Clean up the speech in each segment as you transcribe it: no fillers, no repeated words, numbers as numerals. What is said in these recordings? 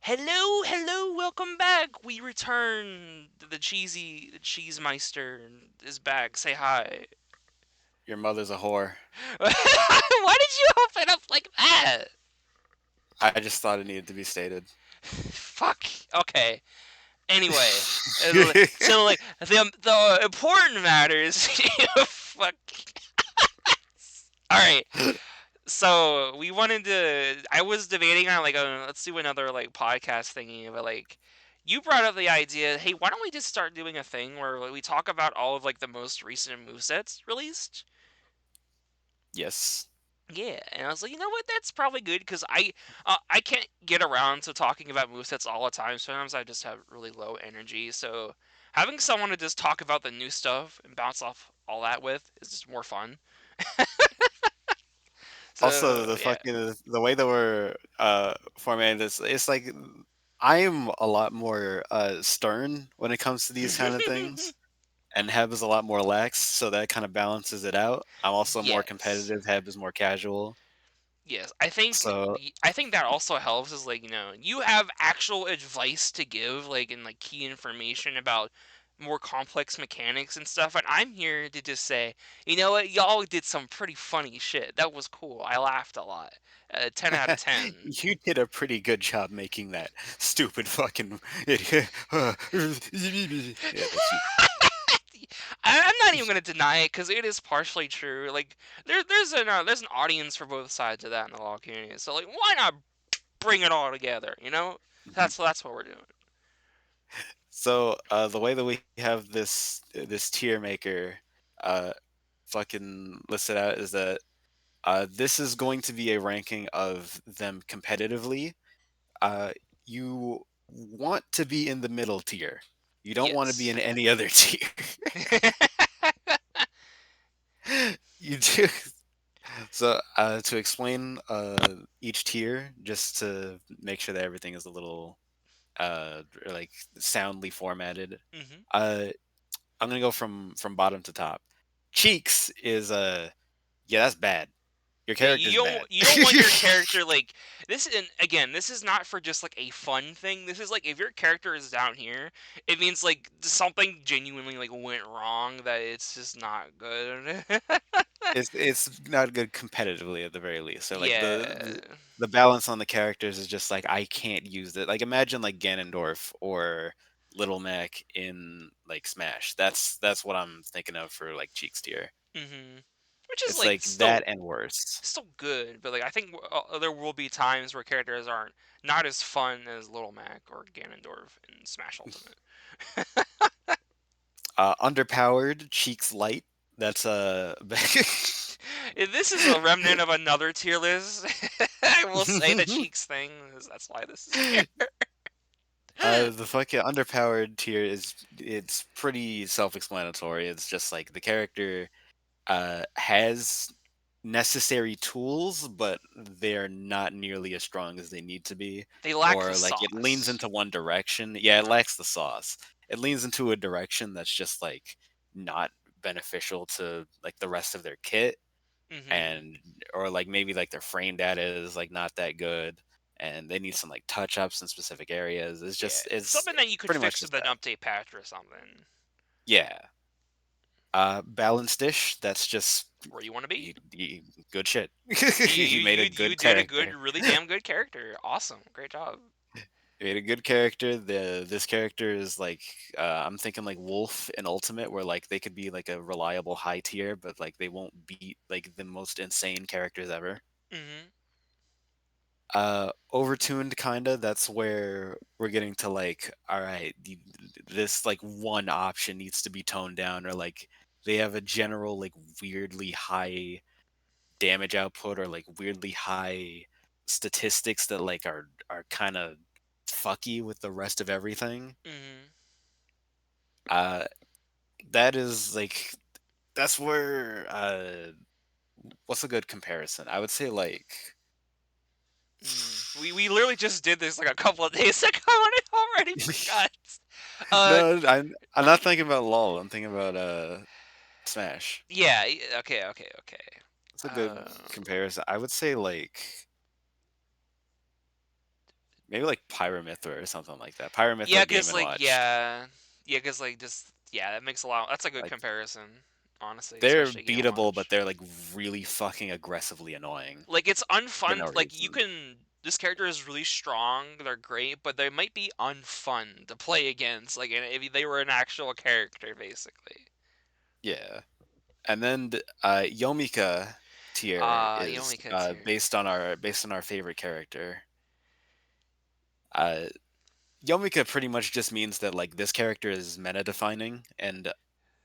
Hello, welcome back. We return. The Cheesemeister is back. Say hi. Your mother's a whore. Why did you open up like that? I just thought it needed to be stated. Fuck. Okay. Anyway, so like the important matters. Fuck. All right. So we wanted to. I was debating on like, let's do another like podcast thingy, but like, you brought up the idea. Hey, why don't we just start doing a thing where like, we talk about all of like the most recent movesets released? Yes. Yeah, and I was like, you know what? That's probably good because I can't get around to talking about movesets all the time. Sometimes I just have really low energy. So having someone to just talk about the new stuff and bounce off all that with is just more fun. Also, So yeah. the way that we're formatting this, it's like I'm a lot more stern when it comes to these kind of things, and Heb is a lot more lax, so that kind of balances it out. I'm also more Yes. competitive. Heb is more casual. Yes, I think So I think that also helps is like, you have actual advice to give like and like key information about more complex mechanics and stuff, and I'm here to just say, you know what, y'all did some pretty funny shit. That was cool. I laughed a lot. 10 out of 10. you did a pretty good job making that stupid fucking idiot. Yeah, that's you. I'm not even gonna deny it because it is partially true. Like there's an audience for both sides of that in the law community. So like, why not bring it all together? You know, Mhm. that's what we're doing. So the way that we have this tier maker uh, fucking listed out is that this is going to be a ranking of them competitively. Uh, you want to be in the middle tier. You don't want to be Yes. in any other tier. You do. So to explain each tier, just to make sure that everything is a little like soundly formatted. hmm Uh, I'm gonna go from bottom to top. Cheeks is yeah, that's bad. Your Yeah, character's bad. you don't want your character like this. And again, this is not for just like a fun thing. This is like if your character is down here, it means like something genuinely like went wrong. That it's just not good. It's not good competitively at the very least. So like Yeah. the balance on the characters is just like I can't use it. Like imagine like Ganondorf or Little Mac in like Smash. That's what I'm thinking of for like Cheeks tier. Which is It's like like that and worse. still good, but like I think there will be times where characters aren't not as fun as Little Mac or Ganondorf in Smash Ultimate. Underpowered, Cheeks light. That's If this is a remnant of another tier list, I will say the Cheeks thing. That's why this is here. The fucking underpowered tier is it's pretty self-explanatory. It's just like the character has necessary tools, but they're not nearly as strong as they need to be, They lack the or like it leans sauce. into one direction. Yeah, it lacks the sauce. It leans into a direction that's just like not beneficial to like the rest of their kit, hmm and or like maybe like their frame data is like not that good, and they need some like touch ups in specific areas. Yeah, It's something that you could pretty much fix just with an that. update patch or something. Yeah. Balanced dish. That's just Where you want to be. good shit. You You made a you good did a good, character. really damn good character. Awesome, great job. You made a good character. This character is like I'm thinking like Wolf in Ultimate, where like they could be like a reliable high tier, but like they won't beat like the most insane characters ever. hmm Overtuned kinda. That's where we're getting to like, all right, this like one option needs to be toned down, or like they have a general like weirdly high damage output or like weirdly high statistics that like are kind of fucky with the rest of everything. hmm Uh, that is like that's where what's a good comparison? I would say like We literally just did this like a couple of days ago, and I already forgot. Uh, no, I'm not thinking about LOL. I'm thinking about Smash. yeah. Okay. That's a good Um, comparison. I would say like Maybe like Pyramithra or something like that. Pyramithra Yeah, Game cause and like Watch. yeah, cause like just yeah, that makes a lot. That's a good Like comparison, honestly, they're especially Game and beatable, but Watch. they're like really fucking aggressively annoying Like it's for unfun. no Like you reason. can. This character is really strong. They're great, but they might be unfun to play against. Like if they were an actual character, basically. Yeah. And then Yomika tier is Yomika tier. based on our favorite character. Uh, Yomika pretty much just means that like this character is meta defining and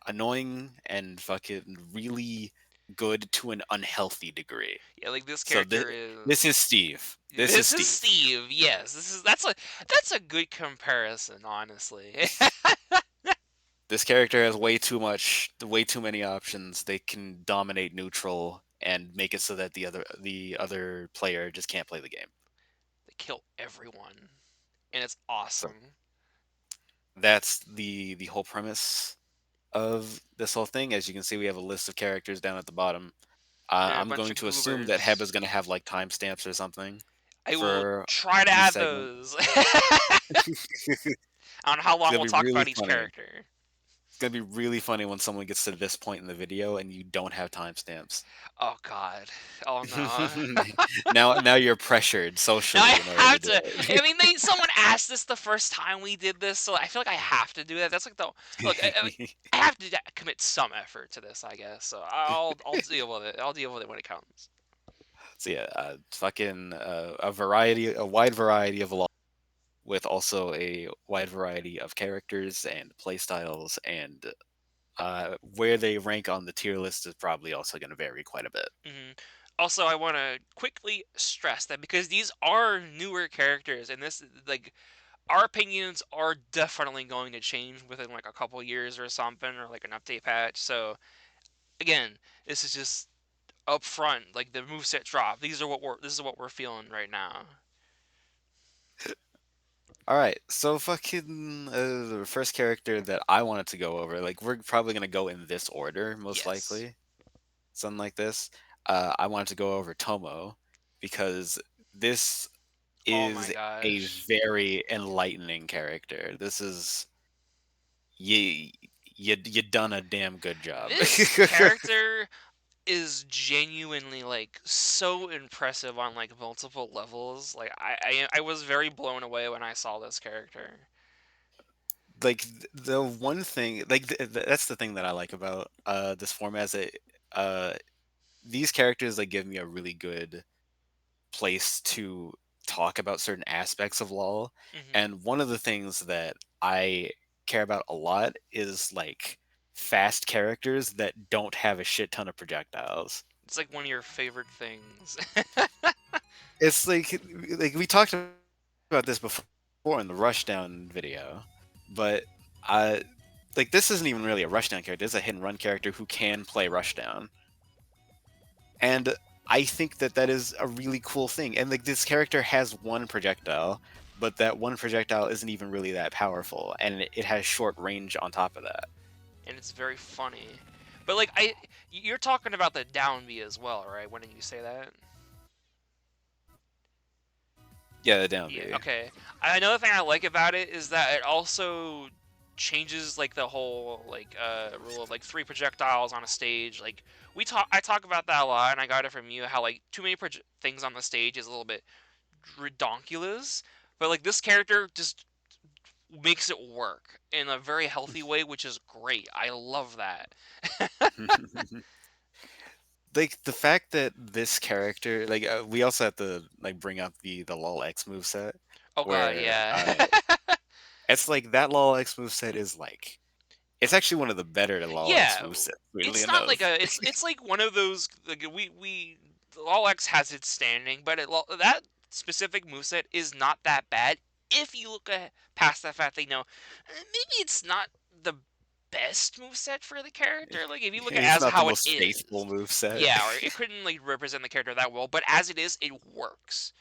annoying and fucking really good to an unhealthy degree. Yeah, like this So character this is is. Steve. This is This is Steve. Steve. Yes, that's a good comparison, honestly. This character has way too many options. They can dominate neutral and make it so that the other player just can't play the game. They kill everyone, and it's So awesome. that's the whole premise of this whole thing. As you can see, we have a list of characters down at the bottom. And a I'm bunch going of to assume that goobers. Heba's going to have like timestamps or something I will for try to each add segment. those. I don't know how It's long gonna we'll be talk really about each funny. character. It's gonna be really funny when someone gets to this point in the video and you don't have timestamps. Oh God. Oh no. Now you're pressured Now I socially in order to have do to. it. I mean, someone asked this the first time we did this, so I feel like I have to do that. That's like the look. I have to commit some effort to this, I guess. So I'll deal with it. I'll deal with it when it comes. So yeah, fucking a wide variety of law with also a wide variety of characters and playstyles, and where they rank on the tier list is probably also going to vary quite a bit. hmm Also, I want to quickly stress that because these are newer characters, and this like our opinions are definitely going to change within like a couple years or something, or like an update patch. So again, this is just up front, like the moveset drop. This is what we're feeling right now. All right, so fucking the first character that I wanted to go over, like we're probably gonna go in this order, most Yes. likely, something like this. I wanted to go over Tomo because this Oh my is a gosh. very enlightening character. This is you you done a damn good job. This character is genuinely like so impressive on like multiple levels. Like I was very blown away when I saw this character. Like the one thing, like that's the thing that I like about this format is that uh these characters like give me a really good place to talk about certain aspects of Lawl. hmm And one of the things that I care about a lot is like fast characters that don't have a shit ton of projectiles. It's like one of your favorite things. It's like we talked about this before in the rushdown video, but I like this isn't even really a rushdown character. It's a hit and run character who can play rushdown. And I think that that is a really cool thing. And like this character has one projectile, but that one projectile isn't even really that powerful, and it has short range on top of that. And it's very funny. But like you're talking about the down B as well, right? When did you say that? Yeah, the down Yeah, B. okay. Another thing I like about it is that it also changes like the whole like rule of like three projectiles on a stage. Like I talk about that a lot, and I got it from you how like too many things on the stage is a little bit redonkulous. But like this character just makes it work in a very healthy way, which is great. I love that. Like the fact that this character, like we also have to like bring up the Lol X moveset, Oh god, where yeah. it's like that Lol X moveset is like it's actually one of the better Lol X Yeah, movesets, weirdly it's not like enough. a it's like one of those like we Law X has its standing, but that specific moveset is not that bad if you look past the fact they know maybe it's not the best moveset for the character. Like if you look at it It's as not the how it most faithful is, moveset. yeah, or it couldn't like represent the character that well, but as it is, it works.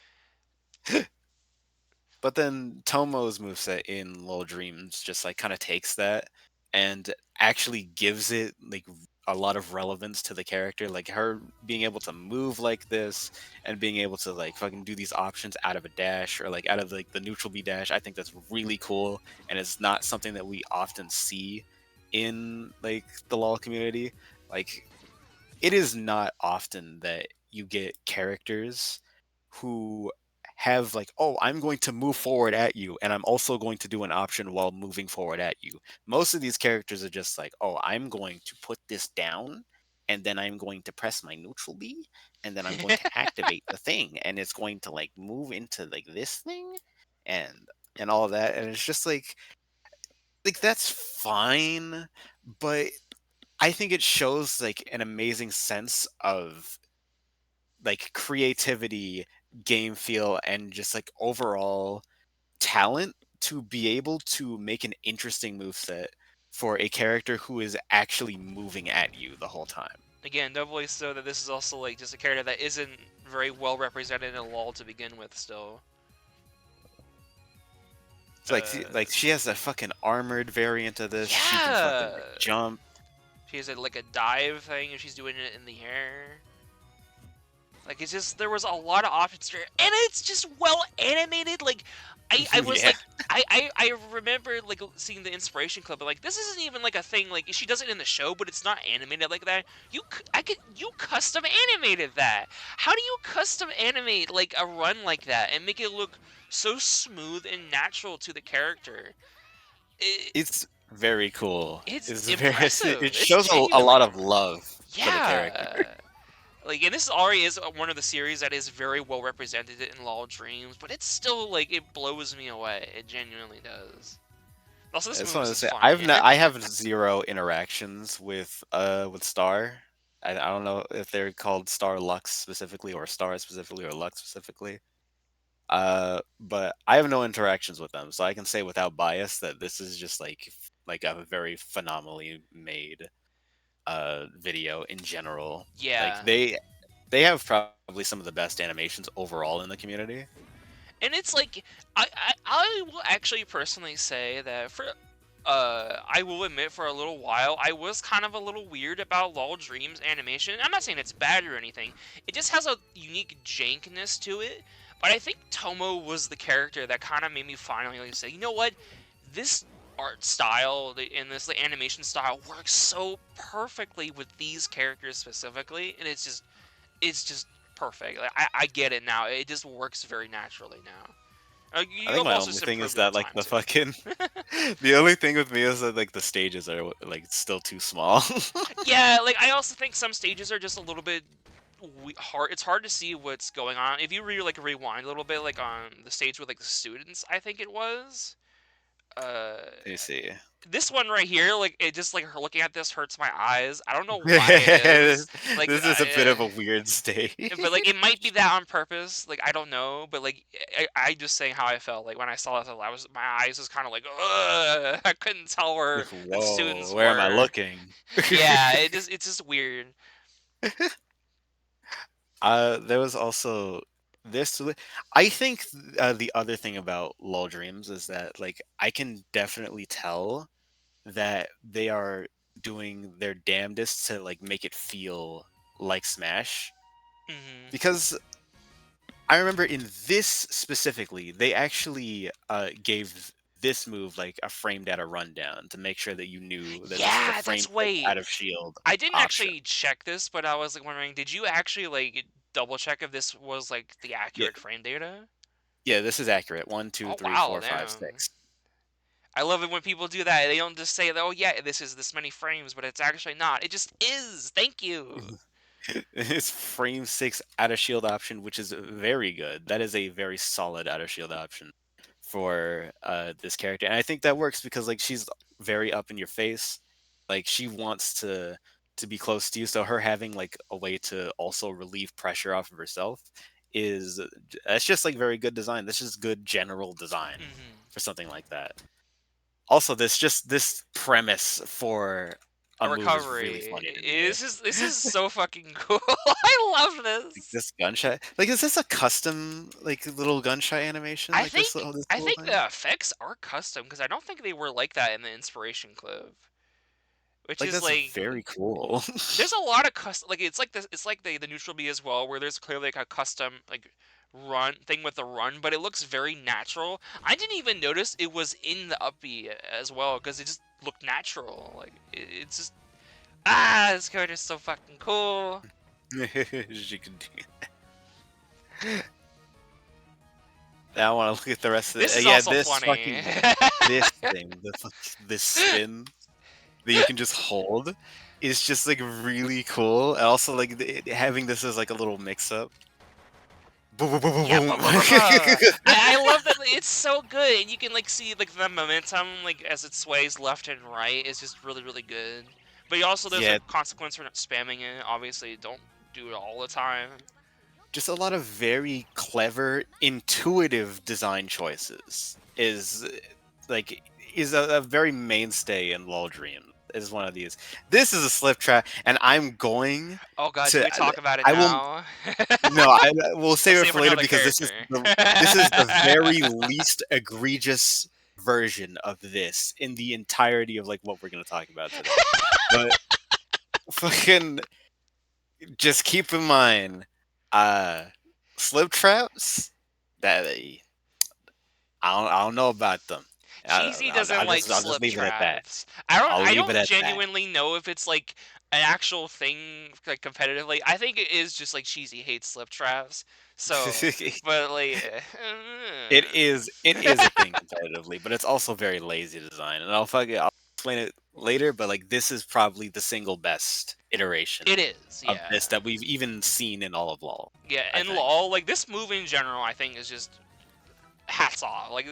But then Tomo's moveset in Little Dreams just like kind of takes that and actually gives it like a lot of relevance to the character, like her being able to move like this and being able to like fucking do these options out of a dash or like out of like the neutral B dash. I think that's really cool, and it's not something that we often see in like the LoL community. Like it is not often that you get characters who have like, oh, I'm going to move forward at you, and I'm also going to do an option while moving forward at you. Most of these characters are just like, oh, I'm going to put this down, and then I'm going to press my neutral B, and then I'm going to activate the thing, and it's going to like move into like this thing, and all of that, and it's just like that's fine, but I think it shows like an amazing sense of like creativity, game feel, and just like overall talent to be able to make an interesting move set for a character who is actually moving at you the whole time. Again, doubly so that this is also like just a character that isn't very well represented in LoL to begin with. Still, It's like she has a fucking armored variant of this. She can fucking yeah, like, jump. she has like a dive thing, and she's doing it in the air. Like it's just there was a lot of options here, and it's just well animated. Like I was Yeah. like I remember like seeing the inspiration clip, but like this isn't even like a thing. Like she does it in the show, but it's not animated like that. You custom animated that. How do you custom animate like a run like that and make it look so smooth and natural to the character? It, It's very cool. it's It's very impressive. it It's shows a lot genuinely of love for the character. yeah. Like, and this already is one of the series that is very well represented in Law Dreams, but it's still like it blows me away. It genuinely does. Also, I this just movie wanted to is say funny. I have zero interactions with Star. I don't know if they're called Star Lux specifically or Star specifically or Lux specifically. But I have no interactions with them, so I can say without bias that this is just like a very phenomenally made video in general. Like Yeah, they have probably some of the best animations overall in the community. and it's like I will actually personally say that for I will admit for a little while I was kind of a little weird about Law Dreams animation. I'm not saying it's bad or anything. It just has a unique jankness to it. But I think Tomo was the character that kind of made me finally like, say, you know what, this art style and this animation style works so perfectly with these characters specifically, and it's just perfect. Like, I get it now. It just works very naturally now. I You think have my also only just thing is improved over that like time the too. fucking the only thing with me is that like the stages are like still too small. Yeah, like I also think some stages are just a little bit hard. It's hard to see what's going on if you really like rewind a little bit, like on the stage with like the students. I think it was. Uh, Let me see. this one right here, like it just like looking at this hurts my eyes. I don't know why it this is. Like, is a bit of a weird stage. but like it might be that on purpose. Like I don't know, but like I just saying how I felt. Like when I saw this, I was my eyes was kind of like, ugh. I couldn't tell where the Whoa, students where am I were. looking? Yeah, it's just weird. There was also this. I think the other thing about LOL Dreams is that like I can definitely tell that they are doing their damnedest to like make it feel like Smash Hmm. because I remember in this specifically they actually gave this move like a frame data rundown to make sure that you knew that this is a Yeah, frame that's six wait. out of shield I didn't option. actually check this, but I was like wondering, did you actually like double check if this was like the Yeah, accurate frame data? yeah, this is accurate. One, two, Oh three, wow, four, five, damn. six. I love it when people do that. They don't just say, "Oh yeah, this is this many frames," but it's actually not. It just is. Thank you. It's frame six out of shield option, which is very good. That is a very solid out of shield option for this character, and I think that works because like she's very up in your face. Like she wants to be close to you, so her having like a way to also relieve pressure off of herself is that's just like very good design. This is good general design Hmm. for something like that. Also, this premise for a A move is really recovery. funny to me. This is so fucking cool. I love Like this. this gunshot, like is this a custom like little gunshot animation? Like this I little think thing? the effects are custom because I don't think they were like that in the inspiration clip. which Like is that's like very cool. there's a lot of custom like it's like the neutral B as well, where there's clearly like a custom like run thing with the run, but it looks very natural. I didn't even notice it was in the up B as well because it just looked natural. Like it's just this card is so fucking cool. She could do. Now I want to look at the rest of This it. is Yeah, also this funny. fucking this thing, this spin that you can just hold is just like really cool. And also like having this as like a little mix up. Boom, boom, boom, boom, Yeah, boom. I love that it's so good, and you can like see like the momentum like as it sways left and right is just really good. But also there's a Yeah, consequence for not spamming it. Obviously, don't do it all the time. just a lot of very clever, intuitive design choices like is a very mainstay in Law Dream. Is one of these. This is a slip trap, and I'm going Oh god, should to. we talk about it I will. now? No, we'll Let's save it save it for for later another because character. this is the very least egregious version of this in the entirety of like what we're gonna talk about today. But fucking just keep in mind, uh, slip traps that I don't know about them. Cheesy doesn't like I'll just slip leave it at that. traps. I'll I leave it don't at that. genuinely know if it's like an actual thing like competitively. I think it is just like cheesy hates slip traps. So, but like It is a thing competitively, but it's also very lazy design. And I'll explain it later, but like this is probably the single best it iteration is, of yeah. this that we've even seen in all of LoL, Yeah, I and think. Lawl, like this move in general, I think is just hats off. Like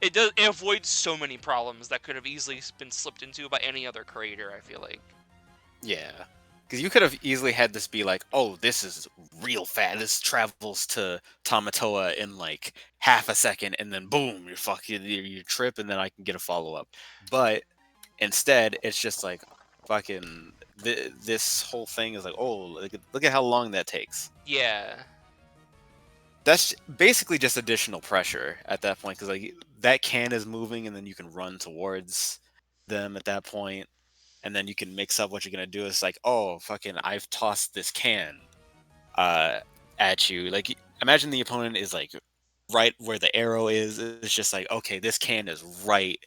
it avoids so many problems that could have easily been slipped into by any other creator, I feel like. Yeah. Because you could have easily had this be like, oh, this is real fast. This travels to Tamatoa in like half a second, and then boom, you trip, and then I can get a follow up. But instead, it's just like fucking this whole thing is like, oh, look at how long that takes. Yeah. That's basically just additional pressure at that point because like that can is moving, and then you can run towards them at that point, and then you can mix up what you're gonna do. It's like, oh, fucking, I've tossed this can uh, at you. Like, imagine the opponent is like right where the arrow is. It's just like, okay, this can is right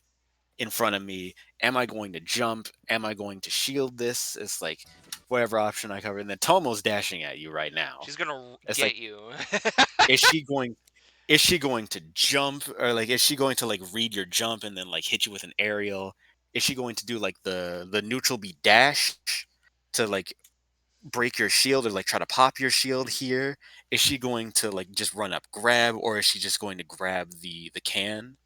in front of me. Am I going to jump? Am I going to shield this? It's like whatever option I cover. And then Tomo's dashing at you right now. She's gonna It's like, get you. is she going? Is she going to jump, or like is she going to like read your jump and then like hit you with an aerial? Is she going to do like the neutral B dash to like break your shield or like try to pop your shield here? Is she going to like just run up grab, or is she just going to grab the can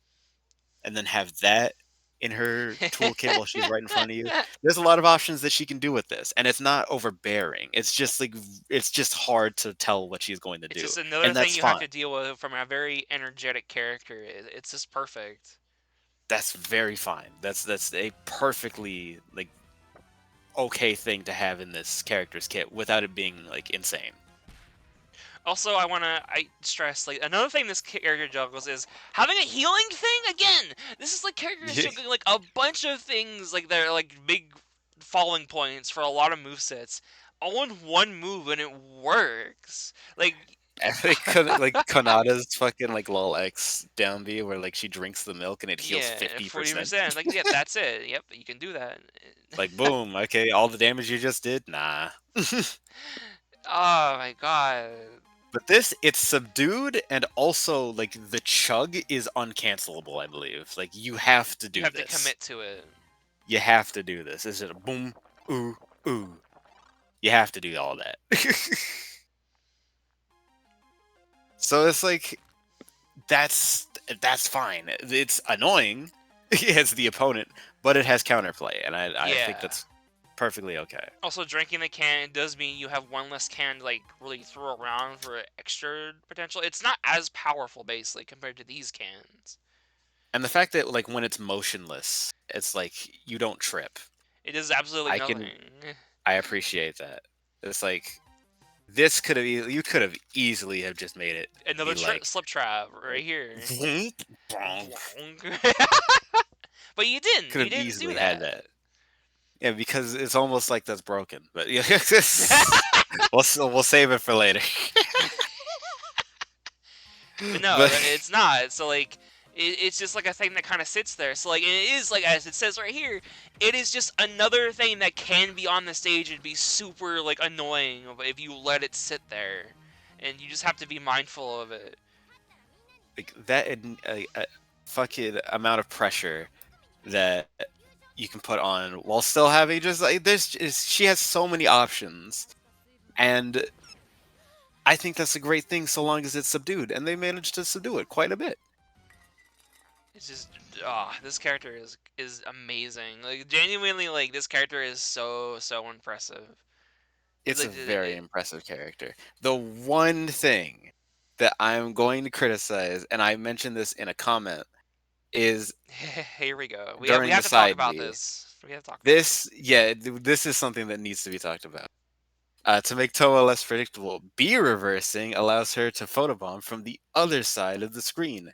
and then have that in her toolkit while she's right in front of you? There's a lot of options that she can do with this, and it's not overbearing. It's just like it's just hard to tell what she's going to It's do, just another and thing that's you have fine. to deal with from a very energetic character. It's just perfect. That's very fine. That's a perfectly like okay thing to have in this character's kit without it being like insane. Also, I stress like another thing this character juggles is having a healing thing again. This is like characters juggling like a bunch of things like they're like big falling points for a lot of movesets all in one move and it works. Like Like like Kanada's fucking like lol X down B where like she drinks the milk and it heals yeah, 50%. 40%. Like yeah, that's it. Yep, you can do that. Like boom, okay, all the damage you just did? Nah. Oh my god. But this, it's subdued, and also like the chug is uncancelable, I believe. Like you have to You do have to this. commit to it. You have to do this. It's just a boom, ooh, ooh. You have to do all that. So it's like that's fine. It's annoying as the opponent, but it has counterplay, and I think Yeah. that's perfectly okay. Also, drinking the can it does mean you have one less can to like really throw around for extra potential. It's not as powerful basically compared to these cans. And the fact that like when it's motionless, it's like you don't trip. It does absolutely I can nothing. I appreciate that. It's like this could have you could have easily have just made it Another be like slip trap right like here. bonk. But you didn't. Could You have didn't do easily had that. that. Yeah, because it's almost like that's broken. But yeah, we'll save it for later. But no, But it's not. So like, it's just like a thing that kind of sits there. So like, and it is like as it says right here, it is just another thing that can be on the stage and be super like annoying if you let it sit there, and you just have to be mindful of it. like that fucking amount of pressure that you can put on while still having just like she has so many options, and I think that's a great thing so long as it's subdued, and they managed to subdue it quite a bit. It's just this character is amazing. Like genuinely, like this character is so impressive. It's a Like, very impressive character. The one thing that I'm going to criticize, and I mentioned this in a comment, is here we go. We during the have to talk side about B. this. We have to talk about this. This, yeah, this is something that needs to be talked about. To make Toa less predictable, B reversing allows her to photobomb from the other side of the screen.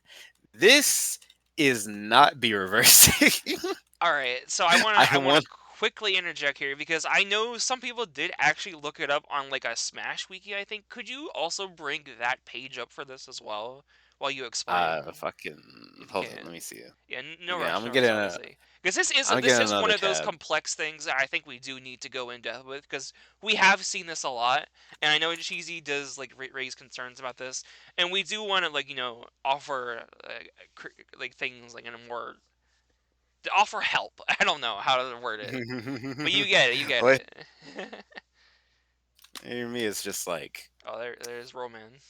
This is not B reversing. All right, so I wanna I I wanna want quickly interject here because I know some people did actually look it up on like a Smash wiki. I think. Could you also bring that page up for this as well while you explain, fucking if you hold on, can? let me see. Yeah, no Yeah, rush, no rush, obviously. Because I'm this getting is one another of those tab. complex things that I think we do need to go in depth with because we have seen this a lot, and I know Cheesy does like raise concerns about this, and we do want to like offer like things like in a more to offer help. I don't know how to word it, but you get it, you get What? it. Hear me, it's just like Oh, there's Roman.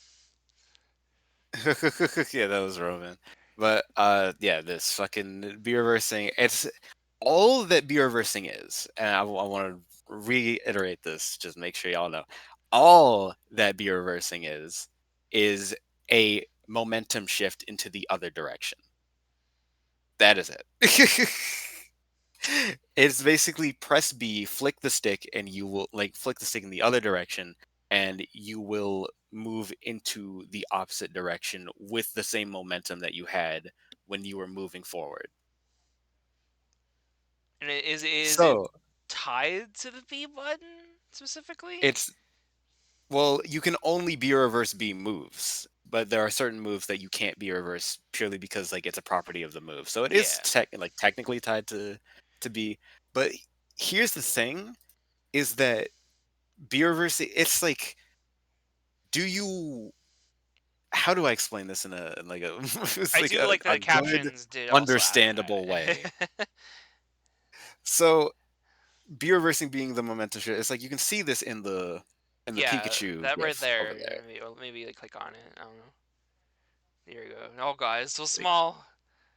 yeah, that was Roman. But yeah, this fucking B reversing, it's all that B reversing is, and I want to reiterate this, just make sure y'all know. All that B reversing is a momentum shift into the other direction. That is it. It's basically press B, flick the stick, and you will like flick the stick in the other direction, and you will move into the opposite direction with the same momentum that you had when you were moving forward. And is it So tied to the B button specifically? it's well, you can only be reverse B moves, but there are certain moves that you can't be reverse purely because like it's a property of the move. So it is Yeah, technically tied to B. But here's the thing: is that B reverse? It's like, do you how do I explain this in a like a it's I like do like that a the good captions did also add understandable way. that. So B reversing being the momentum shift, it's like you can see this in the Yeah, Pikachu that right gif there. over there. Maybe like click on it. I don't know. There you go. Oh god, it's so Like small.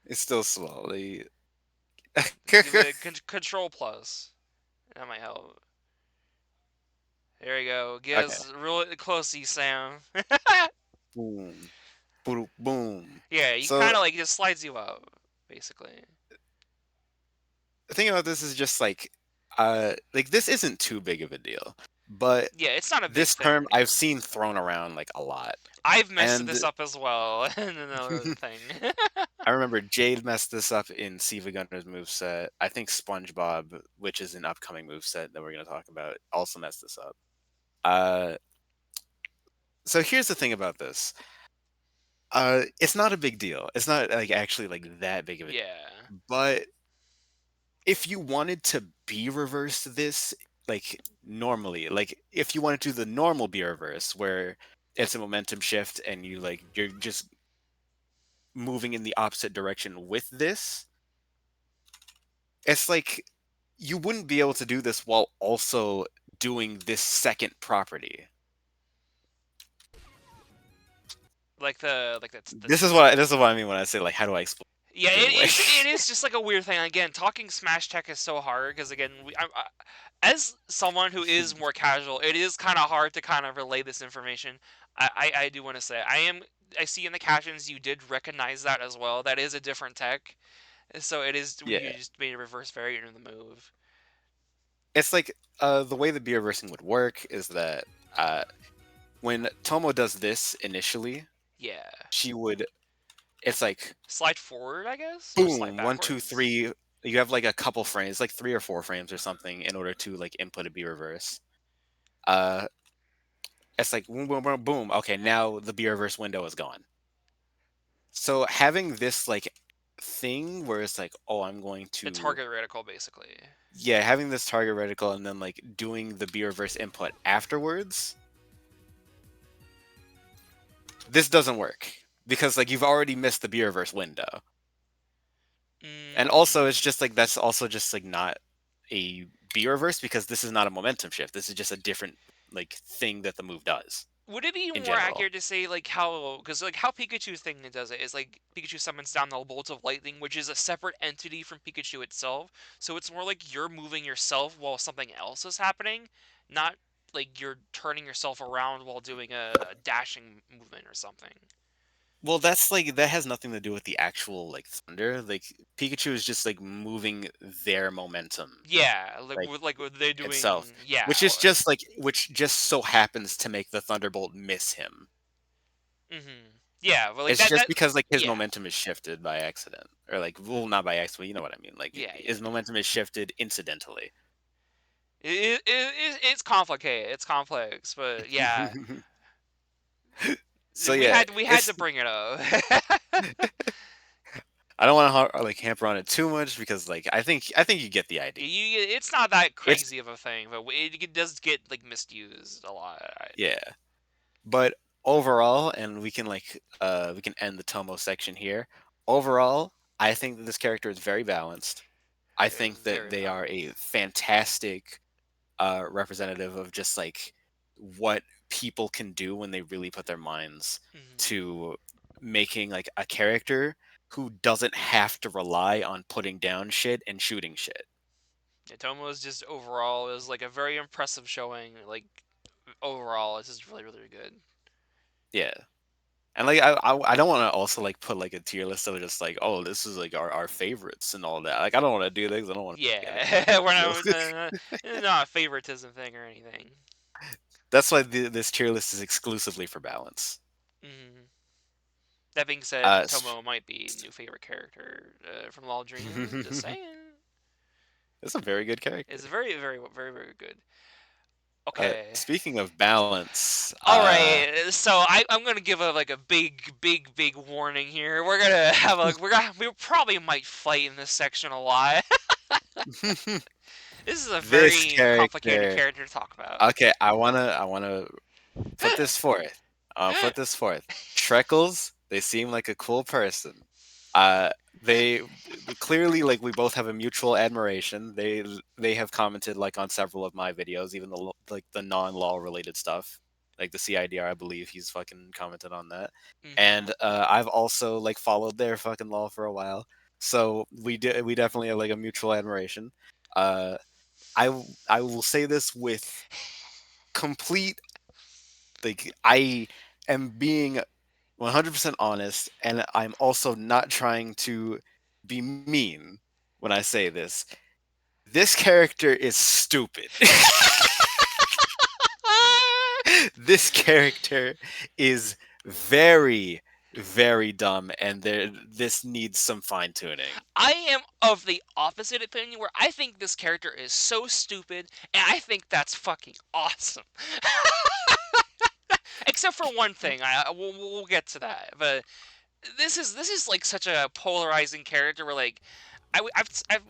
it's still slow. Give it a control plus. That might help. There you go. Get Okay. us really close to you, Sam. Boom. Boom. Boom. Yeah, you So kind of like it just slides you up, basically. the thing about this is just like this isn't too big of a deal, but Yeah, it's not a big this term thing. I've seen thrown around like a lot. I've messed And this up as well. And another thing. I remember Jade messed this up in Siva Gunner's moveset. I think Spongebob, which is an upcoming moveset that we're going to talk about, also messed this up. Uh, so here's the thing about this. It's not a big deal. It's not like actually like that big of a deal. Yeah. But if you wanted to be reverse this, like normally, like if you wanted to do the normal be reverse where it's a momentum shift and you're just moving in the opposite direction with this, it's like you wouldn't be able to do this while also doing this second property. Like that's the This is what I mean when I say like how do I explain yeah, a good way. it is just like a weird thing. Again, talking Smash Tech is so hard because again, as someone who is more casual, it is kind of hard to kind of relay this information. I do want to say I see in the captions you did recognize that as well. That is a different tech, so it is you Yeah. just made a reverse variant of the move. It's like the way the beer versing would work is that uh when Tomo does this initially, Yeah, she would it's like slide forward, I guess, or slide boom, one, two, backwards. three. you have like a couple frames, like 3 or 4 frames or something, in order to like input a B reverse. Uh, it's like boom, boom, boom, boom. Okay, now the B reverse window is gone. So having this like thing where it's like, oh, I'm going The to, target reticle, basically. yeah, having this target reticle and then like doing the B reverse input afterwards, this doesn't work because like you've already missed the B reverse window. And also, it's Mm, just like that's also just like not a B reverse because this is not a momentum shift. This is just a different like thing that the move does would it be in more general. accurate to say like how, because like how Pikachu's thing that does it is like Pikachu summons down the bolt of lightning, which is a separate entity from Pikachu itself. So it's more like you're moving yourself while something else is happening, not like you're turning yourself around while doing a dashing movement or something. Well, that's like that has nothing to do with the actual like thunder. Like Pikachu is just like moving their momentum Yeah, like like what they're itself, doing. Yeah. which just so happens to make the thunderbolt miss him. Yeah, but like It's just that. because like his Yeah. momentum is shifted by accident, or like well, not by accident. You know what I mean? Like Yeah. Yeah. his momentum is shifted incidentally. It's complicated. It's complex, but yeah, So we yeah, had it's to bring it up. I don't want to like hamper on it too much because like I think you get the idea. It's not that It's crazy of a thing, but it does get like misused a lot. yeah, but overall, and we can end the Tomo section here. Overall, I think that this character is very balanced. I think that Very they are a balanced. fantastic representative of just like what people can do when they really put their minds Hmm. to making like a character who doesn't have to rely on putting down shit and shooting shit. Yeah, Tomo is just overall is like a very impressive showing. Like overall, it's just really good. Yeah. And like I don't want to also like put like a tier list of just like, oh, this is like our favorites and all that. Like I don't want to do this. I don't want to get anyone Yeah, like we're feel. not a favoritism thing or anything. That's why this tier list is exclusively for balance. Hmm. That being said, Uh, Tomo might be new favorite character from Law Dream. Just saying, it's a very good character. it's very good. Okay. Speaking of balance, All right, so I'm gonna give a like a big warning here. We're gonna have a we probably might fight in this section a lot. This is a this very complicated character. character to talk about. Okay, I wanna put this forth. Put this forth. Treckles, they seem like a cool person. Uh, they clearly like we both have a mutual admiration. They have commented like on several of my videos, even the like the non-law related stuff, like the CIDR. I believe he's fucking commented on that, Hmm. and I've also like followed their fucking law for a while. So we definitely have like a mutual admiration. Uh, I will say this with complete like I am being 100% honest, and I'm also not trying to be mean when I say this. This character is stupid. This character is very, very dumb, and this needs some fine tuning. I am of the opposite opinion, where I think this character is so stupid, and I think that's fucking awesome. Except for one thing, we'll get to that, but this is like such a polarizing character where like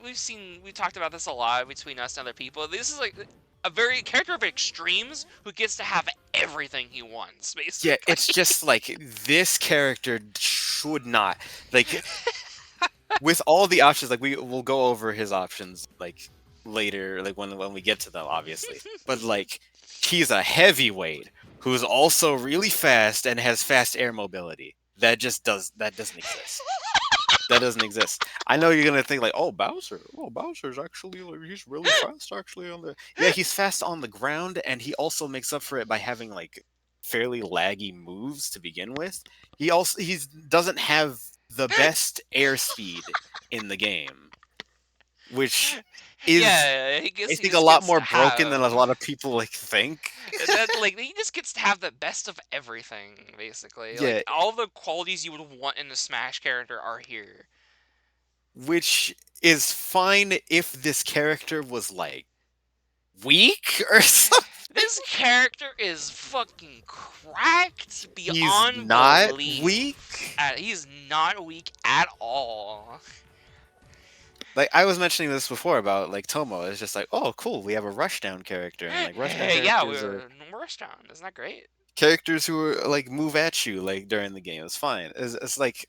we've talked about this a lot between us and other people. This is like a very character of extremes who gets to have everything he wants, Yeah, basically. it's just like this character should not like with all the options, like we'll go over his options like later, like when we get to them, obviously. But like he's a heavyweight who's also really fast and has fast air mobility. That doesn't exist. That doesn't exist. I know you're gonna think like, oh Bowser, oh Bowser's actually like he's really fast actually on the yeah he's fast on the ground and he also makes up for it by having like fairly laggy moves to begin with. He doesn't have the best airspeed in the game, which is Yeah, I he think a just lot gets to more broken than a have lot of people like think. that, like he just gets to have the best of everything, basically. Like Yeah, all the qualities you would want in a Smash character are here. which is fine if this character was like weak or something. This character is fucking cracked He's beyond not belief. weak. He's not weak at all. Like I was mentioning this before about like Tomo. It's just like, oh, cool, we have a rushdown character, and like rushdown Yeah, characters are we're down. Isn't that great? characters who are like move at you like during the game. It's fine. It's like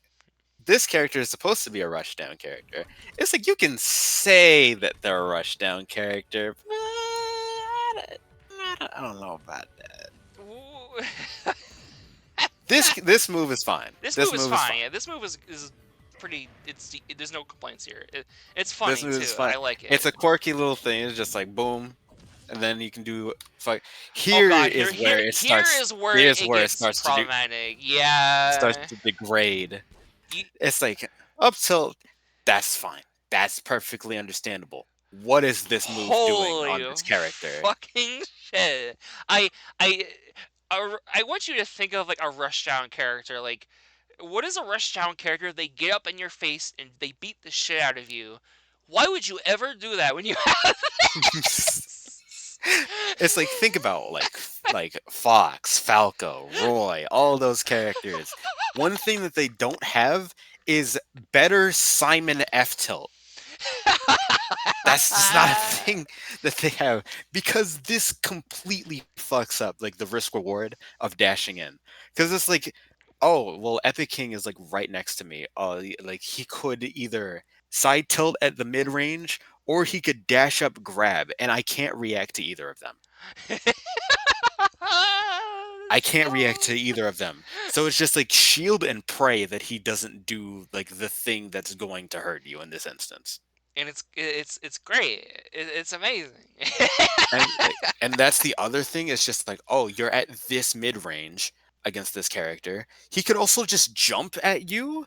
this character is supposed to be a rushdown character. It's like you can say that they're a rushdown character, but I don't know about that. This move is fine. This This move is move is fine. fine. Yeah, this move is pretty. There's no complaints here. It's This funny move too. is fine. I like it. It's a quirky little thing. It's just like boom, and then you can do fuck. Oh Here god, is where it starts. here is where Here's it where it gets starts to do. problematic. Yeah. Starts to degrade. You, It's like up till that's fine. That's perfectly understandable. What is this move doing on holy this character? fucking shit! I I I want you to think of like a rushdown character. Like, what is a rushdown character? They get up in your face and they beat the shit out of you. Why would you ever do that when you have this? It's like think about like Fox, Falco, Roy, all those characters. One thing that they don't have is better Simon F tilt. That's just not a thing that they have because this completely fucks up like the risk reward of dashing in. Because it's like, oh well, Epic King is like right next to me. Like he could either side tilt at the mid range or he could dash up grab, and I can't react to either of them. I can't react to either of them. So it's just like shield and pray that he doesn't do like the thing that's going to hurt you in this instance. And it's great. It's amazing. And that's the other thing. It's just like, oh, you're at this mid range against this character. He could also just jump at you,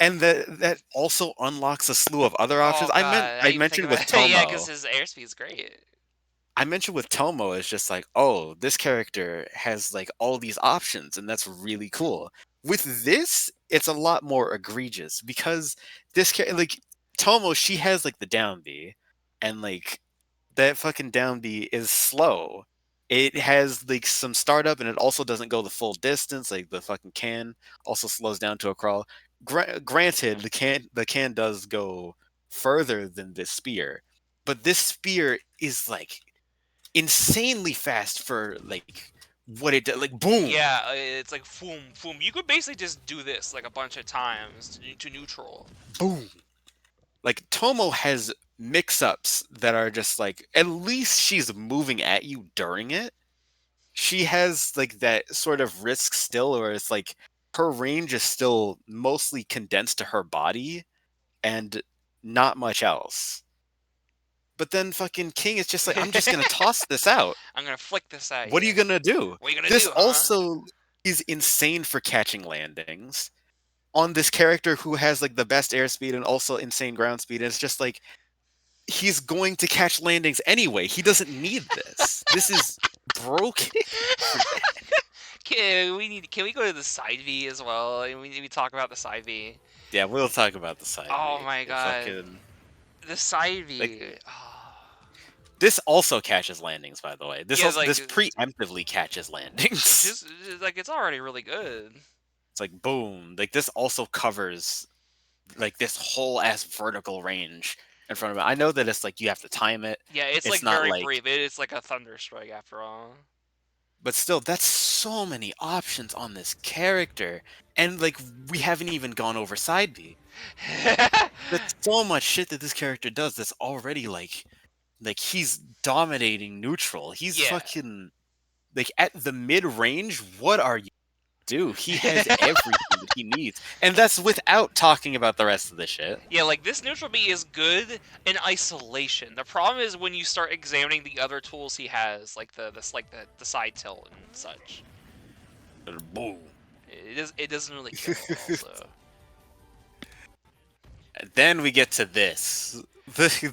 and that also unlocks a slew of other options. Oh god, I I even think mentioned about with it. Yeah, because Tomo. his airspeed's great. I mentioned with Tomo is just like, oh, this character has like all these options, and that's really cool. With this, it's a lot more egregious because like Tomo, she has like the down B, and like that fucking down B is slow. It has like some startup, and it also doesn't go the full distance. Like the fucking can also slows down to a crawl. Granted, the can does go further than this spear, but this spear is like insanely fast for like what it does. Like boom, Yeah, it's like boom, boom. You could basically just do this like a bunch of times to neutral. boom. Like Tomo has mix-ups that are just like at least she's moving at you during it. She has like that sort of risk still, where it's like her range is still mostly condensed to her body and not much else. But then fucking King is just like, I'm just gonna toss this out. I'm gonna flick this at What are you gonna do? What are you gonna This do, huh? also is insane for catching landings on this character who has like the best airspeed and also insane ground speed. And it's just like he's going to catch landings anyway. He doesn't need this. This is broken. Can we go to the side V as well? We need to talk about the side V. Yeah, we'll talk about the side Oh B. my The god, fucking the side like V. Oh. this also catches landings, by the way. This Yeah, also like this preemptively catches landings. just like it's already really good. It's like boom. Like this also covers like this whole ass vertical range in front of it. I know that it's like you have to time it. Yeah, it's like It's not very like, brief. It's like a thunder strike after all. but still, that's so many options on this character, and like we haven't even gone over side B. That's so much shit that this character does. That's already like he's dominating neutral. He's Yeah. fucking like at the mid range. What are you do? He has everything that he needs, and that's without talking about the rest of the shit. Yeah, like this neutral B is good in isolation. The problem is when you start examining the other tools he has, like the side tilt and such. Boom. It doesn't really kill also. Then we get to this. This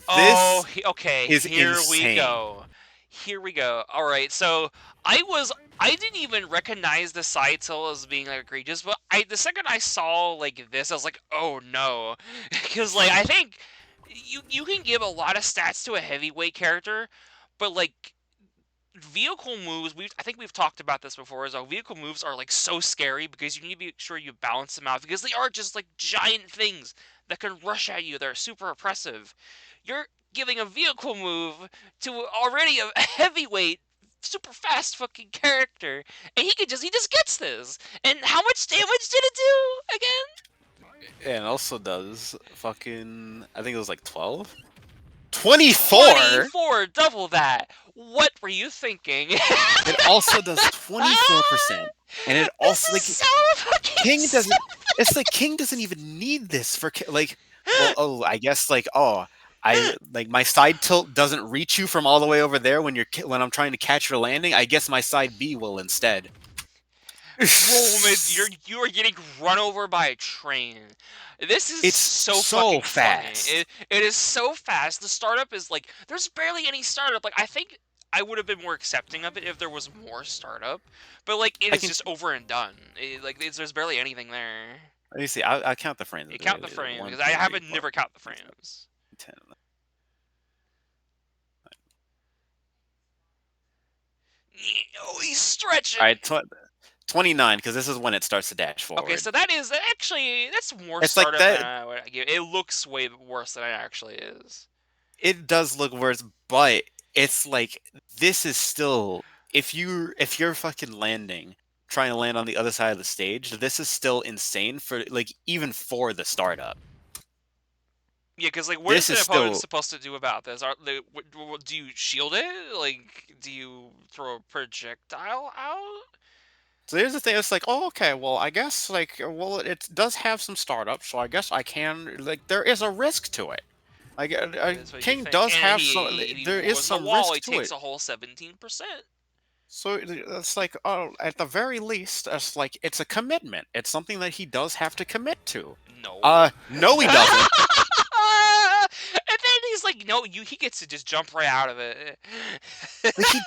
Okay, is here insane. we go. Here we go. All right, so I didn't even recognize the side tilt as being like egregious, but the second I saw like this, I was like, oh no, because like I think you can give a lot of stats to a heavyweight character, but like vehicle moves, I think we've talked about this before, is how vehicle moves are like so scary because you need to be sure you balance them out because they are just like giant things that can rush at you. They're super oppressive. You're giving a vehicle move to already a heavyweight, super fast fucking character, and he just gets this. And how much damage did it do again? And also does fucking, I think it was like 12? 24? 24, double that. What were you thinking? It also does 24%. And it also, like, This is so fucking King doesn't, stupid. it's like King doesn't even need this for, like, well, oh, I guess, like, oh, like, my side tilt doesn't reach you from all the way over there when when I'm trying to catch your landing. I guess my side B will instead. Roman, you are getting run over by a train. This is It's so so fucking funny. fast. It is so fast. The startup is like there's barely any startup. Like I think I would have been more accepting of it if there was more startup, but like it I is can, just over and done. There's barely anything there. let me see, I'll count the frames. You count the frame One, because I two, three, haven't four, never count the frames. 10. Oh, he's stretching. All right, 29, because this is when it starts to dash forward. Okay, so that is actually that's more It's like startup that. than I would give. It looks way worse than it actually is. It does look worse, but it's like this is still, if you're fucking landing, trying to land on the other side of the stage, this is still insane for, like, even for the startup. Yeah, because like, what is This an is opponent still, supposed to do about this? Do you shield it? Like, do you throw a projectile out? so here's the thing. It's like, oh, okay, well, I guess, like, well, it does have some startup, so I guess I can, like, there is a risk to it. Like, That's what you King think. does And have some, he there is blows the some wall. risk He to takes it. a whole 17%. So it's like, oh, at the very least, it's like it's a commitment. It's something that he does have to commit to. No. No, he doesn't. And then he's like, no, he gets to just jump right out of it. Like, he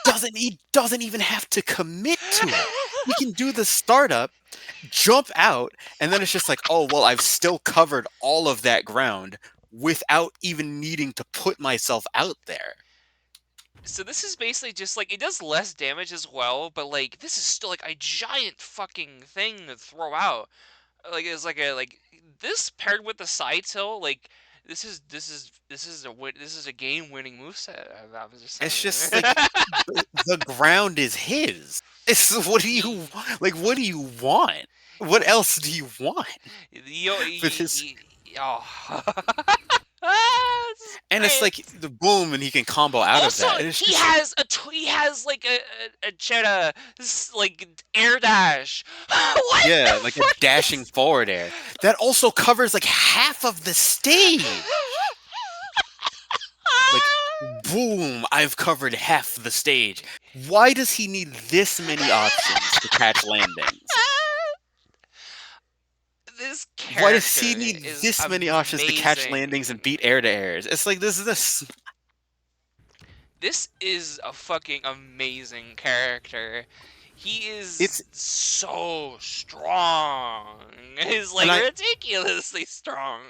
doesn't even have to commit to it. He can do the startup, jump out, and then it's just like, oh, well, I've still covered all of that ground without even needing to put myself out there. So this is basically just like it does less damage as well, but like this is still like a giant fucking thing to throw out. Like it's like this paired with the side tilt, like this is a game winning moveset. I was just It's saying. just like the ground is his. It's, what do you, like? What do you want? What else do you want Yo, for this? oh. This is And it's great. like the boom, and he can combo out of Also, that. And it's he just, has like a cheddar like air dash. What yeah, the like a fuck dashing is? forward air that also covers like half of the stage. Like, boom, I've covered half the stage. Why does he need this many options to catch landings? This Why does character he need is this many options to catch landings and amazing. beat air to airs? It's like this. This is a fucking amazing character. He It's, is so strong. He's like and ridiculously strong.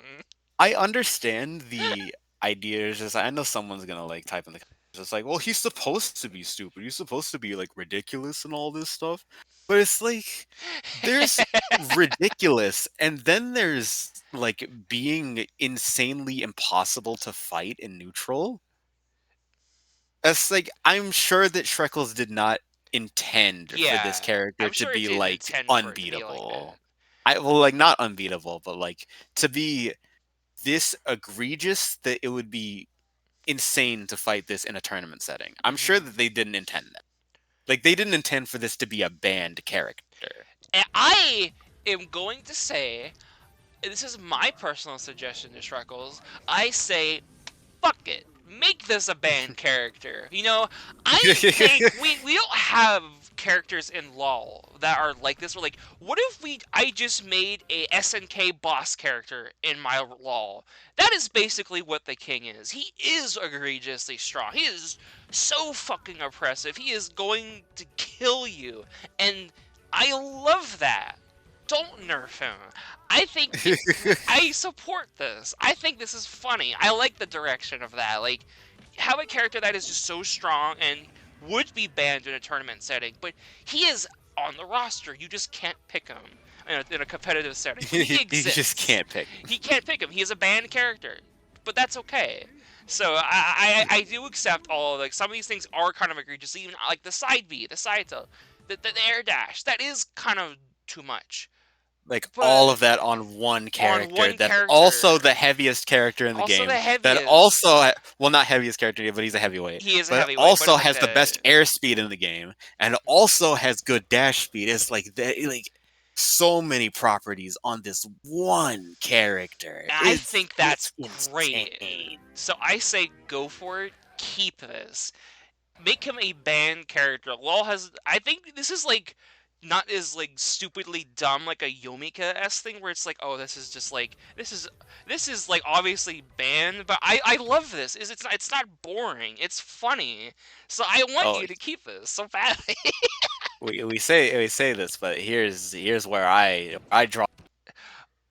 I understand the idea. Is just, I know someone's gonna like type in the comments. It's like, well, he's supposed to be stupid. He's supposed to be like ridiculous and all this stuff. But it's like there's ridiculous, and then there's like being insanely impossible to fight in neutral. It's like, I'm sure that Shreckles did not intend for this Yeah, character I'm to sure it be didn't like intend for it to be like that. unbeatable. I, well, like, not unbeatable, but like to be this egregious that it would be insane to fight this in a tournament setting. I'm sure Mhm. that they didn't intend that. Like, they didn't intend for this to be a banned character. And I am going to say, this is my personal suggestion to Shreckles. I say, fuck it. Make this a banned character. You know, I think we don't have characters in Lawl that are like this. We're like, what if I just made a SNK boss character in my Lawl? That is basically what the king is. He is egregiously strong. He is so fucking oppressive. He is going to kill you. And I love that. Don't nerf him. I think I support this. I think this is funny. I like the direction of that. Like, have a character that is just so strong and would be banned in a tournament setting, but he is on the roster. You just can't pick him in a competitive setting. But he You just exists. can't pick. He can't pick him. He is a banned character, but that's okay. So I do accept all, like, some of these things are kind of egregious. Even like the side B, the side tilt, the air dash. That is kind of too much. Like all But of that on one on character. one That's also character, the heaviest character in the also the game. That also, heaviest. well, not heaviest character, but he's a heavyweight. He is a But heavyweight, but also it's like has the best the. airspeed in the game, and also has good dash speed. It's like like so many properties on this one character. I think that's It's great. insane. So I say go for it. Keep this. Make him a banned character. Lawl has. I think this is like not as like stupidly dumb like a Yomika-esque thing where it's like, oh, this is just like this is like obviously banned, but I love this. Is it's not boring. It's funny. So I want Oh, you to keep this so badly. we say this, but here's where I draw.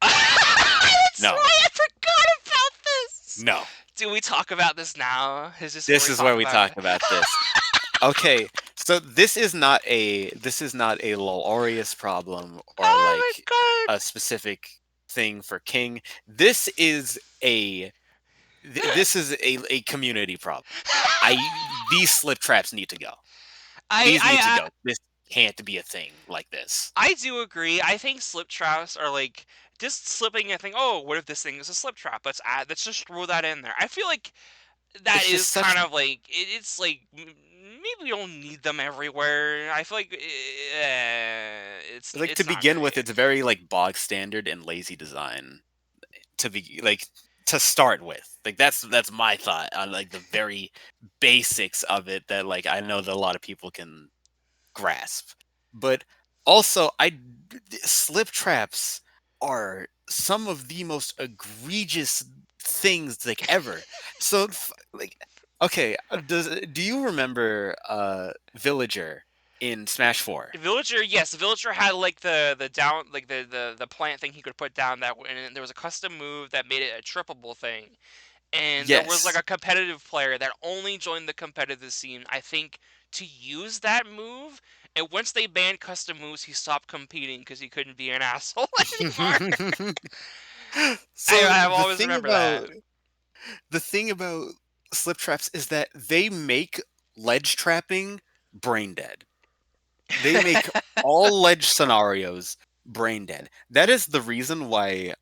That's No, right. I forgot about this. no. Do we talk about this now? Is this This is where we about talk about this. Okay, so this is not a Aureus problem or Oh my like god. a specific thing for King. This is this is a community problem. I These slip traps need to go. I These need to I go. This can't be a thing like this. I do agree. I think slip traps are like just slipping and think, oh, what if this thing is a slip trap? Let's just throw that in there. I feel like that It's is just such kind of like it's like maybe we don't need them everywhere. I feel like like to it's not begin with, great. it's very like bog standard and lazy design. To be like to start with, like that's my thought on like the very basics of it that like I know that a lot of people can grasp. But also slip traps are some of the most egregious things like ever. So like okay, do you remember Villager in Smash 4? Villager, yes, Villager had like the down like the plant thing he could put down that, and there was a custom move that made it a trippable thing. And there was like Yes. a competitive player that only joined the competitive scene, I think, to use that move. And once they banned custom moves, he stopped competing because he couldn't be an asshole anymore. So I've always remember that. the thing about slip traps is that they make ledge trapping brain dead. They make all ledge scenarios brain dead. That is the reason why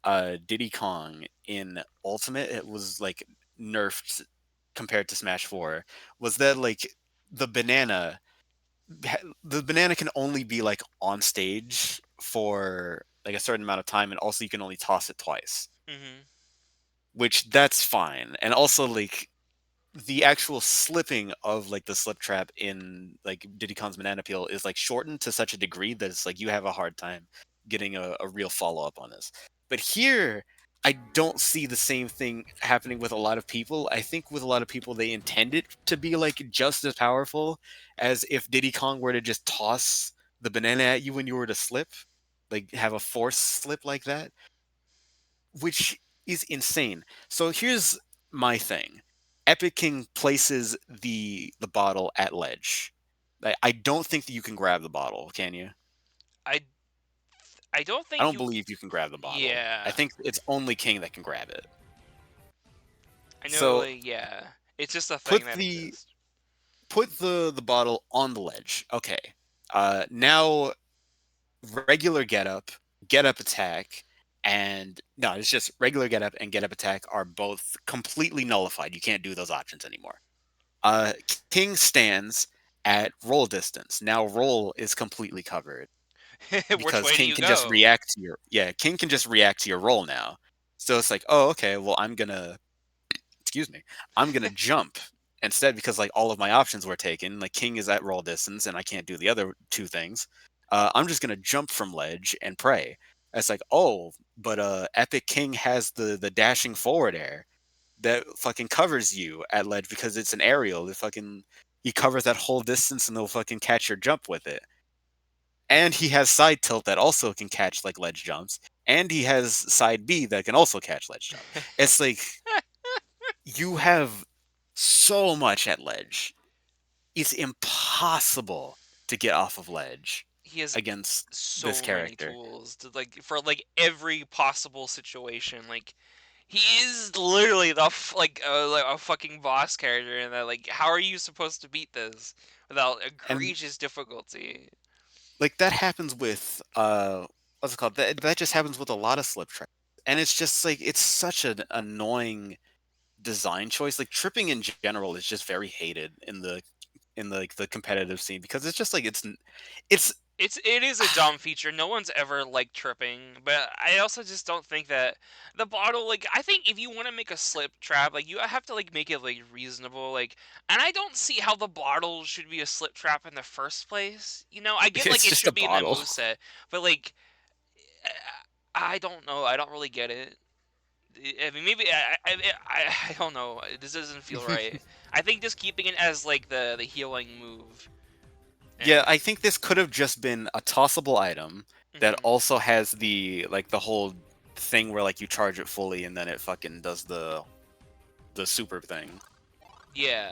Diddy Kong in Ultimate it was like nerfed compared to Smash 4 was that like the banana the banana can only be like on stage for like a certain amount of time and also you can only toss it twice, Hmm. which that's fine. And also like the actual slipping of like the slip trap in like Diddy Kong's Banana Peel is like shortened to such a degree that it's like you have a hard time getting a real follow up on this. But here, I don't see the same thing happening with a lot of people. I think with a lot of people, they intend it to be like just as powerful as if Diddy Kong were to just toss the banana at you when you were to slip, like have a force slip like that, which is insane. So here's my thing. Epic King places the bottle at ledge. I don't think that you can grab the bottle, can you? I I don't I think don't you. believe you can grab the bottle. I Yeah, think it's only King that can grab it. I know. So Like, yeah, it's just a thing put that the exists. the bottle on the ledge. Okay. Now get up attack, and no, it's just regular get up and get up attack are both completely nullified. You can't do those options anymore. Uh, King stands at roll distance. Now roll is completely covered Which because way do King you can just go? react to your King can just react to your roll now. So it's like, oh, okay, well I'm gonna excuse me, I'm gonna jump instead because like all of my options were taken. Like King is at roll distance and I can't do the other two things. I'm just gonna jump from ledge and pray. It's like, oh, but Epic King has the dashing forward air that fucking covers you at ledge because it's an aerial. It fucking he covers that whole distance and they'll fucking catch your jump with it. And he has side tilt that also can catch like ledge jumps. and he has side B that can also catch ledge jump. It's like you have so much at ledge. It's impossible to get off of ledge He has against this so many character. tools to like for like every possible situation. Like he is literally like a fucking boss character, and that like how are you supposed to beat this without And egregious difficulty? like that happens with what's it called? That just happens with a lot of slip tracks. And it's just like it's such an annoying design choice. Like tripping in general is just very hated in the like the competitive scene because it's just like it's It is a dumb feature. No one's ever liked tripping, but I also just don't think that the bottle like I think if you want to make a slip trap, like you have to like make it like reasonable, like and I don't see how the bottle should be a slip trap in the first place. You know, I get like it's it just a should be in the bottle. moveset, but like I don't know. I don't really get it. I mean, maybe I don't know. This doesn't feel right. I think just keeping it as like the healing move Yeah, and I think this could have just been a tossable item that mhm. also has the like the whole thing where like you charge it fully and then it fucking does the super thing. Yeah.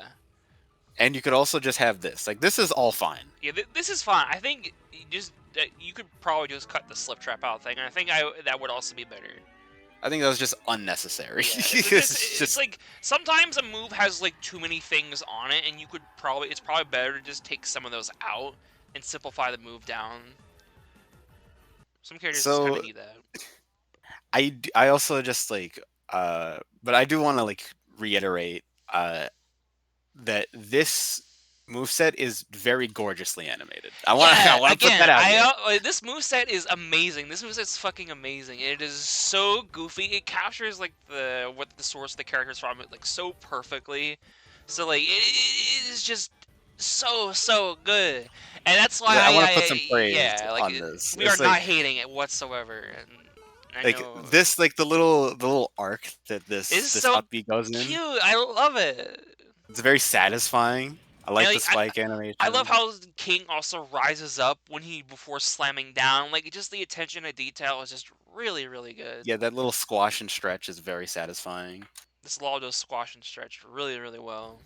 And you could also just have this. Like this is all fine. Yeah, this is fine. I think you could probably just cut the slip trap out thing. And I think that would also be better. I think that was just unnecessary. Yeah, It's it's just like sometimes a move has like too many things on it, and it's probably better to just take some of those out and simplify the move down. Some characters just kind so of need that. I also just like but I do want to like reiterate that this moveset is very gorgeously animated. I Yeah, want to put that again, out here. this moveset is amazing. This moveset's fucking amazing. It is so goofy. It captures like what the source of the characters from it like so perfectly. So like it is just so good, and that's why I want to put some praise yeah like on this. we are It's not like hating it whatsoever. And I like know this like the little arc that it's this so Upbeat goes in. cute. I love it. It's very satisfying. I And like the like spike I love animation. how King also rises up when he before slamming down. Like just the attention to detail is just really good. Yeah, that little squash and stretch is very satisfying. This Law does squash and stretch really well.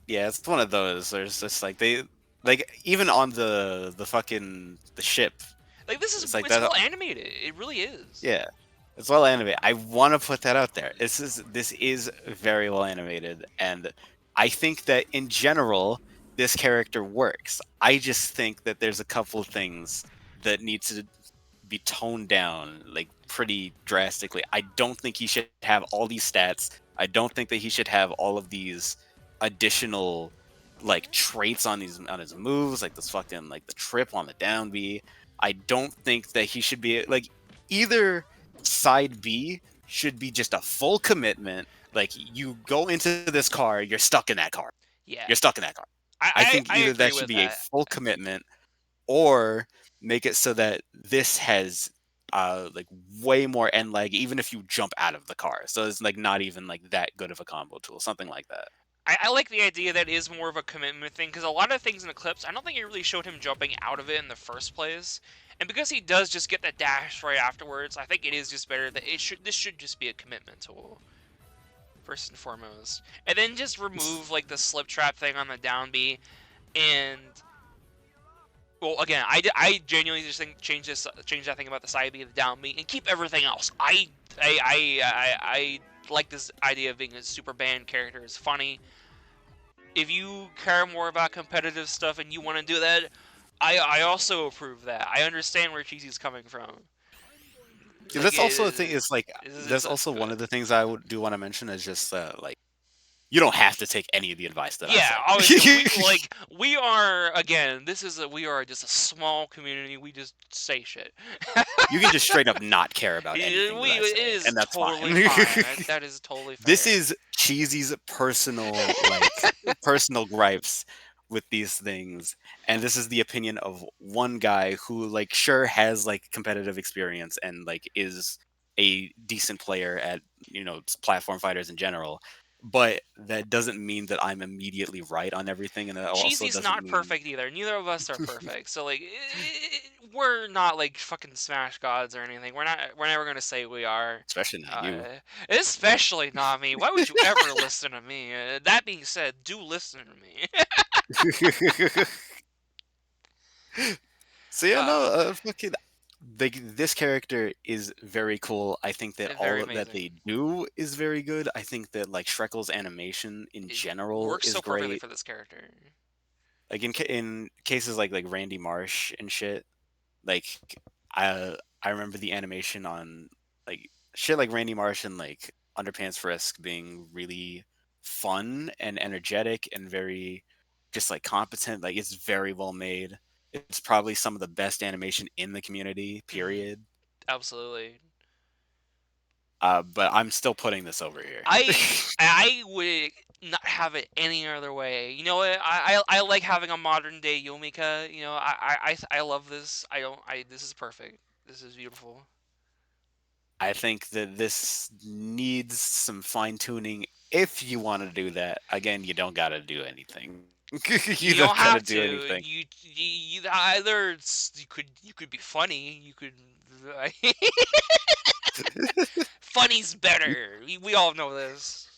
Yeah, it's one of those. There's just like they like even on the fucking the ship. Like It's like it's that. well animated. It really is. Yeah, it's well animated. I want to put that out there. This is very well animated, and I think that in general this character works. I just think that there's a couple of things that need to be toned down like pretty drastically. I don't think he should have all these stats. I don't think that he should have all of these additional like traits on his moves, like this fucking like the trip on the down B. I don't think that he should be like either side B should be just a full commitment. Like you go into this car, you're stuck in that car. Yeah, You're stuck in that car. I think I either agree that should with be a that. full commitment or make it so that this has like way more end lag even if you jump out of the car. So it's like not even like that good of a combo tool, something like that. I like the idea that it is more of a commitment thing because a lot of things in the clips, I don't think it really showed him jumping out of it in the first place. And because he does just get the dash right afterwards, I think it is just better that this should just be a commitment tool first and foremost, and then just remove like the slip trap thing on the down B. And well, again, I genuinely just think change that thing about the side B, the down B, and keep everything else. I like this idea of being a super banned character. It's funny. If you care more about competitive stuff and you want to do that, I also approve that. I understand where Cheesy's coming from. Like That's also the thing. It's like it's that's also one of the things I would do want to mention is just like you don't have to take any of the advice that I yeah, say. obviously we are again. We are just a small community. We just say shit. You can just straight up not care about anything that I It say, is and that's totally fine. fine. That is totally This fair. is Cheesy's personal gripes with these things, and this is the opinion of one guy who like sure has like competitive experience and like is a decent player at platform fighters in general, but that doesn't mean that I'm immediately right on everything, and that also Cheesy's doesn't not mean perfect either. Neither of us are perfect. So like, we're not like fucking Smash gods or anything. We're not. We're never gonna say we are. especially not you. Especially not me. Why would you ever listen to me? That being said, do listen to me. So yeah, no, uh, fucking, this character is very cool. I think that Very all that amazing. they do is very good. I think that like Shrekel's animation in It general works is so perfectly great. for this character. Like in cases like Randy Marsh and shit. Like I remember the animation on like shit like Randy Marsh and like Underpants Frisk being really fun and energetic and very just like competent. Like it's very well made. It's probably some of the best animation in the community, Hmm. period. Absolutely. But I'm still putting this over here. I would not have it any other way. You know what? I like having a modern day Yomika. You know, I love this. I don't. I This is perfect. This is beautiful. I think that this needs some fine tuning. If you want to do that, again, you don't got to do anything. You You don't don't got to have do to. anything. You either you could be funny. You could funny's better. We all know this.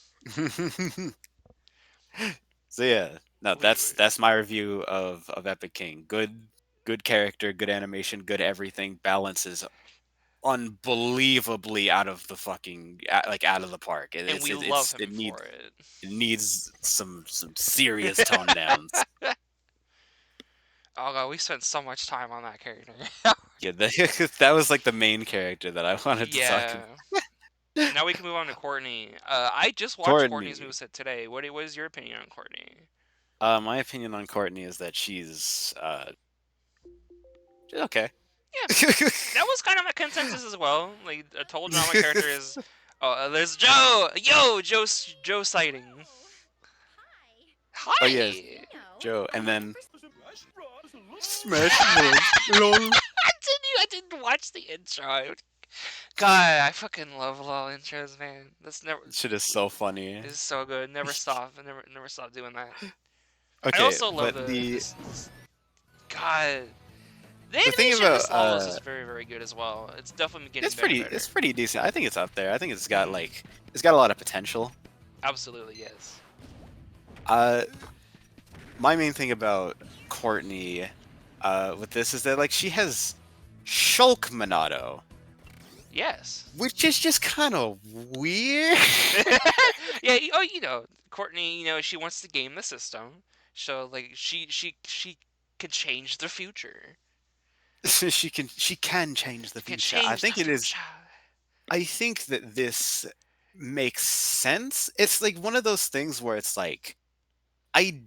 So yeah, no, We that's my review of Epic King. Good character, good animation, good everything. Balance is unbelievably out of the fucking like out of the park. and we love him for it. It needs some serious tone downs. Oh god, we spent so much time on that character. Yeah, that was like the main character that I wanted to talk Yeah. about. And now we can move on to Courtney. I just watched Courtney's Courtney. moveset today. What is your opinion on Courtney? My opinion on Courtney is that she's okay. Yeah, that was kind of a consensus as well. Like a total drama character is. Oh, there's Joe. Yo, Joe sighting. Oh yeah, Hi. Joe, and then Smash Bros. Lol. I didn't watch the intro. God, I fucking love Law intros, man. That's never. Shit is so funny. This is so good. Never stop. Never stop doing that. I Okay, also love but the this. God, the the thing animation in about this Law is very good as well. It's definitely getting better and it's better. pretty decent. I think it's up there. I think Hmm. it's got a lot of potential. Absolutely, yes. Uh, my main thing about Courtney, with this is that like she has Shulk Monado, Yes. which is just kind of weird. Yeah. Oh, Courtney. She wants to game the system, so like she can change the future. She can change the You can future. I change the think it is. future. I think that this makes sense. It's like one of those things where it's like I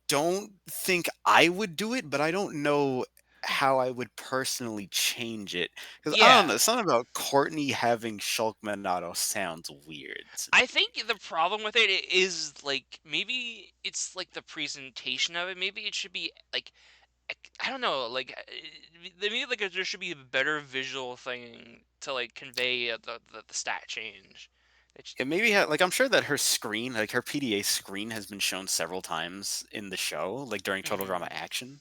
don't think I would do it, but I don't know how I would personally change it. Because I don't Yeah. know, something about Courtney having Shulk Monado sounds weird to I me. think the problem with it is like maybe it's like the presentation of it. Maybe it should be like I don't know, like maybe like there should be a better visual thing to like convey the stat change. It's, It maybe like I'm sure that her screen, like her PDA screen, has been shown several times in the show, like during Total Drama mhm. Action.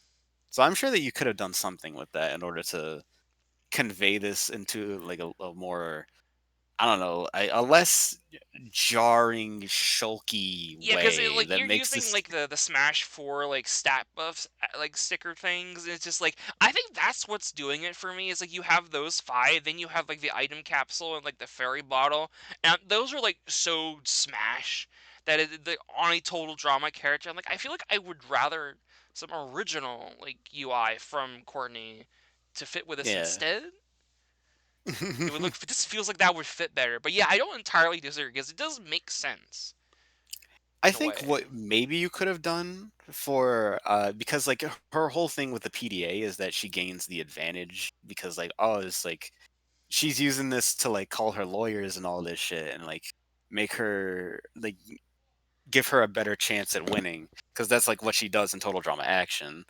So I'm sure that you could have done something with that in order to convey this into like a more, I don't know, a less jarring, shulky Yeah, because way like that you're makes using this. like the Smash 4 like stat buffs like sticker things. And it's just like I think that's what's doing it for me. Is like you have those five, then you have like the item capsule and like the fairy bottle, and those are like so Smash that the on a total drama character. I'm like I feel like I would rather some original like UI from Courtney to fit with this Yeah. instead. It would look. This feels like that would fit better. But yeah, I don't entirely disagree because it does make sense I in a think way. what maybe you could have done for because like her whole thing with the PDA is that she gains the advantage because like oh it's like she's using this to like call her lawyers and all this shit and like make her like give her a better chance at winning because that's like what she does in Total Drama Action.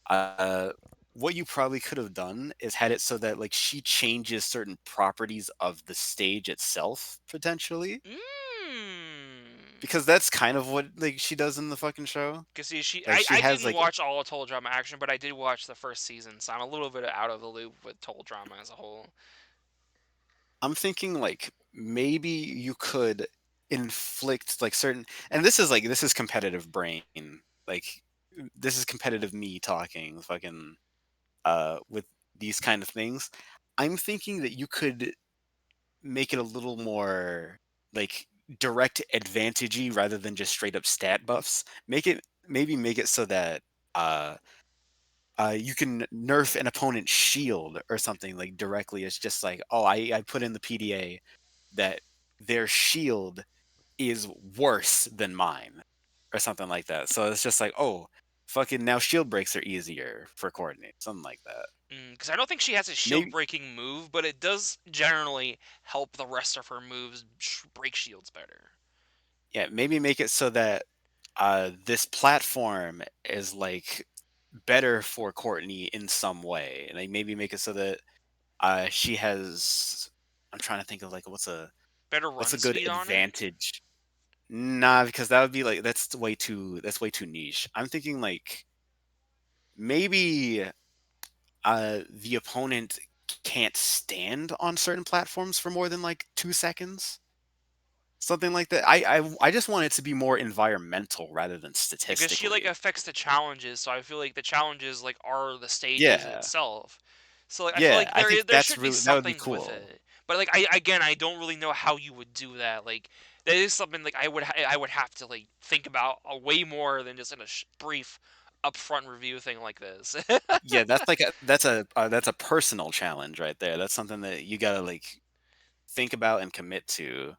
Uh, what you probably could have done is had it so that like she changes certain properties of the stage itself potentially. Mmm. because that's kind of what like she does in the fucking show. Cause see, Like she I has didn't like watch all of Total Drama Action, but I did watch the first season, so I'm a little bit out of the loop with Total Drama as a whole. I'm thinking like maybe you could inflict like certain, and this is competitive brain, like this is competitive me talking fucking with these kind of things. I'm thinking that you could make it a little more like direct advantagey rather than just straight up stat buffs. Make it so that uh you can nerf an opponent's shield or something like directly. It's just like, oh, I put in the PDA that their shield is worse than mine or something like that. So it's just like, oh, fucking now shield breaks are easier for Courtney, something like that. Because I don't think she has a shield Maybe, breaking move, but it does generally help the rest of her moves break shields better. yeah, maybe make it so that this platform is like better for Courtney in some way, and like maybe make it so that she has. I'm trying to think of like Better what's run a good speed on it. advantage. Nah, because that would be like that's way too niche. I'm thinking like maybe the opponent can't stand on certain platforms for more than like 2 seconds, something like that. I just want it to be more environmental rather than Because she like statistically. affects the challenges, so I feel like the challenges like are the stages Yeah, itself. So like I feel yeah. like I think there should be that would be something with cool. it. But like I don't really know how you would do that. Like that is something like I would have to like think about way more than just in a brief upfront review thing like this. Yeah, that's a personal challenge right there. That's something that you gotta like think about and commit to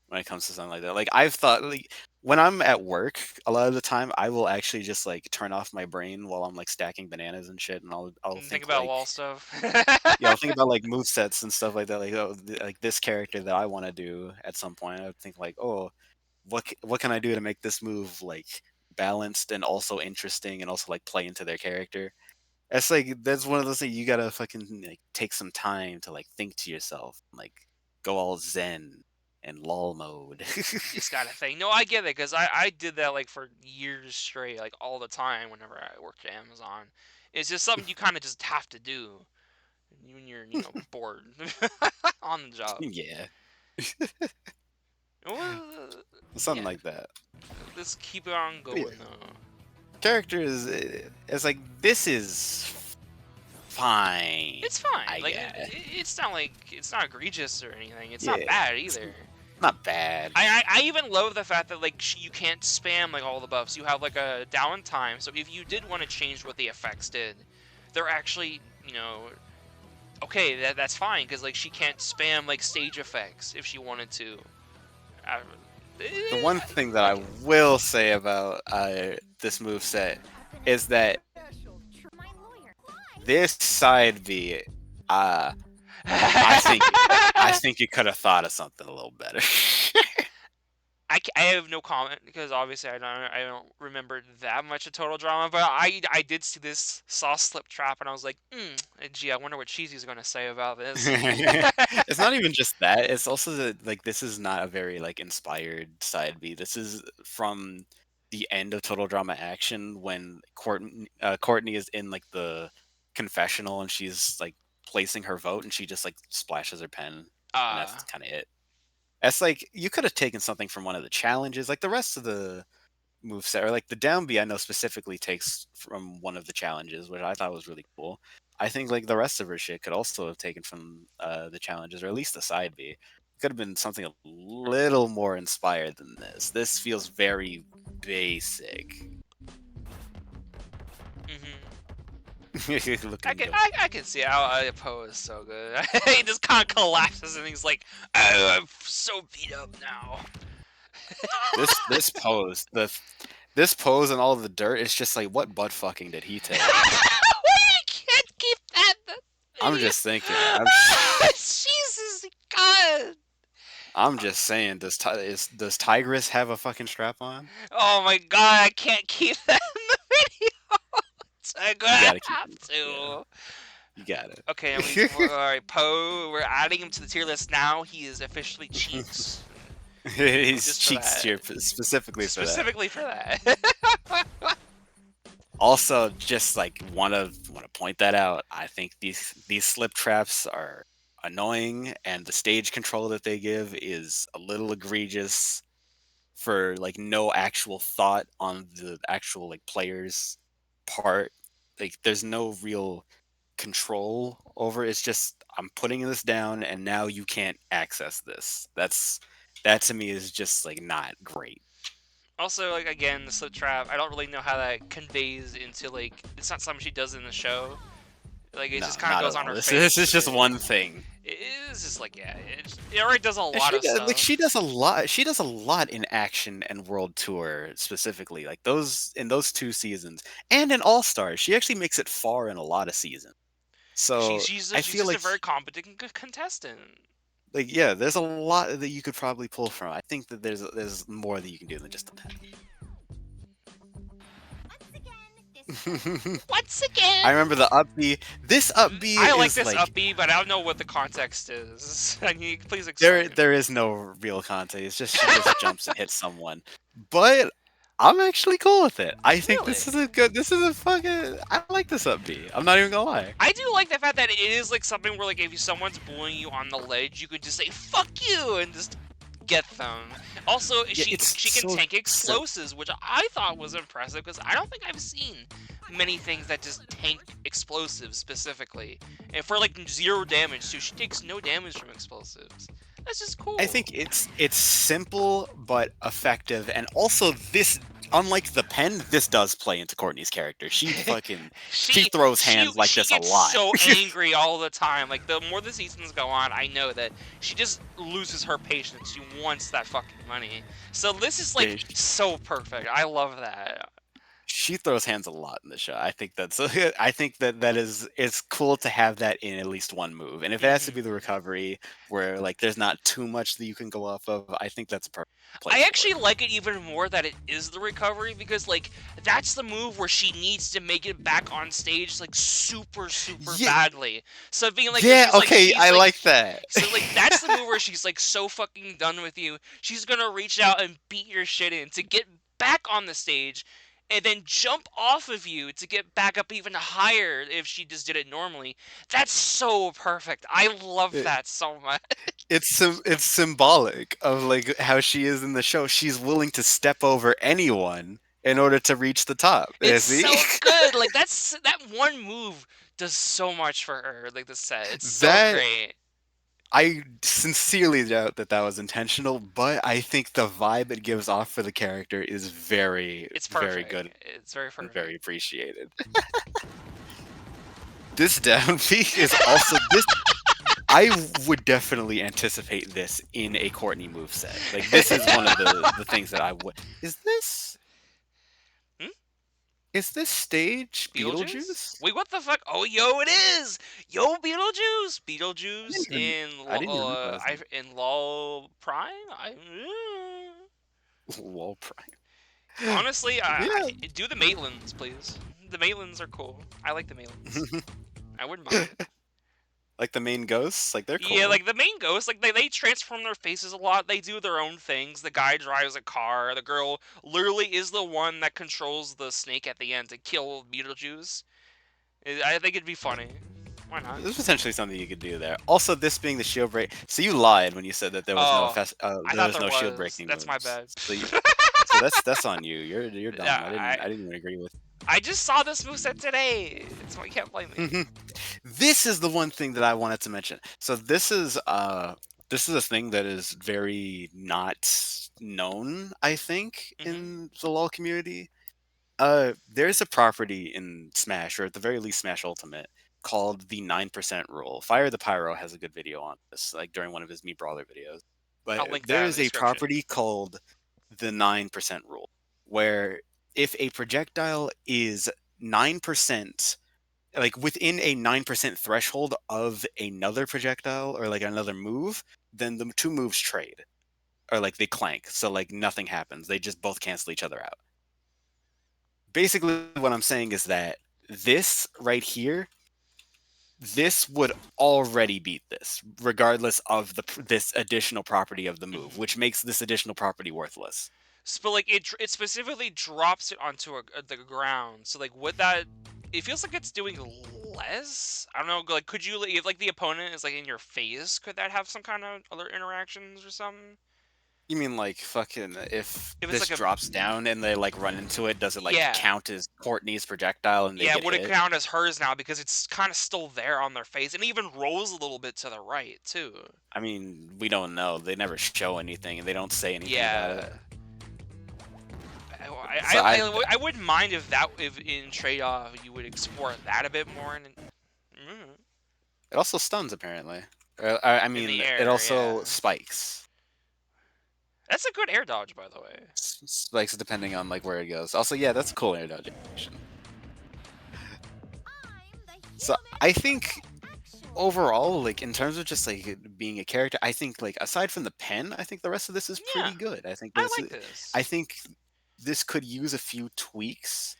when it comes to something like that. Like I've thought like when I'm at work, a lot of the time I will actually just like turn off my brain while I'm like stacking bananas and shit, and I'll And think think about like wall stuff. yeah, I'll think about like move sets and stuff like that. Like oh, like this character that I want to do at some point. I would think like oh, what can I do to make this move like balanced and also interesting and also like play into their character. That's one of those things you gotta fucking like take some time to like think to yourself, like go all zen and lol mode. You just gotta think. No, I get it because I did that like for years straight, like all the time whenever I worked at Amazon. It's just something you kind of just have to do when you're bored on the job. Yeah, Well, something yeah, like that. let's keep it on But yeah, going though. character is it's like this is fine, It's fine. I Like guess. it's not like it's not egregious or anything. It's not Yeah, bad it's either. not bad. I even love the fact that like you can't spam like all the buffs. You have like a down time. So if you did want to change what the effects did, they're actually okay. That's fine because like she can't spam like stage effects if she wanted to. I, The one thing I that I like it. will say about this move set is that this side B, uh, I think you could have thought of something a little better. I have no comment because obviously I don't remember that much of Total Drama, but I did see this saw slip trap and I was like, gee, I wonder what Cheesy's going to say about this. It's not even just that. It's also that like this is not a very like inspired side B. This is from the end of Total Drama Action when Courtney is in like the confessional and she's like placing her vote and she just like splashes her pen and uh, that's kind of it. That's like you could have taken something from one of the challenges, like the rest of the moveset, or like the down B. I know specifically takes from one of the challenges, which I thought was really cool. I think like the rest of her shit could also have taken from the challenges, or at least the side B. Could have been something a little more inspired than this. This feels very basic. hmm Looking good. I can see how Poe is so good. He just kind of collapses and he's like, oh, I'm so beat up now. This pose, this pose and all the dirt, it's just like what butt fucking did he take? We can't keep that in the I'm video. just thinking. Jesus God. I'm just saying. Does Tigress have a fucking strap on? Oh my God, I can't keep that in the video. I'm You gonna gotta keep have it. Yeah, to. you got it. Okay, and all right, Poe. We're adding him to the tier list now. He is officially Cheeks. His just for cheeks that. cheer specifically for that. Specifically for that. Also, just like wanna point that out. I think these slip traps are annoying, and the stage control that they give is a little egregious for like no actual thought on the actual like player's part. Like there's no real control over it. It's just I'm putting this down and now you can't access this. That to me is just like not great. Also, like again, the slip trap. I don't really know how that conveys into like. It's not something she does in the show. Like it No, just kind of not goes at on all. her This face. is just one thing. It is just like yeah, it already does a And lot of she stuff. does a lot. She does a lot in Action and World Tour specifically. Like those in those 2 seasons, and in All Stars, she actually makes it far in a lot of seasons. So I She's feel just a like very competent contestant. yeah, there's a lot that you could probably pull from. I think that there's more that you can do than just that. Once again, I remember the up B. This up B I like is this like upbeat, but I don't know what the context is. I need please there explain. there is no real context. It's just she just jumps and hits someone. But I'm actually cool with it. I think Really? this is a fucking I like this up B. I'm not even gonna lie. I do like the fact that it is like something where like if someone's bullying you on the ledge, you could just say "fuck you" and just get them. Also, Yeah, it's she can so tank explosives, which I thought was impressive because I don't think I've seen many things that just tank explosives specifically, and for like 0 damage too. She takes no damage from explosives. That's just I cool. think it's simple but effective, and also this, unlike the pen, this does play into Courtney's character. She throws hands like She this a gets lot. so angry all the time. Like the more the seasons go on, I know that she just loses her patience. She wants that fucking money. So this is like Yeah, so perfect. I love that. she throws hands a lot in the show. I think that's I think that is it's cool to have that in at least one move. And if it has to be the hmm recovery where like there's not too much that you can go off of, I think that's a perfect I place for actually it. like it even more that it is the recovery because like that's the move where she needs to make it back on stage like super Yeah, badly. So being like yeah, okay, I like that. so like that's the move where she's like so fucking done with you. She's gonna reach out and beat your shit in to get back on the stage and then jump off of you to get back up even higher if she just did it normally. That's so perfect. I love that so much. It's symbolic of like how she is in the show. She's willing to step over anyone in order to reach the top. It's Yeah, see? so good. Like that one move does so much for her. Like the set, it's so That great. I sincerely doubt that that was intentional, but I think the vibe it gives off for the character is very, It's very perfect. good It's very and very perfect. appreciated. This down peak is also this. I would definitely anticipate this in a Courtney moveset. Like this is one of the things that I would. Is this Hmm? is this stage Beetlejuice? Beetlejuice? Wait, what the fuck? Oh, yo, it is. Yo, Beetlejuice. Beetlejuice I didn't even realize that. In Law Prime. Wall Prime. Honestly, Yeah. do the Maitlands, please. The Maitlands are cool. I like the Maitlands. I wouldn't mind. Like the main ghosts, like they're Yeah, cool. like the main ghosts, like they transform their faces a lot. They do their own things. The guy drives a car. The girl literally is the one that controls the snake at the end to kill Beetlejuice. I think it'd be funny. Why not? There's potentially something you could do there. Also, this being the shield break. So you lied when you said that Oh, I there thought was there no shield was. breaking That's my moves. bad. So that's on you. You're dumb. Yeah, I didn't even agree with. I just saw this moveset today, so you can't blame me. This is the one thing that I wanted to mention. So this is a thing that is very not known, I think, hmm in the LoL community. There's a property in Smash, or at the very least Smash Ultimate, called the 9% rule. Fire the Pyro has a good video on this, like during one of his Me Brawler videos. I'll But link there that in the is a description. property called the 9% rule, where if a projectile is 9%, like within a 9% threshold of another projectile or like another move, then the two moves trade. Or like they clank. So like nothing happens. They just both cancel each other out. Basically what I'm saying is that this right here, this would already beat this, regardless of this additional property of the move, Mhm. which makes this additional property worthless. But like it specifically drops it onto the ground. So like would that? It feels like it's doing less. I don't know. Like could you if like the opponent is like in your face, could that have some kind of other interactions or something? You mean like fucking if If it's this like a drops down and they like run into it, does it like yeah. count as Courtney's projectile and they Yeah, get would it hit? count as hers now because it's kind of still there on their face and it even rolls a little bit to the right too. I mean, we don't know. They never show anything and they don't say anything about Yeah, it. I, So I, I wouldn't mind if in trade off you would explore that a bit more it also stuns apparently. I in mean, the it air. Yeah, also spikes. that's a good air dodge by the way. Spikes depending on like where it goes. Also, yeah, that's a cool air dodge action. So I think overall, like in terms of just like being a character, I think like aside from the pen, I think the rest of this is Yeah, pretty good. I like this. I think this could use a few tweaks.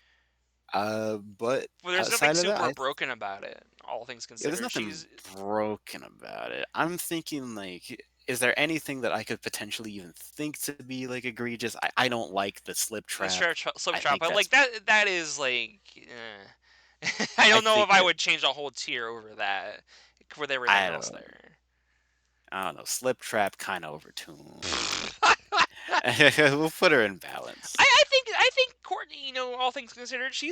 But But there's nothing outside of that, super broken about it. All things yeah, there's considered, nothing she's broken about it. I'm thinking like, is there anything that I could potentially even think to be like egregious? I don't like the slip the trap. slip I trap, think but like that's that is like. I I don't know think if I that would change a whole tier over that with everything I else don't there. I don't know. Slip trap kind of overtuned. We'll put her in balance. I think Courtney, all things considered, she.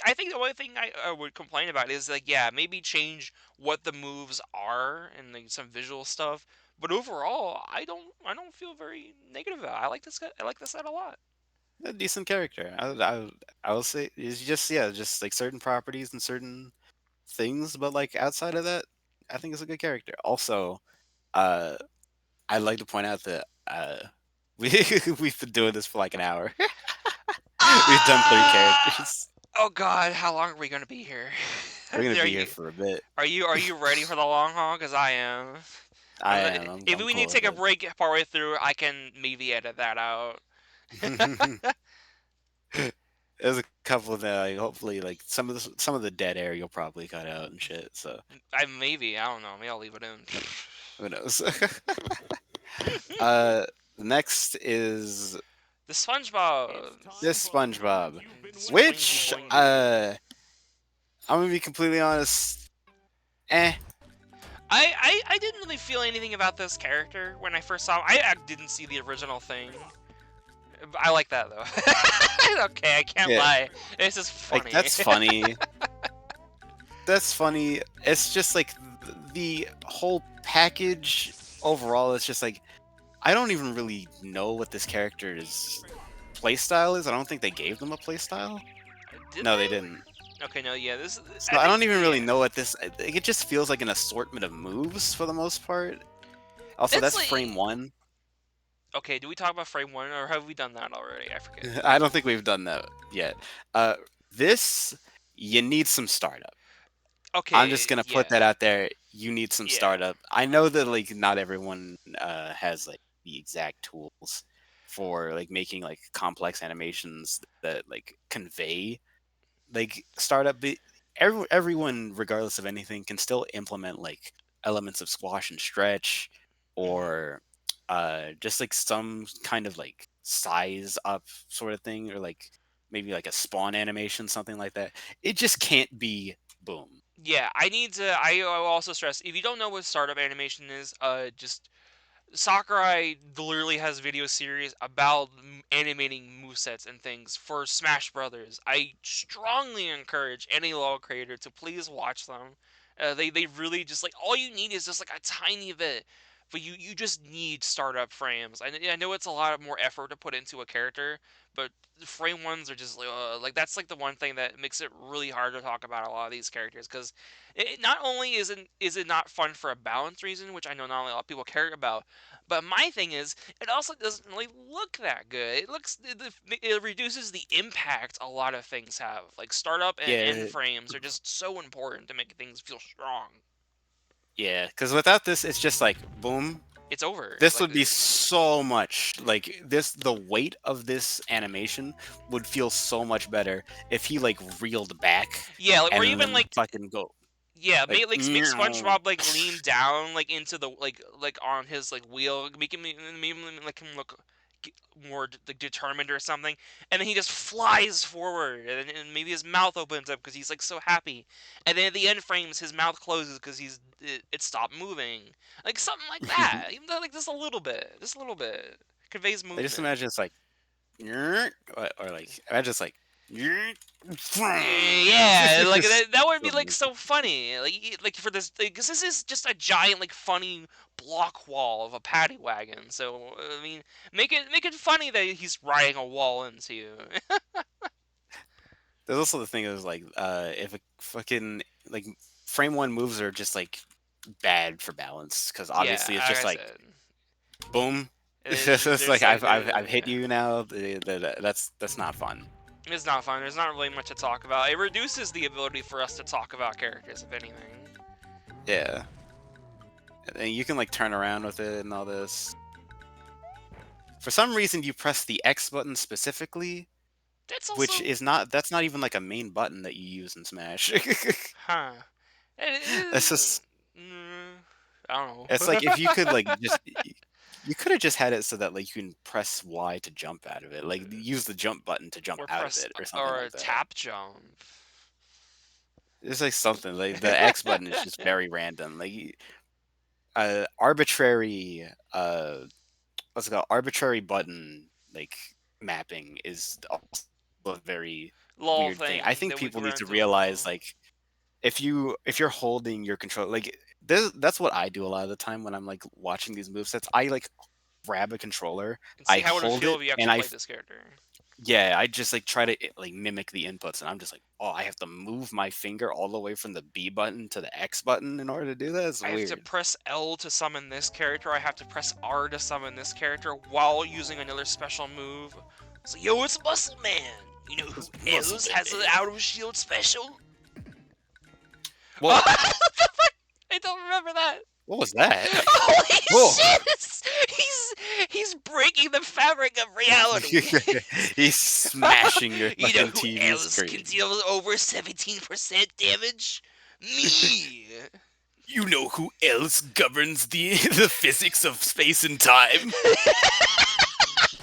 I think the only thing I would complain about is like, yeah, maybe change what the moves are and like some visual stuff. But overall, I don't feel very negative about it. I like this set a lot. A decent character. I will say it's just yeah, just like certain properties and certain things, but like outside of that, I think it's a good character. Also, uh, I'd like to point out that we we've been doing this for like an hour. We've done 3 characters. Oh God, how long are we gonna be here? We're gonna are be here you for a bit. are you ready for the long haul? Cause I am. I am. If I'm we need cool to with take a it. break partway through, I can maybe edit that out. There's a couple that like, hopefully like some of the dead air you'll probably cut out and shit. So I don't know. Maybe I'll leave it in. who knows? Next is The SpongeBob. this SpongeBob, Boing, which boing, boing. I'm gonna be completely honest. Eh. I didn't really feel anything about this character when I first saw him. I didn't see the original thing. I like that though. Okay, I can't Yeah. lie. It's just Like funny. that's funny. That's funny. It's just like the whole package overall. It's just like I don't even really know what this character's playstyle is. I don't think they gave them a playstyle. Did No, they they? didn't. Okay, no, yeah, this. So I I think don't even really yeah. know what this. It just feels like an assortment of moves for the most part. Also, It's that's like. frame one. Okay, do we talk about frame one or have we done that already? I forget. I don't think we've done that yet. Uh, this you need some startup. I'm just Okay, gonna put yeah, that out there. You need some yeah. startup. I know that like not everyone has like the exact tools for like making like complex animations that like convey like startup. But everyone, regardless of anything, can still implement like elements of squash and stretch, Hmm. or just like some kind of like size up sort of thing, or like maybe like a spawn animation, something like that. It just can't be boom. Yeah, I need to. I will also stress if you don't know what startup animation is, just Sakurai literally has video series about animating movesets and things for Smash Brothers. I strongly encourage any Lawl creator to please watch them. They really just like all you need is just like a tiny bit, but you just need startup frames. I know it's a lot more effort to put into a character, but frame ones are just like that's like the one thing that makes it really hard to talk about a lot of these characters because it not only is it not fun for a balance reason, which I know not a lot of people care about, but my thing is, it also doesn't really look that good. It reduces the impact a lot of things have. Like startup and end Yeah, frames are just so important to make things feel strong. yeah. Because without this, it's just like boom. It's over. This Like would be so much like this. The weight of this animation would feel so much better if he like reeled back yeah, like, or and even then like fucking go. Yeah, Like make meow. SpongeBob like lean down like into the like on his like wheel, make him like him look more like determined or something, and then he just flies forward, and maybe his mouth opens up because he's like so happy, and then at the end frames his mouth closes because it stopped moving, like something like that. Even though like just a little bit conveys I just movement. imagine it's like or like imagine it's like Yeah, like that would be like Something. so funny. Like for this, because this is just a giant like funny block wall of a paddy wagon. So I mean, make it funny that he's riding a wall into you. There's also the thing is like if a fucking like frame one moves are just like bad for balance because Yeah, obviously it's like just I like said, boom. It's there's like like I've hit you now. That's not fun. it's not fun. There's not really much to talk about. It reduces the ability for us to talk about characters, if anything. Yeah, and you can like turn around with it and all this. For some reason, you press the X button specifically, That's which also, is not that's not even like a main button that you use in Smash. huh? It It's is. just Mm, I don't it's know. like if you could like just you could have just had it so that like you can press Y to jump out of it, like use the jump button to jump or out of press it or something or like that. tap jump. It's like something like the X button is just very random, like arbitrary what's it called arbitrary button like mapping is also a very Law weird thing. I thing think that we people can need run to into a law. realize like if you're holding your control like that's what I do a lot of the time when I'm like watching these movesets. I like grab a controller, And I see how it would hold feel it, if you and actually played this character. yeah, I just like try to like mimic the inputs, and I'm just like, oh, I have to move my finger all the way from the B button to the X button in order to do that. It's I have to weird. press L to summon this character. I have to press R to summon this character while using another special move. So, yo, it's Muscle Man. You know who It's muscle else has an man. out of shield special? Whoa, I don't remember that. what was that? Holy Whoa. shit! He's breaking the fabric of reality. He's smashing your You know fucking who TV else can screen. deal over 17% damage? Me. You know who else governs the the physics of space and time?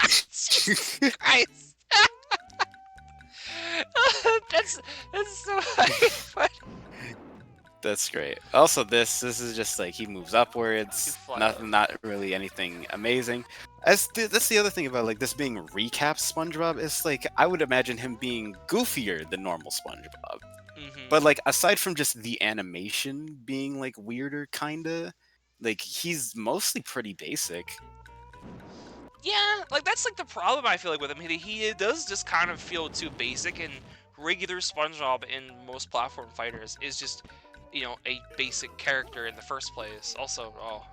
Jesus Christ. that's that's so funny. That's great. Also, this is just like he moves You upwards. fly up. Nothing, not really anything amazing. That's the other thing about like this being recap SpongeBob is like I would imagine him being goofier than normal SpongeBob. But Hmm. like aside from just the animation being like weirder, kinda, like he's mostly pretty basic. Yeah, like that's like the problem I feel like with him. He does just kind of feel too basic, and regular SpongeBob in most platform fighters is just, a basic character in the first place. Also, oh.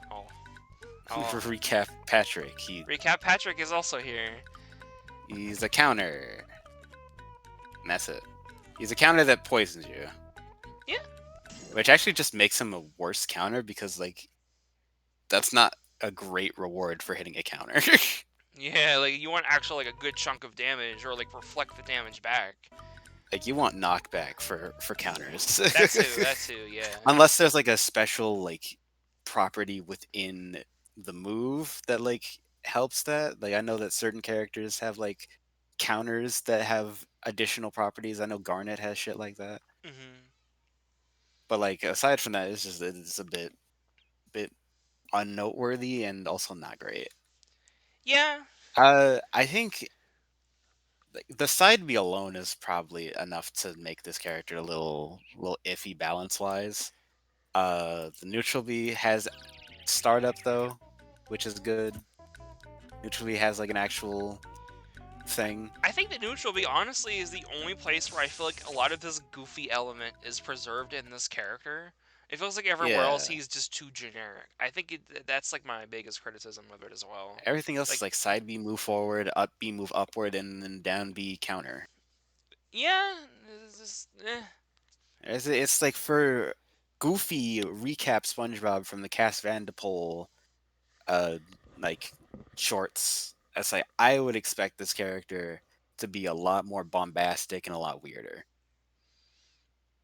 Recap Patrick. Recap Patrick is also here. He's a counter. And that's it. He's a counter that poisons you. Yeah. Which actually just makes him a worse counter because like that's not a great reward for hitting a counter. Yeah, like you want actual like a good chunk of damage or like reflect the damage back. Like you want knockback for counters. That too, yeah. Unless there's like a special like property within the move that like helps that. Like I know that certain characters have like counters that have additional properties. I know Garnet has shit like that. Hmm. But like aside from that, it's a bit unnoteworthy and also not great. Yeah. I think like, the side B alone is probably enough to make this character a little iffy balance wise. The neutral B has startup though, which is good. Neutral B has like an actual thing. I think the neutral B honestly is the only place where I feel like a lot of this goofy element is preserved in this character. It feels like everywhere else Yeah, he's just too generic. I think that's like my biggest criticism of it as well. everything else Like, is like side B move forward, up B move upward, and then down B counter. yeah, it's just, It's like for goofy recap SpongeBob from the Cast Vandepol uh like shorts. That's like I would expect this character to be a lot more bombastic and a lot weirder.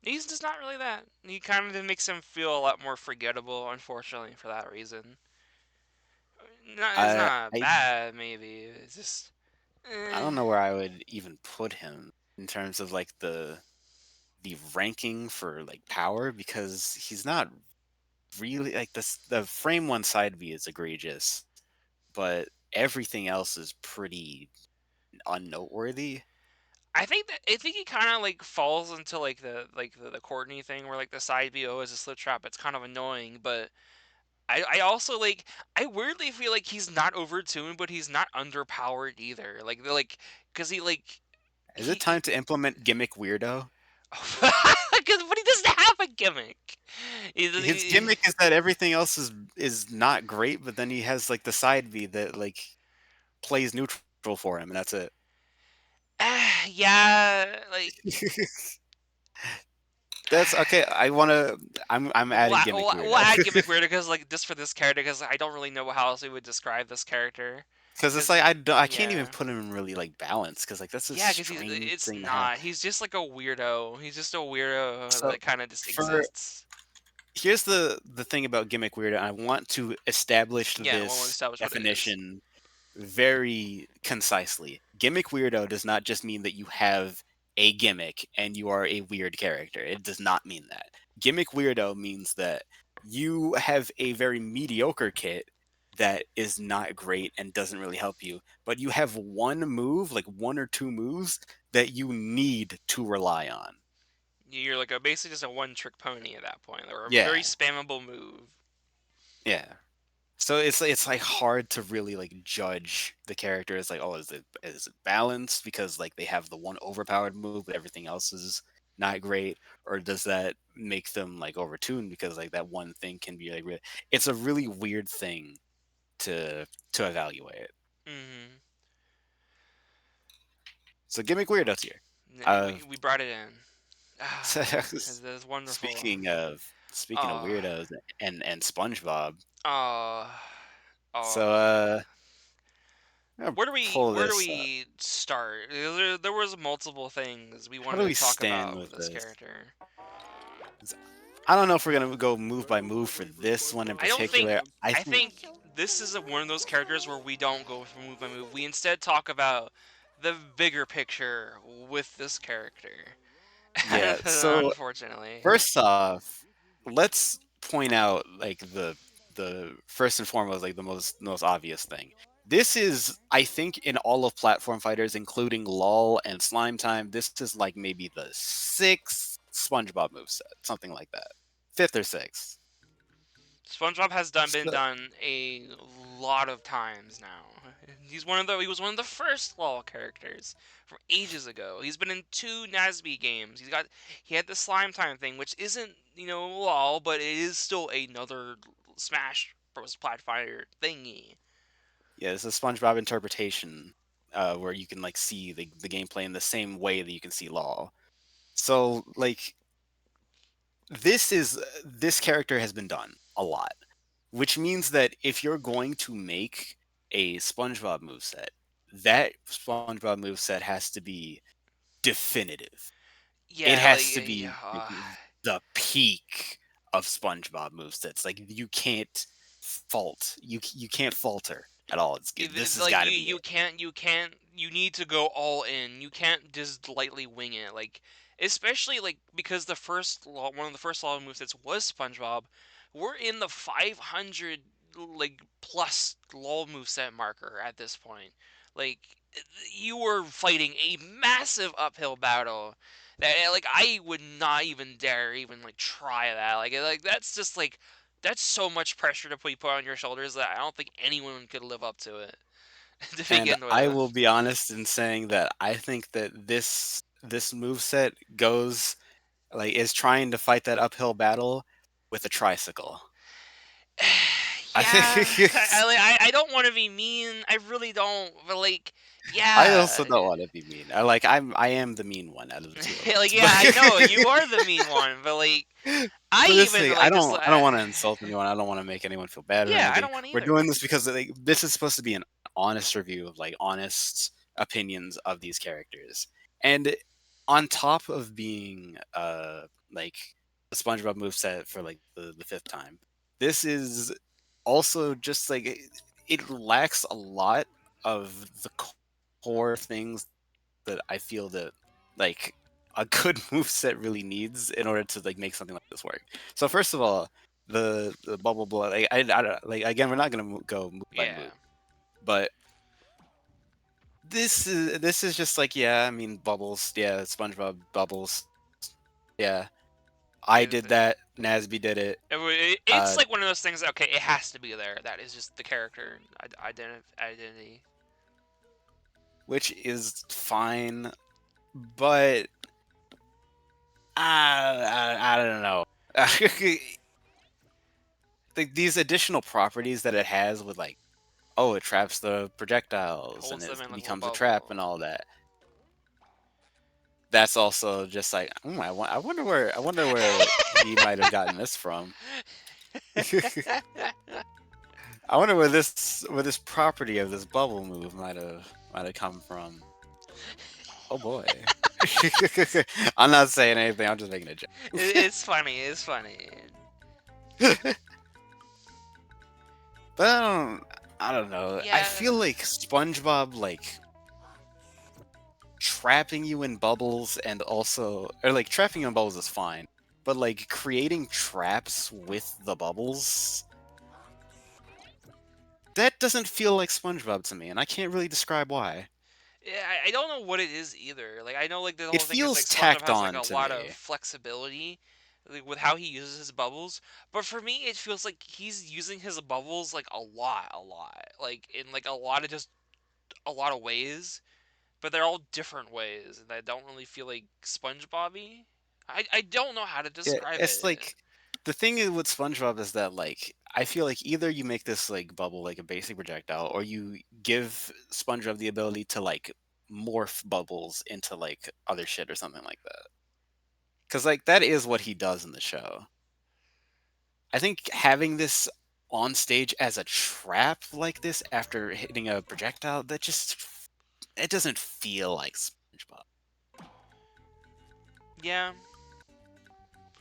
He's just not really that. He kind of makes him feel a lot more forgettable, unfortunately, for that reason. Not, it's I not I bad, maybe. It's just. I Eh. don't know where I would even put him in terms of like the ranking for like power because he's not really like the frame one side V is egregious, but everything else is pretty unnoteworthy. I think he kind of like falls into like the Courtney thing where like the side BO is a slip trap. It's kind of annoying, but I also like I weirdly feel like he's not overtuned, but he's not underpowered either. Because Is it he time to implement gimmick weirdo? because but he doesn't have a gimmick. His He, gimmick is that everything else is not great, but then he has like the side V that like plays neutral for him, and that's it. yeah, like That's okay. I want to. I'm adding gimmick we'll weirdo add gimmick weirder because like just for this character because I don't really know how else we would describe this character. because it's Because like I can't even yeah. put him in really like balance because like that's a Yeah, because strange it's thing to have. not. He's just like a weirdo. He's just a weirdo So that kind of just for exists. here's the thing about gimmick weirdo. I want to establish Yeah, when we this establish what it is. definition very concisely. Gimmick weirdo does not just mean that you have a gimmick and you are a weird character. It does not mean that. Gimmick weirdo means that you have a very mediocre kit that is not great and doesn't really help you, but you have one move, like one or two moves that you need to rely on. You're like a basically just a one-trick pony at that point, or a very Yeah. spammable move. Yeah. So it's like hard to really like judge the character as like, oh, is it balanced because like they have the one overpowered move but everything else is not great, or does that make them like overtuned because like that one thing can be like really, it's a really weird thing to evaluate. Mm-hmm. So gimmick weirdos here. Uh, We brought it in. Ah, that's wonderful. speaking of Oh, weirdos and SpongeBob, oh, so oh. I'm gonna pull Where do this up. we start? There was multiple things we How wanted do to we talk stand about with with this this? character. I don't know if we're gonna go move by move for this one in I don't think. particular. I I think, think this is one of those characters where we don't go for move by move. We instead talk about the bigger picture with this character. yeah. So Unfortunately, first off, let's point out like the first and foremost, like the most obvious thing. This is, I think, in all of platform fighters, including Lawl and Slime Time, this is like maybe the sixth SpongeBob moveset, something like that, fifth or sixth. SpongeBob has been So, done a lot of times now. He was one of the first Law characters from ages ago. He's been in two Nasby games. He had the Slime Time thing, which isn't Law, but it is still another Smash Bros. Platformer thingy. yeah, it's a SpongeBob interpretation where you can like see the gameplay in the same way that you can see Law. So like this character has been done a lot, which means that if you're going to make a SpongeBob moveset, that SpongeBob moveset has to be definitive. It Yeah, has to like be like, the peak of SpongeBob movesets. Like you can't fault. You can't falter at all. This has like got to be it. you need to go all in. You can't just lightly wing it. Like especially like because one of the first law movesets was SpongeBob. We're in the 500 like plus law moveset marker at this point. Like you were fighting a massive uphill battle that like I would not even dare even like try that. Like that's just like that's so much pressure to put on your shoulders that I don't think anyone could live up to it to And begin I will with. be honest in saying that I think that this moveset goes like is trying to fight that uphill battle with a tricycle. I Yeah, think I don't want to be mean. I really don't. But like, I yeah, also don't want to be mean. I am the mean one out of the two of like us. yeah, I know you are the mean one. But like, I But this even thing, like just I don't want to insult anyone. I don't want to make anyone feel bad or yeah, I anything. don't want We're either. doing this because like, this is supposed to be an honest review of like honest opinions of these characters. And on top of being like the SpongeBob moveset for like the fifth time, this is also just like it lacks a lot of the core things that I feel that like a good moveset really needs in order to like make something like this work. So first of all, the bubble blow, like I don't like, again, we're not gonna go move by Yeah. move, but this is just like, yeah, I mean, bubbles, yeah, SpongeBob bubbles, yeah, I Yeah. did that, Nasby did it, It's uh like one of those things. Okay, it has to be there. That is just the character identity. which is fine, but I don't know. These additional properties that it has with like, oh, it traps the projectiles and Holds them it in like a little becomes a trap bubble. and all that. That's also just like, I wonder where he might have gotten this from. I wonder where this property of this bubble move might have come from. Oh boy. I'm not saying anything. I'm just making a joke. It's funny. It's funny. But I don't know. I Yeah. feel like SpongeBob like trapping you in bubbles and also, or like trapping you in bubbles is fine, but like creating traps with the bubbles, that doesn't feel like SpongeBob to me, and I can't really describe why. Yeah, I don't know what it is either. Like I know like the It whole thing is feels like SpongeBob tacked has like on a to lot of me. flexibility like, with how he uses his bubbles, but for me it feels like he's using his bubbles like a lot, like in like a lot of ways, but they're all different ways, and I don't really feel like SpongeBobby. I don't know how to Yeah, describe it's it. like the thing with SpongeBob is that like I feel like either you make this like bubble like a basic projectile, or you give SpongeBob the ability to like morph bubbles into like other shit or something like that. Because like that is what he does in the show. I think having this on stage as a trap like this after hitting a projectile, that just it doesn't feel like SpongeBob. Yeah.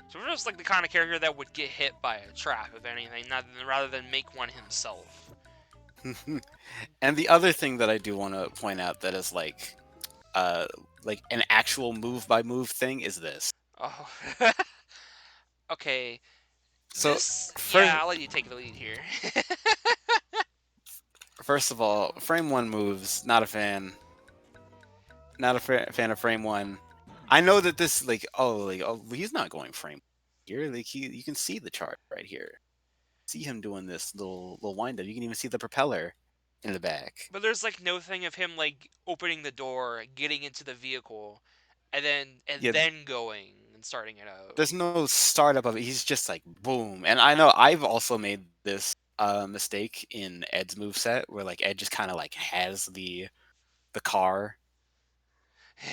So we're just like the kind of character that would get hit by a trap, if anything, not rather than make one himself. And the other thing that I do want to point out that is uh like an actual move by move thing is this. Oh. Okay. So This, yeah, first I'll let you take the lead here. first of all, frame 1 moves, not a fan. Not a fan of frame 1. I know that this like, oh, he's not going frame here. Like you can see the chart right here. See him doing this little wind up. You can even see the propeller in the back. But there's like no thing of him like opening the door, getting into the vehicle, and Yeah, then going and starting it out. there's no startup of it. He's just like boom. And I know I've also made this mistake in Ed's moveset where like Ed just kind of like has the car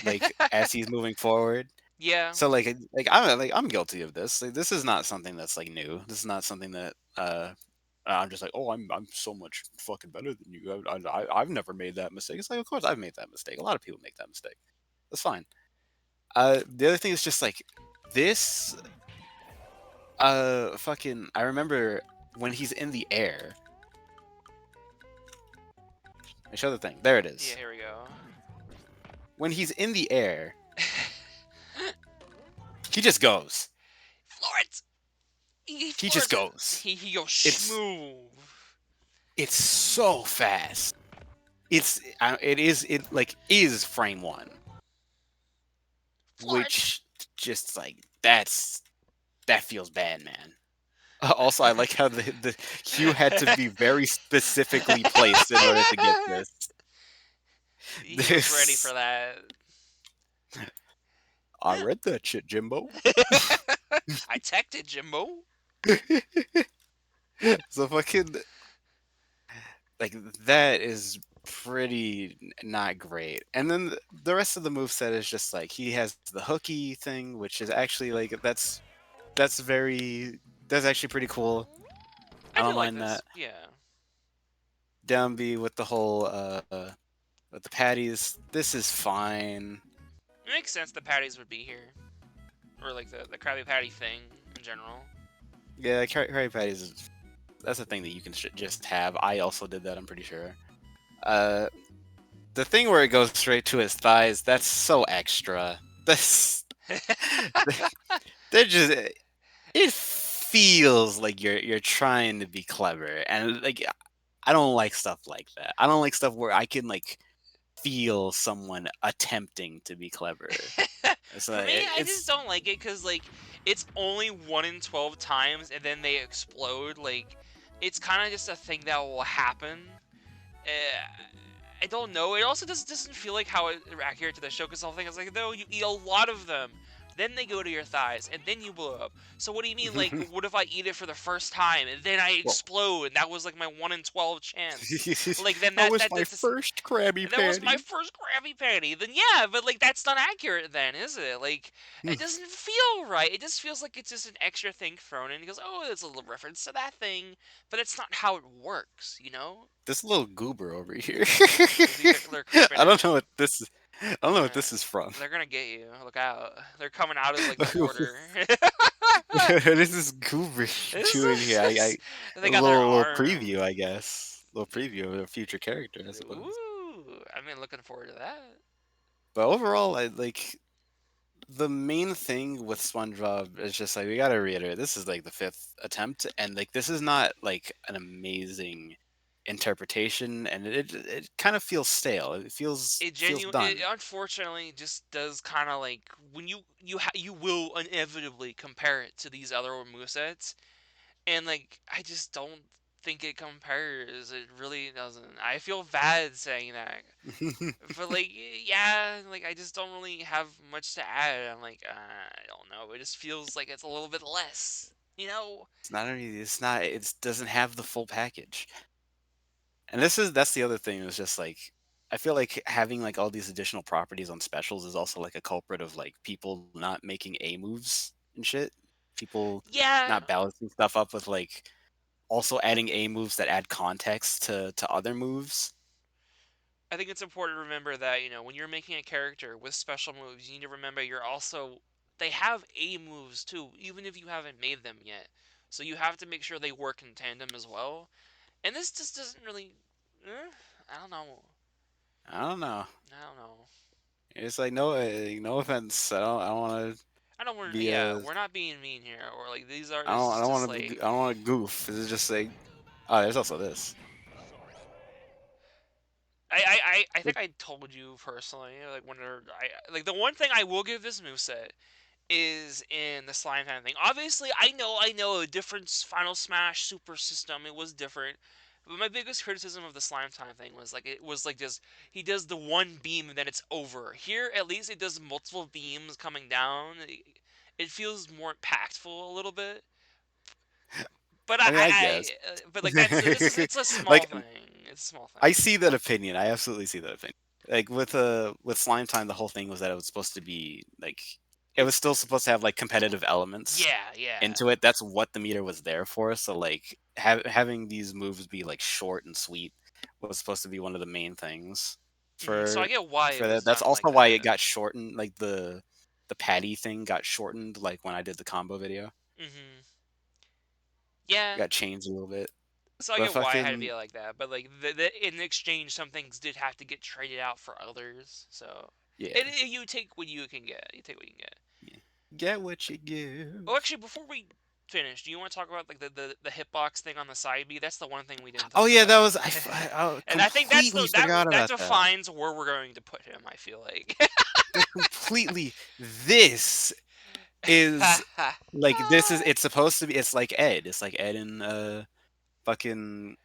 like as he's moving forward. Yeah. So like I'm guilty of this. Like, this is not something that's like new. This is not something that I'm just like, oh, I'm so much fucking better than you. I've never made that mistake. It's like, of course I've made that mistake. A lot of people make that mistake. That's fine. The other thing is just like this. Fucking. I remember when he's in the air. I show the thing. There it Yeah, is. here we go. When he's in the air, he just goes. Florence! He He just floors it. goes. He goes It's smooth. it's so fast. It like is frame 1, Florence! which just like that feels bad, man. Also, I like how the Hugh had to be very specifically placed in order to get this. He was ready for This that. I read that shit, Jimbo. I teched it, Jimbo. So fucking like that is pretty not great. And then the rest of the move set is just like he has the hooky thing, which is actually like that's very that's actually pretty cool. I I do don't like mind this. that. Yeah. Down B with the whole with the patties. This is fine. It makes sense the patties would be here, or like the Krabby Patty thing in general. Yeah, Krabby Patties that's a thing that you can just have. I also did that. I'm pretty sure. Uh, the thing where it goes straight to his thighs, that's so extra. That's they're just it feels like you're trying to be clever, and like I don't like stuff like that. I don't like stuff where I can like feel someone attempting to be clever. It's For like me, I just it's don't like it because like it's only 1 in 12 times, and then they explode. Like it's kind of just a thing that will happen. I don't know. It also doesn't feel like how accurate to the show because the whole thing is like, though you eat a lot of them, then they go to your thighs, and then you blow up. So what do you mean? Like, what if I eat it for the first time and then I well. explode, and that was like my 1 in 12 chance? Like then That was my that's first Krabby that was my Patty. first Krabby Patty. Then yeah, but like that's not accurate then, is it? Like it doesn't feel right. It just feels like it's just an extra thing thrown in because oh, it's a little reference to that thing, but it's not how it works, you know? This little goober over here. They're creeping I don't in. know what this is. I don't know what Uh, this is from. they're gonna get you. Look out. They're coming out of like the border. What is this goober doing here? A They got their little arm. preview, I guess. Little preview of a future character, I suppose. Ooh, I mean, looking forward to that. But overall, I like the main thing with SpongeBob is just like we gotta reiterate. This is like the fifth attempt, and like this is not like an amazing interpretation, and it kind of feels stale. It feels It done. unfortunately just does kind of like when you will inevitably compare it to these other movesets, and like I just don't think it compares. It really doesn't. I feel bad saying that. But like, yeah, like I just don't really have much to add. I'm like, I don't know. It just feels like it's a little bit less, you know? It's not only it's not it doesn't have the full package. And that's the other thing is just like I feel like having like all these additional properties on specials is also like a culprit of like people not making A moves and shit. People Yeah, not balancing stuff up with like also adding A moves that add context to other moves. I think it's important to remember that when you're making a character with special moves, you need to remember you're also they have A moves too, even if you haven't made them yet. So you have to make sure they work in tandem as well. And this just doesn't really. I don't know. I don't know. I don't know. It's like no offense. I don't want to I don't want. be Yeah, a we're not being mean here, or like these are. I This don't I is don't just want to be like I don't want to goof. It's just like oh, there's also this. I think I told you personally, like when I like the one thing I will give this moveset is in the slime time thing. Obviously, I know a different Final Smash Super System. It was different, but my biggest criticism of the slime time thing was like it was like just he does the one beam and then it's over. Here, at least it does multiple beams coming down. It feels more impactful a little bit. But I mean, I guess. but like that's this is it's a small Like thing. It's a small I thing. see that opinion. I absolutely see that opinion. Like with Slime Time, the whole thing was that it was supposed to be like it was It's still supposed to have like competitive elements yeah, yeah. into it. That's what the meter was there for. So like having these moves be like short and sweet was supposed to be one of the main things So I get why it for was that. That's done also like why it that. got shortened. Like the patty thing got shortened. Like when I did the combo video, hmm Yeah, it got changed a little bit. so I But get why it had to fucking be like that. But like in exchange, some things did have to get traded out for others. So yeah, you take what you can get. You take what you can get. yeah. Get what you Oh, give. actually, before we finish, do you want to talk about like the hitbox thing on the side B? That's the one thing we didn't Oh talk yeah, that about. was I And I think that's completely the that forgot that about that. defines where we're going to put him. I feel like. That completely this is like this is it's supposed to be it's like Ed. It's like Ed in fucking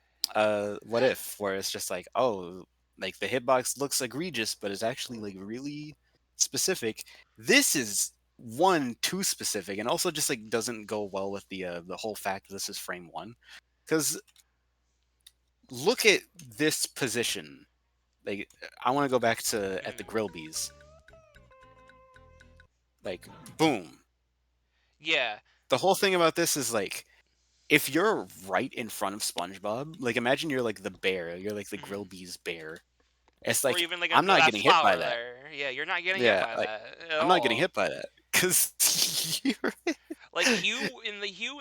what if where it's just like, oh, like the hitbox looks egregious, but it's actually like really specific. This is one too specific and also just like doesn't go well with the whole fact that this is frame one. Because look at this position. Like I want to go back to at the Mhm. Grillbees. Like boom. Yeah. The whole thing about this is like if you're right in front of SpongeBob, like imagine you're like the bear, you're like the Mhm. Grillbees bear. It's Or like even like I'm not that getting hit by flower that. there. Yeah, you're not getting hit Yeah, by like that at I'm not getting all. hit by that because you're Like Hugh in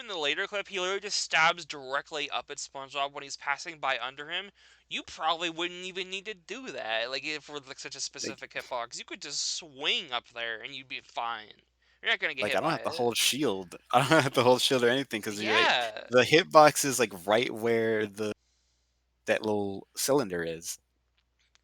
the later clip, he literally just stabs directly up at SpongeBob when he's passing by under him. You probably wouldn't even need to do that. Like if with like such a like specific hitbox, you could just swing up there and you'd be fine. You're not gonna get like hit I don't by have to it. hold shield. I don't have to hold shield or anything because you're right. Yeah, The hitbox is like right where the that little cylinder is.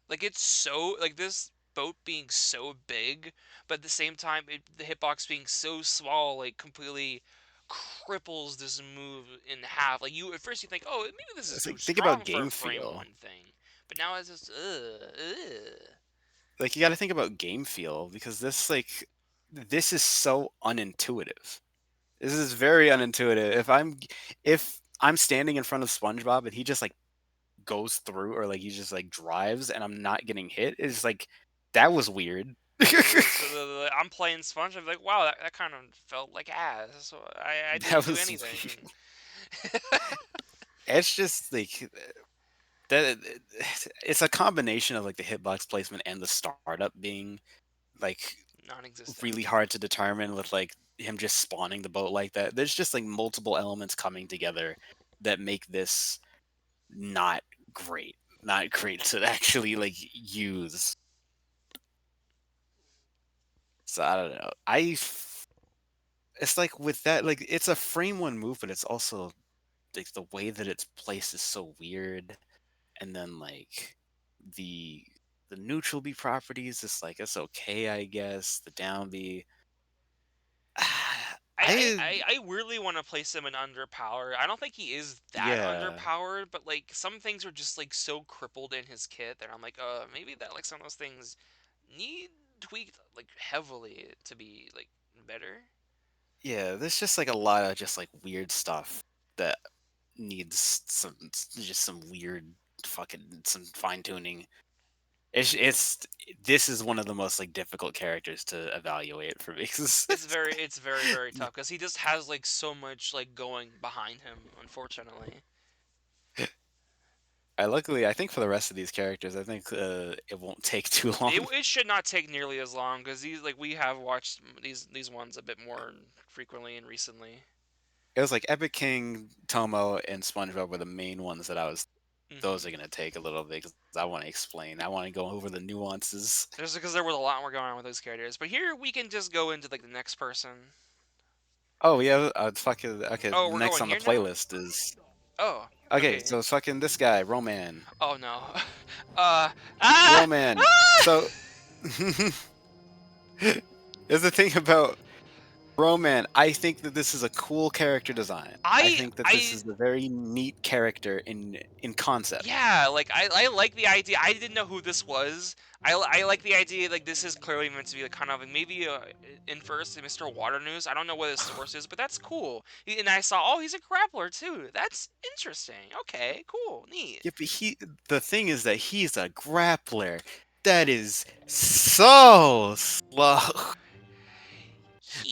like it's so like this boat being so big, but at the same time, the hitbox being so small, like completely cripples this move in half. Like you at first you think, oh, maybe this is It's too like think about strong for a game frame feel. one thing, but now it's just ugh. Like you got to think about game feel because this is so unintuitive. This is very unintuitive. If I'm standing in front of SpongeBob and he just like goes through or like he just like drives and I'm not getting hit, it's like that was weird. So I'm playing Sponge. I'm like, wow, that kind of felt like ass. So I didn't That do was anything. weird. It's just like that. It's a combination of like the hitbox placement and the startup being like Non-existent. really hard to determine with like him just spawning the boat like that. There's just like multiple elements coming together that make this not great. Not great to actually like use. So I don't know. It's like with that like it's a frame one move, but it's also like the way that it's placed is so weird. And then like the the neutral B properties, it's like it's okay, I guess. The down B, I, I I, I weirdly want to place him in underpowered. I don't think he is that yeah underpowered, but like some things are just like so crippled in his kit that I'm like, maybe that like some of those things need tweaked like heavily to be like better. yeah. There's just like a lot of just like weird stuff that needs just some weird fucking some fine tuning. It's this is one of the most like difficult characters to evaluate for me 'cause It's very tough because he just has like so much like going behind him. Unfortunately, I luckily I think for the rest of these characters I think it won't take too it, long. it should not take nearly as long because these like we have watched these ones a bit more frequently and recently. It was like Epic King, Tomo, and SpongeBob were the main ones that I was. Those are Hmm. gonna take a little bit because I want to explain. I want to go over the nuances. Just because there was a lot more going on with those characters. But here we can just go into like the next person. Oh yeah, fucking okay. Oh, we're Next going on the here now. playlist is Oh, okay. okay. So it's fucking this guy, Roman. Oh no. uh ah Roman. ah. So there's the thing about Roman. I think that this is a cool character design. I I think that this I is a very neat character in concept. Yeah, like I like the idea. I didn't know who this was. I like the idea like this is clearly meant to be like kind of like maybe in first Mr. Water News. I don't know what his source is, but that's cool. And I saw he's a grappler too. That's interesting. Okay, cool, neat. Yeah, but the thing is that he's a grappler. That is so slow.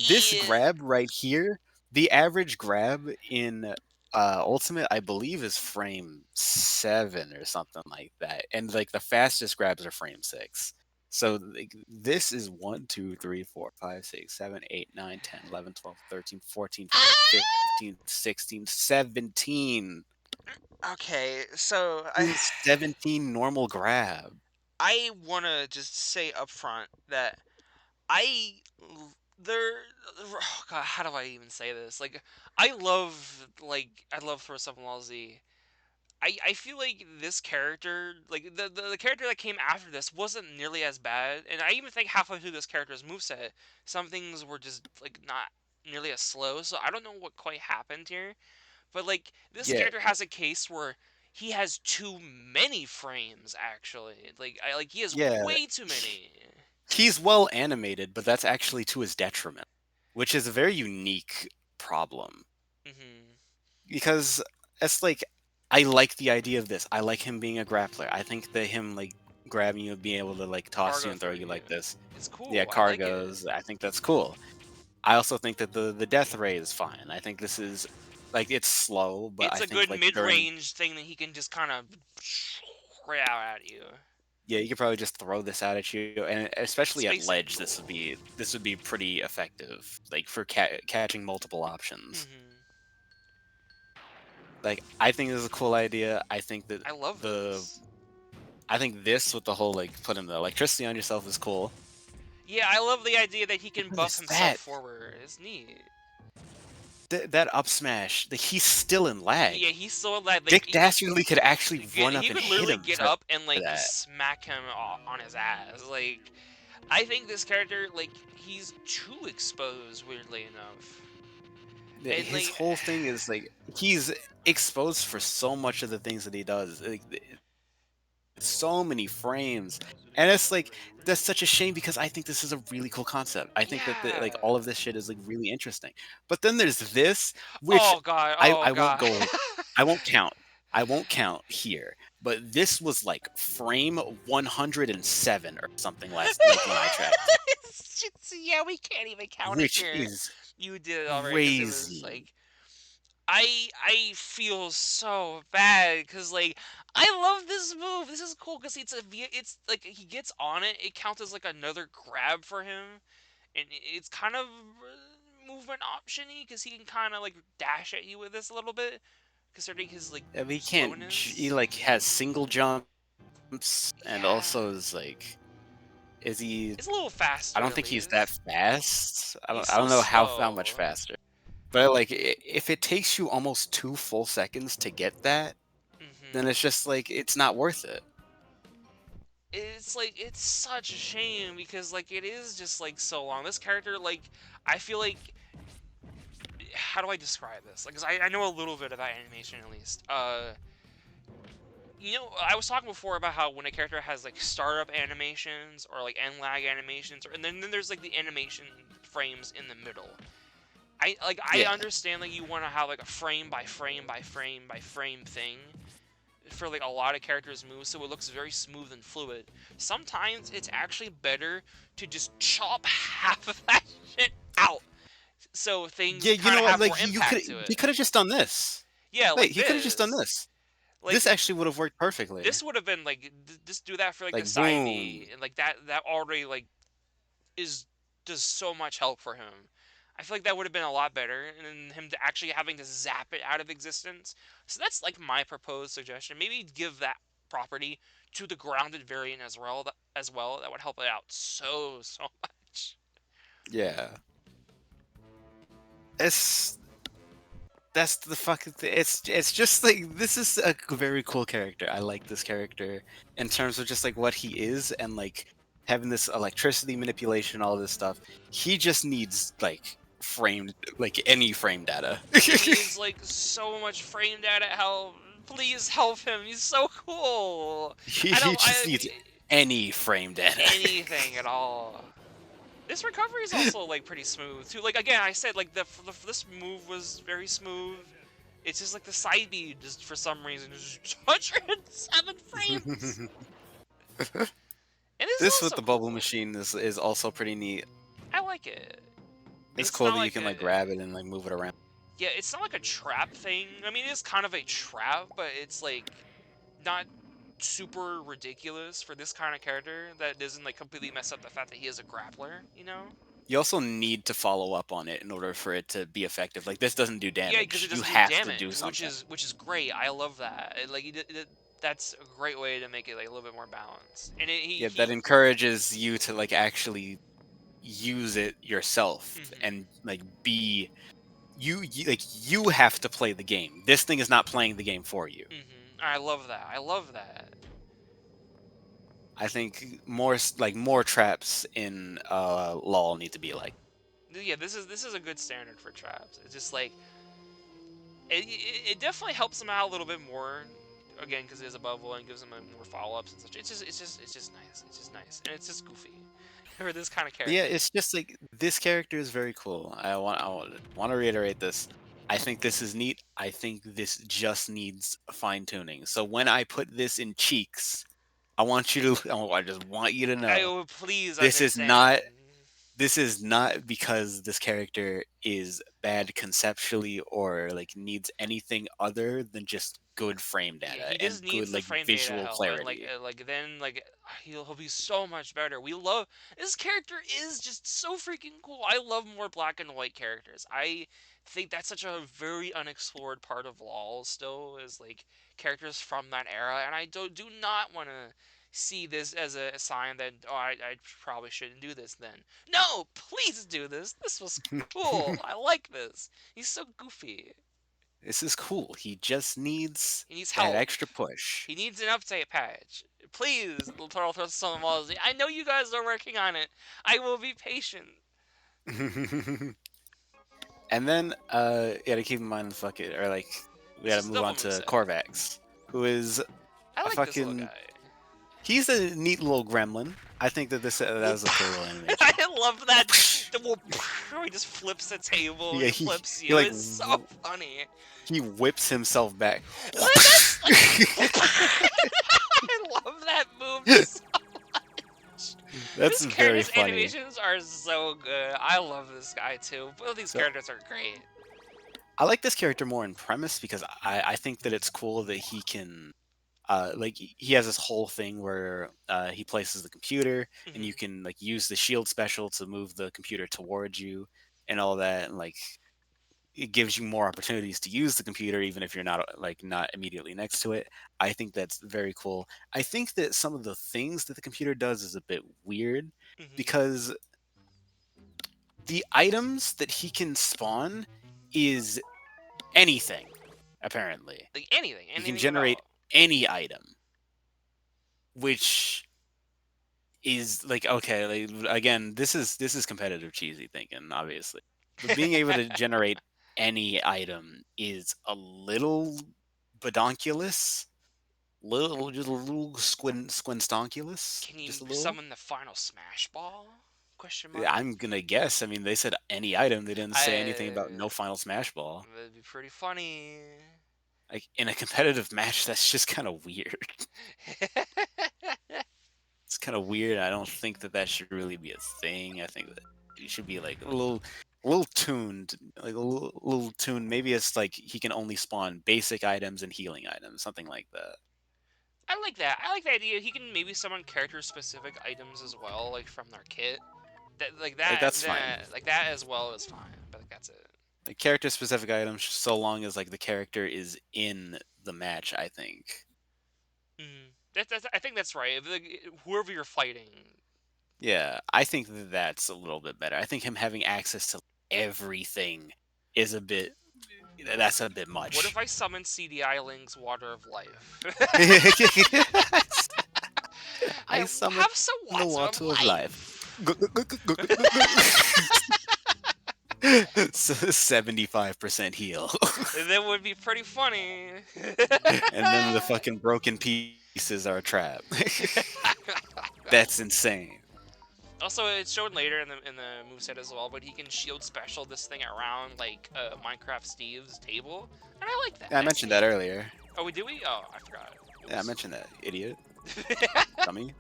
This He grab right here, the average grab in Ultimate, I believe, is frame 7 or something like that. And like the fastest grabs are frame 6. So like, this is 1, 2, 3, 4, 5, 6, 7, 8, 9, 10, 11, 12, 13, 14, ah! 15, 16, 17. Okay, so 17 normal grab. I want to just say up front that I there oh God, how do I even say this? Like I love Throw Something LZ. I feel like this character, like the character that came after this, wasn't nearly as bad, and I even think halfway through this character's moveset, some things were just like not nearly as slow. So I don't know what quite happened here, but like this Yeah, character has a case where he has too many frames. Actually, like he has yeah. way too many. He's well animated, but that's actually to his detriment, which is a very unique problem. Hmm. Because it's like I like the idea of this. I like him being a grappler. I think that him like grabbing you and being able to like toss you Cargo and throw throw you you. like this. It's Yeah, cool. I like it. cargos. I think that's cool. I also think that the death ray is fine. I think this is like it's slow, but It's I a think good like during mid-range thing that he can just kind of right out at you. Yeah, you could probably just throw this out at you, and especially at Space ledge, Angel. this would be pretty effective, like for catching multiple options. Hmm. Like, I think this is a cool idea. I think that I love the this. I think this with the whole like putting the electricity on yourself is cool. Yeah, I love the idea that he And can then buff there's himself that forward. It's neat. that up smash, like he's still in Yeah, leg. he's so like Dick Dastardly could actually run he up and could hit literally him get for up and like that. smack him on his ass. Like, I think this character, like, he's too exposed, weirdly enough. And His like, whole thing is like he's exposed for so much of the things that he does. Like, so many frames, and it's like that's such a shame because I think this is a really cool concept. I think that like yeah. all of this shit is like really interesting. But then there's this, which Oh god. Oh I won't god. go, I won't count. I won't count here. But this was like frame 107 or something last like when I tracked, Yeah, we can't even count it which here. is You did it already because it was crazy. like I feel so bad because like I love this move. This is cool because it's like he gets on it. It counts as like another grab for him, and it's kind of movement optiony because he can kind of like dash at you with this a little bit, considering his like I mean, he can't. He slowness. like has single jumps, and Yeah, also is like, is he? it's a little I faster don't at think he's that least. fast. He's I so don't know how much slow. faster. But like, if it takes you almost 2 full seconds to get that, then it's Hmm. just like it's not worth it. It's like it's such a shame because like it is just like so long. This character, like, I feel like, how do I describe this? Like, 'cause I know a little bit about animation at least. You know, I was talking before about how when a character has like startup animations or like end lag animations, and then there's like the animation frames in the middle. I Yeah, understand that you want to have like a frame by frame by frame by frame thing for like a lot of characters' moves, so it looks very smooth and fluid. Sometimes it's actually better to just chop half of that shit out, so things yeah. You kind know of what? have Like more impact to he it. could have just done this. Yeah, Wait, like he could have just done this. this. Like This actually would have worked perfectly. this would have been like just do that for like the Like side boom. B, and like that already like is does so much help for him. I feel like that would have been a lot better than him to actually having to zap it out of existence. So that's like my proposed suggestion. Maybe give that property to the grounded variant as well. That would help it out so much. Yeah. It's That's the fucking thing. It's just like this is a very cool character. I like this character in terms of just like what he is and like having this electricity manipulation, all this stuff. He just needs like any frame data. He needs like so much frame data help. Please help him. He's so cool. I He don't. just needs any frame data. Anything at all. This recovery is also like pretty smooth too. Like again, I said like this move was very smooth. It's just like the side B just for some reason is 107 frames. And this is This with also the bubble cool. machine is also pretty neat. I like it. It's It's cool not that you like can a like grab it and like move it around. yeah, it's not like a trap thing. I mean, it is kind of a trap, but it's like not super ridiculous for this kind of character that doesn't like completely mess up the fact that he is a grappler, you know? You also need to follow up on it in order for it to be effective. Like this doesn't do Yeah, because damage. it You doesn't do have to do damage, something. which is great. I love that. That's a great way to make it like a little bit more balanced. And Yeah, that he encourages you to like actually use it yourself hmm and like be like you have to play the game. This thing is not playing the game for you. I love that. I love that. I think more traps in Lawl need to be like. Yeah, this is a good standard for traps. It's just like it definitely helps him out a little bit more. Again, because it is a bubble and gives him more follow-ups and such. It's just nice. It's just nice, and it's just goofy for this kind of Yeah, character. it's just like this character is very cool. I want to reiterate this. I think this is neat. I think this just needs fine tuning. So when I put this in cheeks, I want you to I just want you to I know will please this is understand. not this is not because this character is bad conceptually or like needs anything other than just good frame Yeah, data he just and good needs the like frame data visual help, and clarity. then he'll be so much better. We love this character is just so freaking cool. I love more black and white characters. I think that's such a very unexplored part of LoL still is like characters from that era, and I do not want to see this as a sign that I probably shouldn't do this then. No, please do this. This was cool. I like this. He's so goofy. This is cool. He just needs He needs that help. extra push. He needs an update patch. Please, Little Turtle Somazi. I know you guys are working on it. I will be patient. And then you gotta keep in mind the fucking or like we This gotta is a move double on to moveset. Corvax, who is I a like this little fucking guy. he's a neat little gremlin. I think that this that Well, was a cool little animation. I love that. He just flips the table. Yeah, He flips he you. like It's so funny. he whips himself back. That's like. I love that move so much. That's This very character's funny. animations are so good. I love this guy too. Both of these So characters are great. I like this character more in premise because I think that it's cool that he can like he has this whole thing where he places the computer and you Hmm. can like use the shield special to move the computer towards you and all that and like it gives you more opportunities to use the computer even if you're not immediately next to it. I think that's very cool. I think that some of the things that the computer does is a bit weird Hmm. because the items that he can spawn is anything apparently. Like He can anything at generate all. any item, which is like okay, like, again, this is competitive cheesy thinking, obviously. But being able to generate any item is a little bedonkulous, little just a little squinstonkulous, Can just you a little. summon the final Smash Ball? Question Yeah, mark. I'm gonna guess. I mean, they said any item. They didn't say anything about I no final smash ball. That'd be pretty funny. Like in a competitive match, that's just kind of weird. It's kind of weird. I don't think that that should really be a thing. I think that it should be like a little tuned, like little tuned. Maybe it's like he can only spawn basic items and healing items, something like that. I like that. I like the idea. He can maybe summon character-specific items as well, like from their kit. Like that's fine. Like that as well is fine. But like that's it. Like character specific items, so long as like the character is in the match. I think. I think that's right. Like, whoever you're fighting. Yeah, I think that that's a little bit better. I think him having access to everything is a bit. That's a bit What much. if I summon CDI Link's Water of Life? I summon Have some the water of water of life. life. 75% heal. That would be pretty funny. And then the fucking broken pieces are a trap. That's insane. Also, it's shown later in the moveset as well, but he can shield special this thing around like Minecraft Steve's table, and I like that. Yeah, I That's mentioned that neat. earlier. Oh, did we? Oh, I forgot. It Yeah, I was. mentioned that. Idiot. Dummy.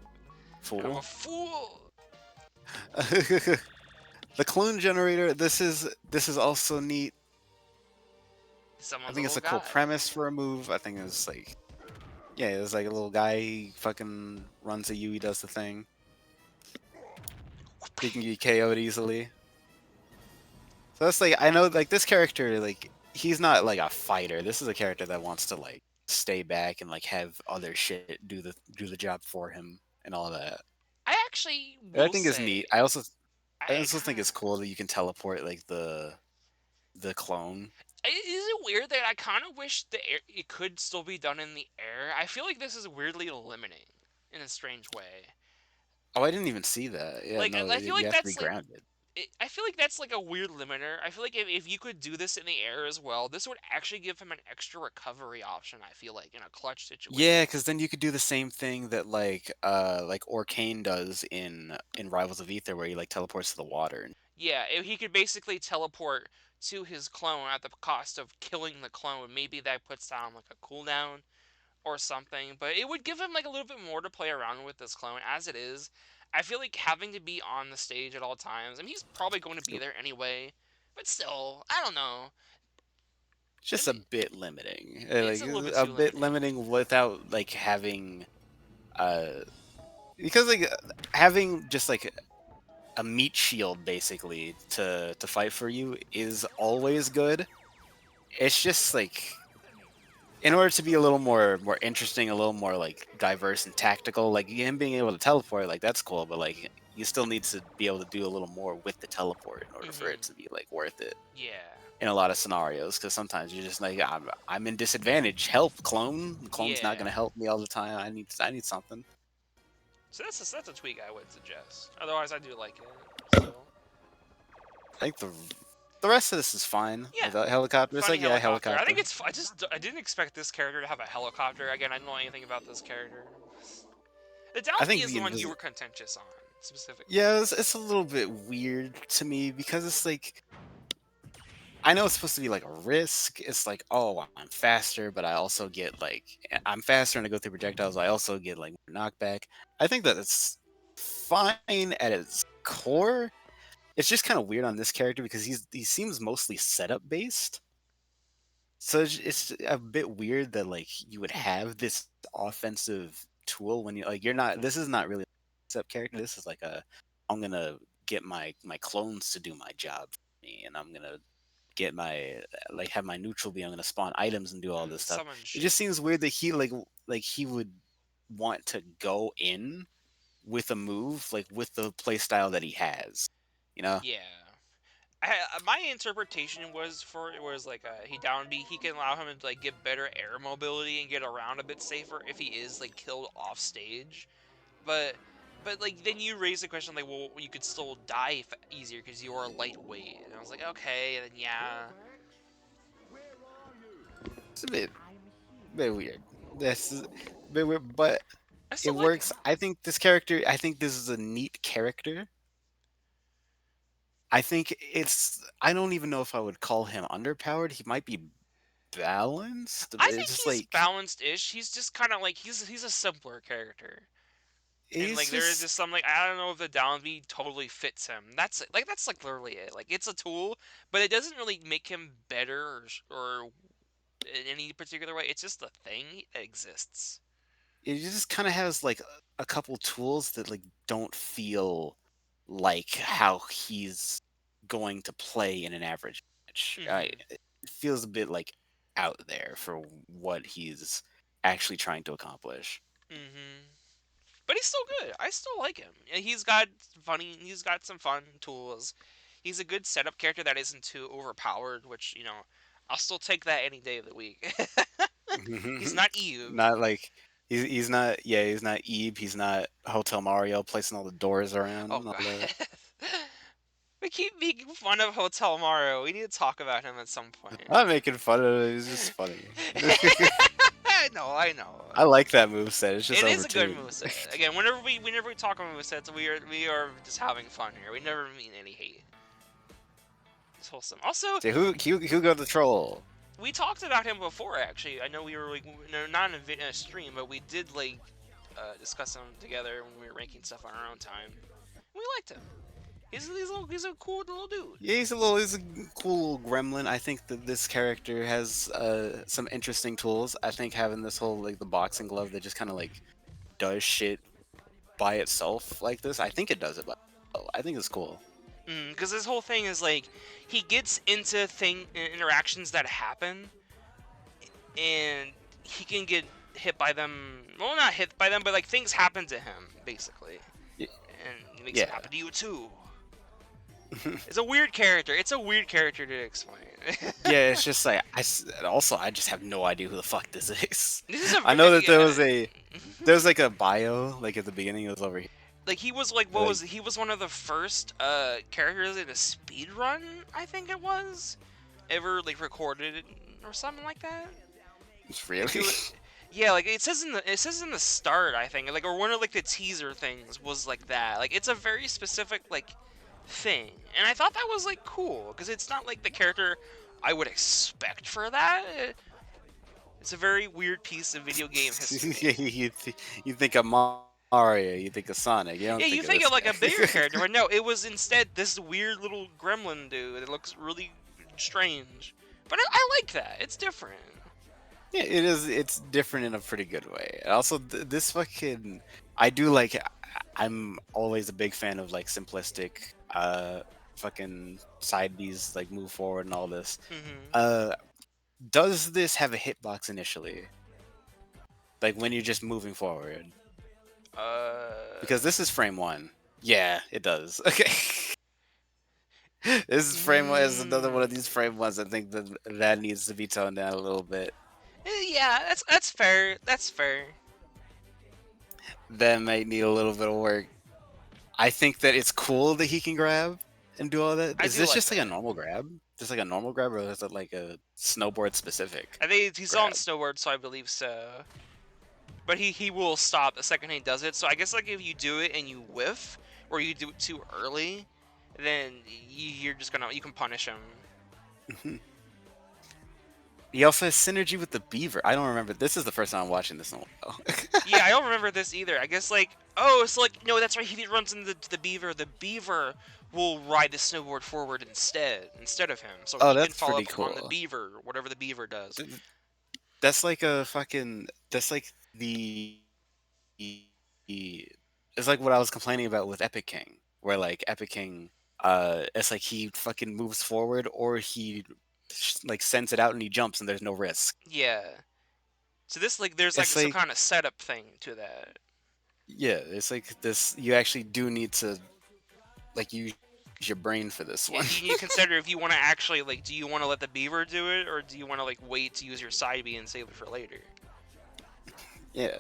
I'm a Fool. fool. The clone generator, this is also neat. I Someone's a think it's little a cool guy. premise for a move. I think it's like yeah, it's like a little guy he fucking runs at you, he does the thing. He can get KO'd easily. So that's like I know like this character like he's not like a fighter. This is a character that wants to like stay back and like have other shit do the job for him and all that. I actually And I will think it's say, neat. I I also kind think of. it's cool that you can teleport like the clone. Is it weird that I kind of wish it could still be done in the air? I feel like this is weirdly limiting in a strange way. Oh, I didn't even see that. Yeah, Like no, I feel you like have to be that's like grounded. I feel like that's like a weird limiter. I feel like if you could do this in the air as well, this would actually give him an extra recovery option. I feel like in a clutch Yeah, situation. because then you could do the same thing that like Orcane does in Rivals of Ether, where he like teleports to the water. Yeah, if he could basically teleport to his clone at the cost of killing the clone. Maybe that puts down like a cooldown or something, but it would give him like a little bit more to play around with this clone. As it is, I feel like having to be on the stage at all times. I mean, he's probably going to be there anyway, but still, I don't know. just a Maybe bit limiting. it's Like a little bit a too bit limiting. limiting without like having uh because like having just like a meat shield basically to fight for you is always good. It's just like in order to be a little more interesting, a little more like diverse and tactical, like him being able to teleport, like that's cool, but like you still need to be able to do a little more with the teleport in order for it Hmm. to be like worth it Yeah. in a lot of scenarios. Because sometimes you're just like, I'm in disadvantage. Help, clone. The clone's not Yeah. gonna help me all the time. I need something. So that's a tweak I would suggest. Otherwise, I do like it still. I think the rest of this is fine. Yeah. Like the helicopter, it's Funny like yeah, helicopter. I helicopter. think it's. I didn't expect this character to have a helicopter. Again, I don't know anything about this character. The I Dalby think is the the one you invis were contentious on specifically. yeah, it's a little bit weird to me because it's like I know it's supposed to be like a risk. It's like, oh, I'm faster, but I also get like I'm faster and I go through projectiles. I also get like knockback. I think that it's fine at its core. It's just kind of weird on this character because he seems mostly setup based. So it's a bit weird that like you would have this offensive tool when you like you're not. This is not really a setup character. This is like a I'm gonna get my clones to do my job for me, and I'm gonna get my like have my neutral be I'm gonna spawn items and do all this stuff. Summon It shit. just seems weird that he like he would want to go in with a move like with the play style that he has. You know? Yeah. My interpretation was like he down B. He can allow him to like get better air mobility and get around a bit safer if he is like killed off stage. But like then you raise the question like, well, you could still die easier because you are lightweight. And I was like, okay, then yeah. It's a bit weird. This is a bit weird, but I it still like him. works. I think this is a neat character. I don't even know if I would call him underpowered. He might be balanced. I It's think just he's like balanced-ish. He's just kind of like he's a simpler character. And like he's there is just just some like I don't know if the down B totally fits him. That's it. Like that's like literally it. Like it's a tool, but it doesn't really make him better or in any particular way. It's just a thing that exists. it just kind of has like a couple tools that like don't feel like how he's going to play in an average match. Mhm. It feels a bit like out there for what he's actually trying to accomplish. Mhm. But he's still good. I still like him. He's got funny. He's got some fun tools. He's a good setup character that isn't too overpowered. Which I'll still take that any day of the week. He's not Eve. Not like he's not he's not Ebe, he's not Hotel Mario placing all the doors around Oh and all god. that. We keep making fun of Hotel Mario. We need to talk about him at some point. I'm not making fun of it. It's just funny. I know. I like that move set. It's just It is a good overtuned. moveset. Again, whenever we talk about movesets, we are just having fun here. We never mean any hate. It's wholesome. Also, See, Hugo the troll. we talked about him before. Actually, I know we were like not in a stream, but we did like discuss him together when we were ranking stuff on our own time. We liked him. He's a cool little dude. Yeah, he's a cool little gremlin. I think that this character has some interesting tools. I think having this whole like the boxing glove that just kind of like does shit by itself like this. I think it does it by itself. I think it's cool. Because his whole thing is like he gets into interactions that happen, and he can get hit by them. Well, not hit by them, but like things happen to him basically, Y- and it makes it Yeah. happen to you too. It's a weird character. It's a weird character to explain. Yeah, it's just like also I just have no idea who the fuck this is. This is a I know that yeah. there was like a bio like at the beginning. It was over here. Like he was like Like he was one of the first characters in a speed run, I think it was, ever like recorded or something like that. really. Like yeah, like it says in the start, I think, like or one of like the teaser things was like that. Like it's a very specific like thing, and I thought that was like cool because it's not like the character I would expect for that. It's a very weird piece of video game history. You think of Mario, you think of Sonic. You don't Yeah, you think of think this of like a bigger guy. character, but no, it was instead this weird little gremlin dude. It looks really strange, But I like that. It's different. Yeah, it is. It's different in a pretty good way. And also, this fucking, I do like. I'm always a big fan of like simplistic, fucking side Bs like move forward and all this. Hmm. Uh, does this have a hitbox initially? Like when you're just moving forward? Uh. Because this is frame one. Yeah, it does. Okay. This is frame one. Is another one of Mm, these frame ones. I think that needs to be toned down a little bit. yeah, that's fair. That's fair. That might need a little bit of work. I think that it's cool that he can grab and do all that. I Is do this like just like a that. normal grab? Just like a normal grab, or is it like a snowboard specific I think he's on grab? snowboard, so I believe so. But he will stop the second he does it. So I guess like if you do it and you whiff, or you do it too early, then you're just gonna you can punish him. Mhm. He also has synergy with the beaver. I don't remember. This is the first time I'm watching this in a while. Yeah, I don't remember this either. I guess like oh, it's like no, that's right. If he runs into the beaver will ride the snowboard forward instead of him. So Oh, he can that's follow pretty up on the cool. beaver, whatever the beaver does. Th- That's like a fucking. That's like the. It's like what I was complaining about with Epic King, where like Epic King, it's like he fucking moves forward or he like sends it out and he jumps and there's no risk. Yeah. So this like there's like It's some like kind of setup thing to that. yeah, it's like this. You actually do need to like use your brain for this Yeah, one. you need to consider if you want to actually like, do you want to let the beaver do it, or do you want to like wait to use your side B and save it for later? Yeah,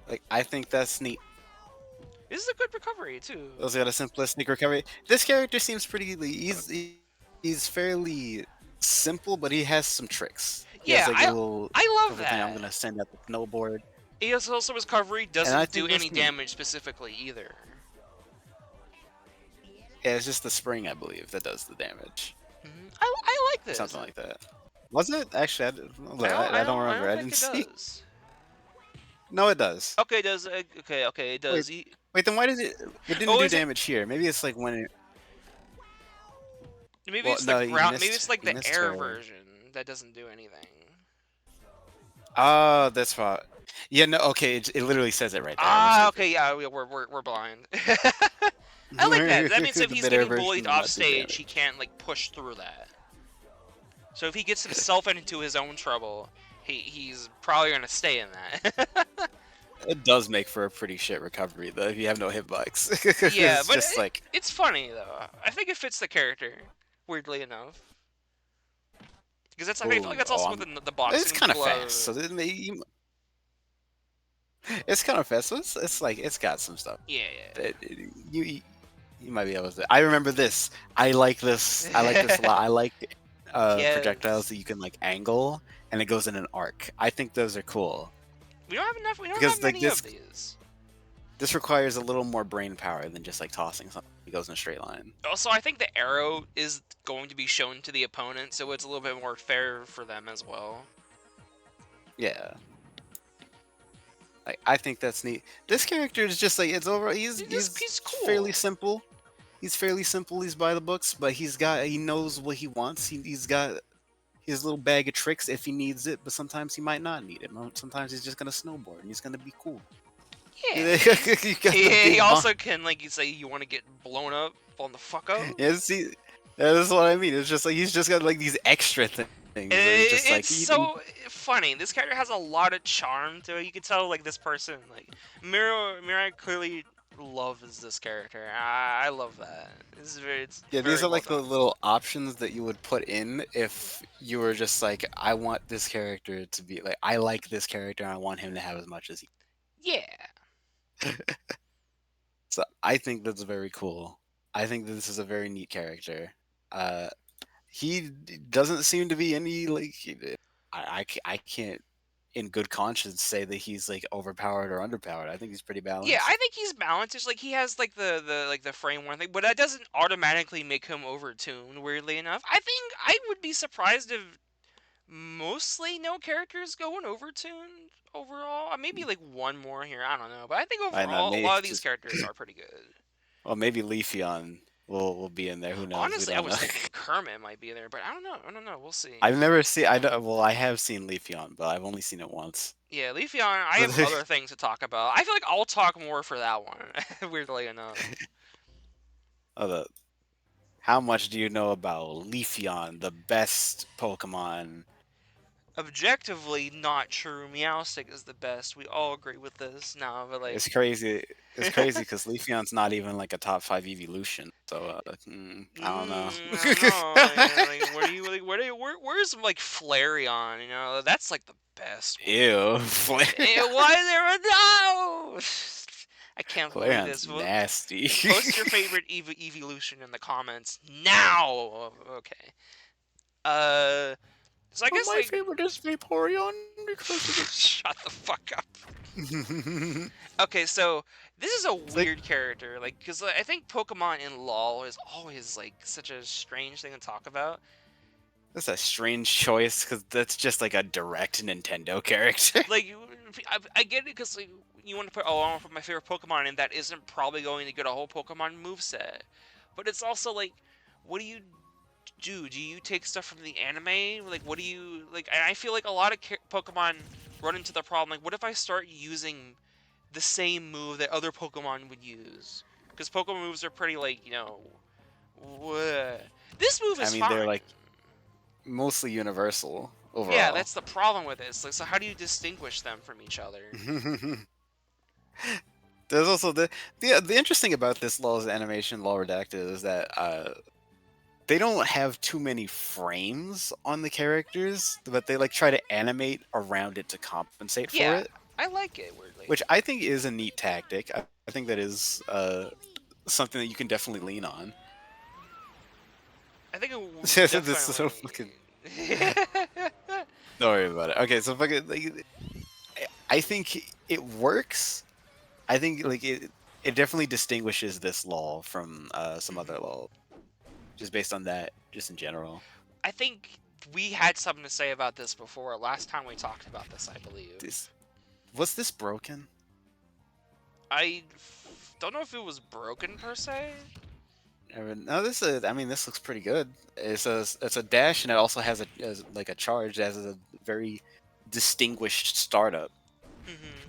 like I think that's neat. This is a good recovery too. Also got a simplistic recovery. This character seems pretty. He's fairly simple, but he has some tricks. He has Yeah, like a little I love couple thing. I'm that. gonna send out the snowboard, He has also his recovery and I doesn't do think any that's neat. damage specifically either. Yeah, it's just the spring, I believe, that does the damage. I like this. Something like that. Was it? Actually, I don't I remember. don't I think didn't it see. does. No, it does. Okay, it does. Okay, it Wait, does. wait. Then why did it? It didn't Oh, do is it? damage here. Maybe it's like when it. Maybe Well, it's the no, you ground. Maybe missed. it's like You the missed air her. version that doesn't do anything. Oh, that's why. Yeah, no, okay, it literally says it right there. I'm Ah, okay, stupid. yeah, we're blind. I like that. That means if The he's bitter getting version bullied does off not do stage, he damage. can't like push through that. So if he gets himself into his own trouble, he's probably gonna stay in that. It does make for a pretty shit recovery though if you have no hitbox. Yeah, It's but just like, it's funny though. I think it fits the character, weirdly enough. Because that's I feel like ooh, that's oh, also what I'm. the It's boxing kind of glove. fast, so it's kind of fast. So it's like it's got some stuff. Yeah, That you might be able to. I remember this. I like this. I like this a yeah. lot. I like projectiles Yes. that you can like angle and it goes in an arc. I think those are cool We don't have enough. We don't have because like many this of these. this requires a little more brain power than just like tossing something. It goes in a straight line. Also, I think the arrow is going to be shown to the opponent, so it's a little bit more fair for them as well. Yeah. Like I think that's neat. This character is just like it's over. This He's piece fairly cool. simple. He's fairly simple. He's by the books, but he knows what he wants. He's got his little bag of tricks if he needs it, but sometimes he might not need it. Sometimes he's just gonna snowboard and he's gonna be cool. Yeah. You got the He big bomb. also can like you say you want to get blown up on the fuck up. Yeah, see, that's what I mean. It's just like he's just got like these extra things that it's just like It's so funny. This character has a lot of charm to it. You can tell like this person like Mirai clearly loves this character. I love that. It's yeah, these very are well like the done. little options that you would put in if you were just like, I want this character to be like, I like this character and I want him to have as much as he. Yeah. So I think that's very cool. I think this is a very neat character. Uh, he doesn't seem to be any like I can't in good conscience say that he's like overpowered or underpowered. I think he's pretty Yeah, I balanced. think he's balanced. It's like he has like the like the frame one thing, but that doesn't automatically make him overtuned. Weirdly enough, I think I would be surprised if mostly no characters going overtuned overall. Maybe like one more here. I don't know, but I think I know overall a maybe lot of these just characters are pretty good. well maybe Leafeon. will be in there. Who knows? We Honestly, I don't was know. thinking Kermit might be there, but I don't know. I don't know. We'll see. I've never seen. I don't. Well, I have seen Leafeon, but I've only seen it once. Yeah, Leafeon, I But have other things to talk about. I feel like I'll talk more for that one, weirdly enough. the how much do you know about Leafeon, the best Pokemon? Objectively, not true. Meowstic is the best. We all agree with this now, but like. It's crazy. It's crazy because Leafeon's not even like a top 5 evolution. So I don't know. I don't know. Like, what do you like? Where's like Flareon? You know, that's like the best one. Ew, Why is there a no? I can't believe Flareon's this. nasty. Post your favorite evolution in the comments now. Okay. So I But guess my like. favorite is Vaporeon because of Shut the fuck up. it. Okay, so this is a It's like weird character, like, because I think Pokemon in Lawl is always like such a strange thing to talk about. that's a strange choice because that's just like a direct Nintendo character. Like, I get it because like you want to put, oh, I want to put my favorite Pokemon in, that isn't probably going to get a whole Pokemon moveset, but it's also like, what do you do? Do you take stuff from the anime? Like, what do you like? And I feel like a lot of Pokemon run into the problem. Like, what if I start using the same move that other Pokemon would use? Because Pokemon moves are pretty, like, this move I is mean, they're fine. like mostly universal Yeah, overall. that's the problem with this. Like, so how do you distinguish them from each other? There's also the interesting about this Law's animation, Law Redacted, is that they don't have too many frames on the characters, but they like try to animate around it to compensate for Yeah, it, I like it, weirdly. which I think is a neat tactic. I think that is something that you can definitely lean on. I think it This is so definitely. fucking. Don't worry about it. Okay, so fucking. Like, I think it works. I think like it definitely distinguishes this law from some other law, just based on that, just in general. I think we had something to say about this before. Last time we talked about this, I believe. Was this broken? I don't know if it was broken per se. No, this is. I mean, this looks pretty good. It's a dash, and it also has like a charge that has a very distinguished startup. Mm-hmm.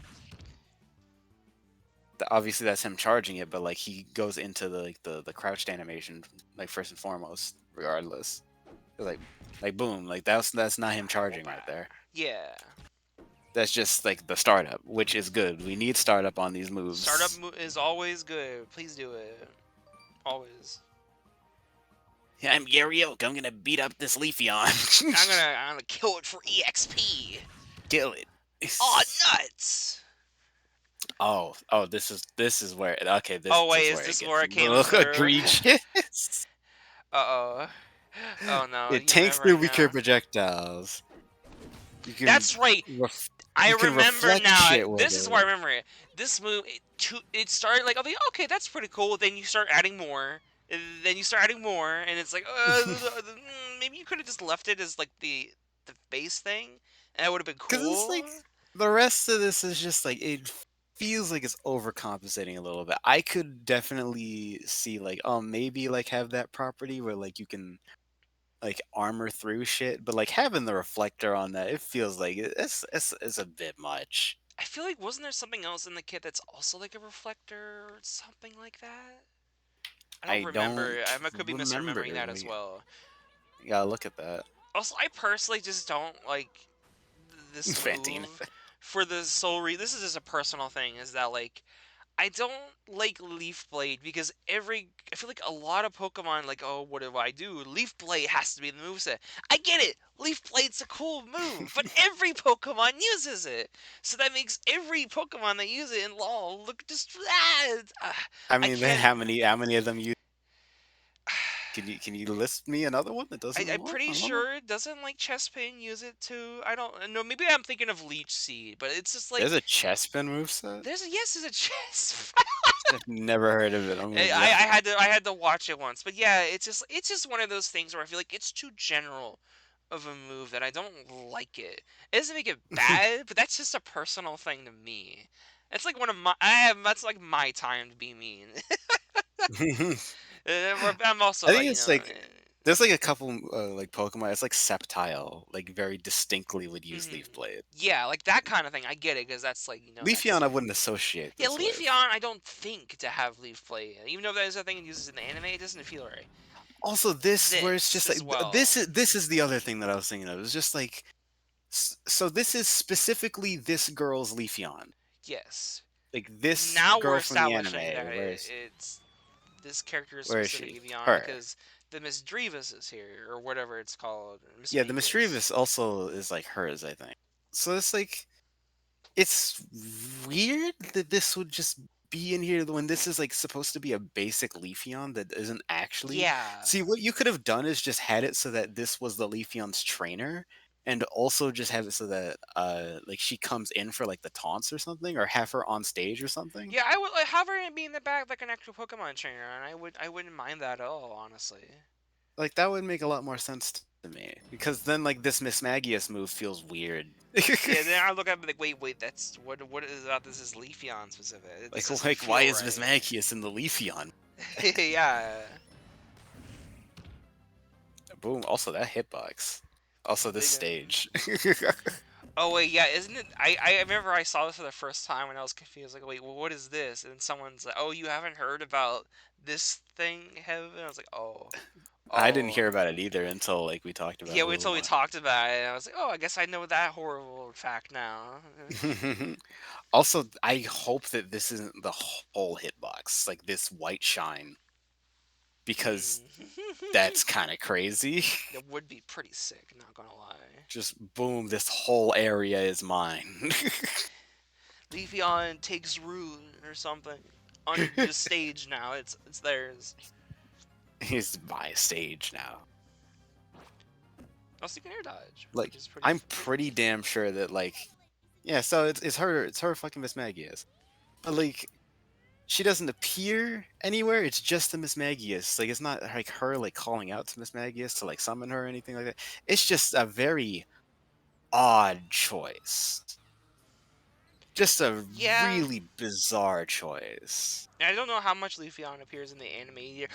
Obviously, that's him charging it, but like he goes into the crouched animation like first and foremost, regardless. Like boom, like that's not him charging right there. Yeah. That's just like the startup, which is good. We need startup on these Startup moves. is always good. Please do it. Always. Yeah, I'm Gary Oak. I'm gonna beat up this Leafeon. I'm gonna kill it for EXP. Kill it. Aw, nuts! Oh, this is where okay, this Oh wait, is is where it this gets where a it came little through? egregious. Uh-oh. Oh no, It you tanks never the weaker know. projectiles. That's right. I you can remember reflect now. shit with This is where I it. remember it. This move, it started like, okay, that's pretty cool. Then you start adding more. And then you start adding more, and it's like, maybe you could have just left it as like the base thing, and that would have been Because it's cool. like the rest of this is just like it feels like it's overcompensating a little bit. I could definitely see like maybe like have that property where like you can like armor through shit, but like having the reflector on that, it feels like it's a bit much. I feel like wasn't there something else in the kit that's also like a reflector or something like that? I don't I remember. don't I could be remember. misremembering that as well. You gotta look at that. Also, I personally just don't like this Fantine. move for the sole reason. This is just a personal thing. Is that like I don't like Leaf Blade because I feel like a lot of Pokemon like, oh, what do I do? Leaf Blade has to be the moveset. I get it. Leaf Blade's a cool move, but every Pokemon uses it, so that makes every Pokemon that use it in LoL look just I I mean, then can't. how many of them you can you list me another one that does it I'm more? pretty sure doesn't like Chespin use it too. I don't know. Maybe I'm thinking of Leech Seed, but it's just like There's a Chespin moveset? there's a chest. I've never heard of it. I'm gonna I be had to watch it once, but yeah, it's just one of those things where I feel like it's too general of a move that I don't like it. It doesn't make it bad, but that's just a personal thing to me. It's like one of my I have that's like my time to be mean. I'm also I like, think it's like there's like a couple like Pokemon. It's like Sceptile, like very distinctly would use mhm. Leaf Blade. Yeah, like that kind of thing. I get it because that's like that's Leafeon, I wouldn't associate yeah. this Leafeon, with. I don't think to have leaf play, even though that is a thing it uses in the anime. It doesn't feel right. Also, this where it's This just like as well. this is the other thing that I was thinking of. It's just like so this is specifically this girl's Leafeon, Yes. like this Now we're girl from the establishing that anime, it's this character is where is specific she? Evian Her. because the Miss Drevis is here or whatever it's called, Miss Yeah, the Magus. Mischievous also is like hers, I think. So it's like it's weird that this would just be in here when this is like supposed to be a basic Leafeon that isn't actually. Yeah. See, what you could have done is just had it so that this was the Leafeon's trainer, and also just have it so that like she comes in for like the taunts or something, or have her on stage or something. Yeah, I would like have her be in the back like an actual Pokemon trainer, and I wouldn't mind that at all, honestly. Like that would make a lot more sense to me because then like this Miss Magius move feels weird. Yeah, then I look at it like, wait, that's what is about this is Leafeon specific. This doesn't Like why feel is Miss right. Magius in the Leafeon? Yeah. Boom. Also, that hitbox. Also, this Big stage. Oh wait, yeah, isn't it? I remember I saw this for the first time and I was confused. Like, wait, well, what is this? And someone's like, "Oh, you haven't heard about this thing, Heaven?" I was like, "Oh, I didn't oh." hear about it either until like we talked about Yeah, it a we little until we more. talked about it, and I was like, "Oh, I guess I know that horrible fact now." Also, I hope that this isn't the whole hitbox, like this white shine, because Hmm. that's kind of crazy. That would be pretty sick, not gonna lie. Just boom, this whole area is mine. Leafeon takes root or something on the stage now. It's theirs. He's my stage now. Also, you can air dodge, which Like, is I'm pretty pretty damn sure that like, yeah. So it's her fucking Miss Maggie is, but like she doesn't appear anywhere. It's just the Miss Magius. Like it's not like her like calling out to Miss Magius to like summon her or anything like that. It's just a very odd choice. Just a Yeah. really bizarre choice. I don't know how much Leafeon appears in the anime here.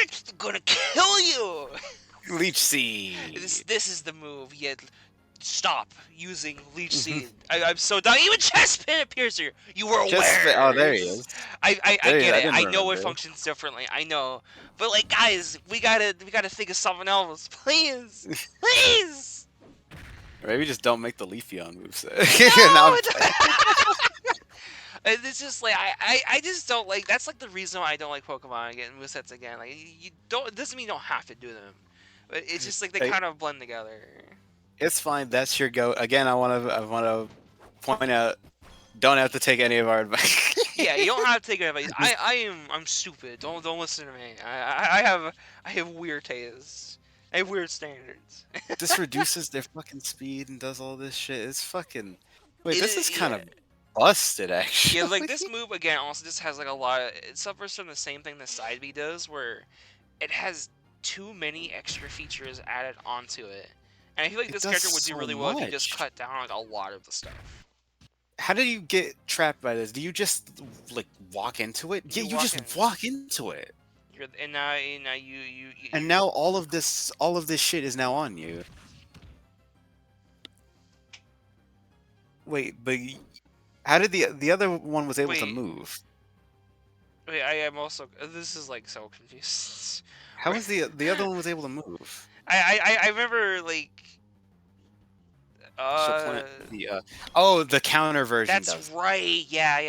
It's gonna kill you! Leech Seed. This is the move. Yet stop using Leech Seed. I'm so done. Even Chespin appears here. You were Oh, aware. there he is. I There he is. get I it. didn't I know it remember. functions differently. I know. But like guys, we gotta think of something else. Please. Please! Or maybe just don't make the Leafeon moveset. Now No! I'm playing. It's just like I just don't like. That's like the reason why I don't like Pokemon again. Movesets again. Like you don't. It doesn't mean you don't have to do them, but it's just like they Hey, kind of blend together. it's fine. That's your go. Again, I wanna point out. Don't have to take any of our advice. Yeah, you don't have to take advice. I'm stupid. Don't listen to me. I have weird tastes. I have weird standards. This reduces their fucking speed and does all this shit. It's fucking. Wait, this is kind Yeah. of busted, Yeah, actually. like this move again also just has like a lot of, it suffers from the same thing the side B does where it has too many extra features added onto it. And I feel like It this does character would do so really well if you just much. cut down like a lot of the stuff. How do you get trapped by this? Do you just like walk into it? Yeah, You you walk in, just walk into it, and now you and now all of this shit is now on you. Wait, but how did the other one was able to wait. move? Wait, I am also. This is like so confused. How was the other one was able to move? I remember like She'll uh plant the oh, the counter version that's does. right. Yeah.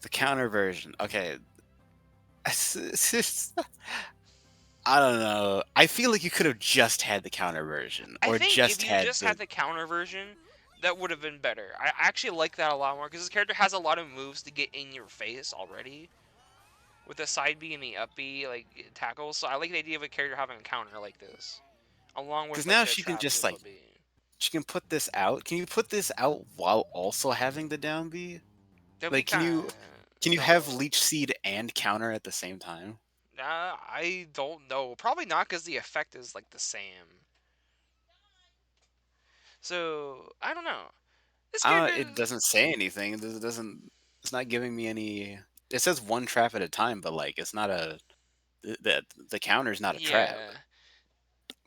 The counter version. Okay. I don't know. I feel like you could have just had the counter version, I or think if just you had just the. had the counter version, that would have been better. I actually like that a lot more because this character has a lot of moves to get in your face already. With the side B and the up B like tackles, so I like the idea of a character having a counter like this, along Because with like now the she can trap just move like up B. she can put this out. Can you put this out while also having the down B? That'd be Like, kind can of you have dumb. leech seed and counter at the same time? I don't know. Probably not because the effect is like the same. So I don't know. This character, It doesn't say anything. It doesn't. It's not giving me any. It says one trap at a time, but like it's not a. the counter's not a trap. Yeah.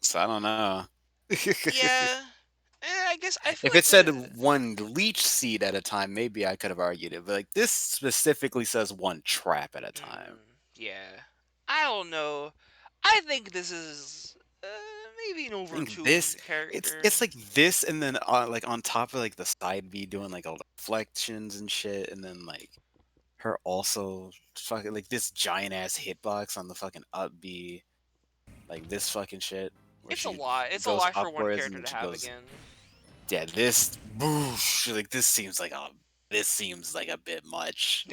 So I don't know. Yeah. I guess I feel If like it said the one leech seed at a time, maybe I could have argued it. But like this specifically says one trap at a time. yeah. I don't know. I think this is maybe an I think overtuned this character. it's like this, and then like on top of like the side B doing like all the reflections and shit, and then like her also fucking like this giant ass hitbox on the fucking up B, like this fucking shit where It's a she lot. It's a goes lot for one upwards and character then to she have goes, again. yeah, this boosh, like this seems like a bit much.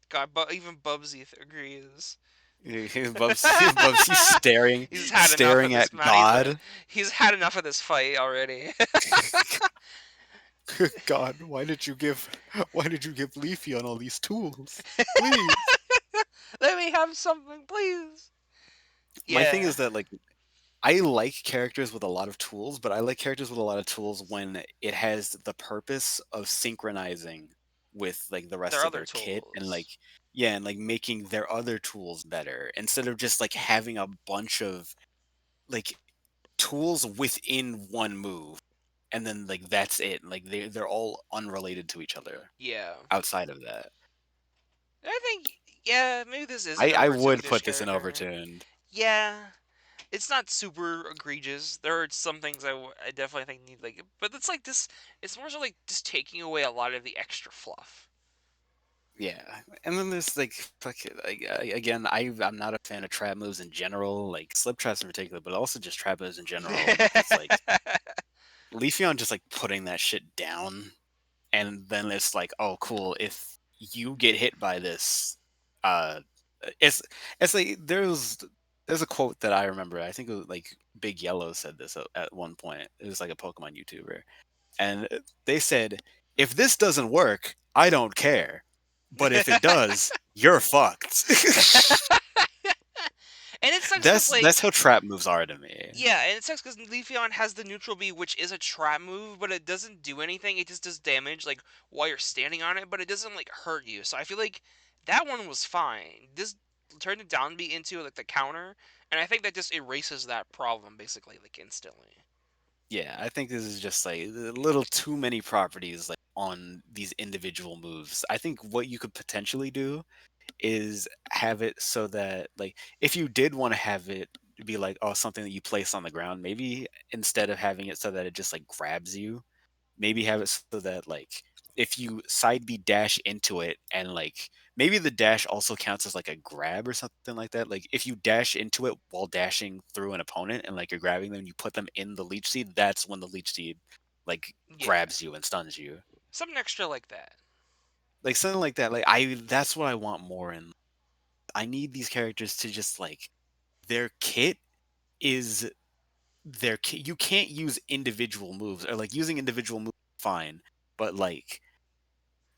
God, but even Bubsy agrees. Bubsy's staring He's had enough of staring this at man. God. He's had enough of this fight already. God, why did you give Leafeon all these tools? Please. Let me have something, please. My thing Yeah, is that like I like characters with a lot of tools, but I like characters with a lot of tools when it has the purpose of synchronizing with like the there rest are of other their kit and like tools. yeah, and like making their other tools better instead of just like having a bunch of like tools within one move and then like that's it. Like they're all unrelated to each other Yeah, outside of that. I think yeah, maybe this is an I would overtuned-ish put this in character. overturned. Yeah, it's not super egregious. There are some things I definitely think need like, but it's like this. It's more so like just taking away a lot of the extra fluff. Yeah, and then there's like fuck it, like again, I'm not a fan of trap moves in general, like slip traps in particular, but also just trap moves in general. And it's like Leafeon just like putting that shit down, and then it's like, oh, cool. If you get hit by this, uh, it's it's like there's a quote that I remember. I think it was like Big Yellow said this at one point. It was like a Pokemon YouTuber, and they said, "If this doesn't work, I don't care. But if it does, you're fucked." And it sucks because That's like how trap moves are to me. yeah, and it sucks because Leafeon has the neutral B, which is a trap move, but it doesn't do anything. It just does damage like while you're standing on it, but it doesn't like hurt you. So I feel like that one was fine. This turned the down B into like the counter, and I think that just erases that problem basically like instantly. Yeah, I think this is just like a little too many properties like on these individual moves. I think what you could potentially do is have it so that like if you did want to have it be like oh something that you place on the ground, maybe instead of having it so that it just like grabs you, maybe have it so that like if you side B dash into it and like maybe the dash also counts as like a grab or something like that. Like if you dash into it while dashing through an opponent and like you're grabbing them, you put them in the leech seed. That's when the leech seed like Yeah, grabs you and stuns you. something extra like that. Like something like that. Like I that's what I want more in. I need these characters to just like their kit is their kit. You can't use individual moves or like using individual moves fine, but like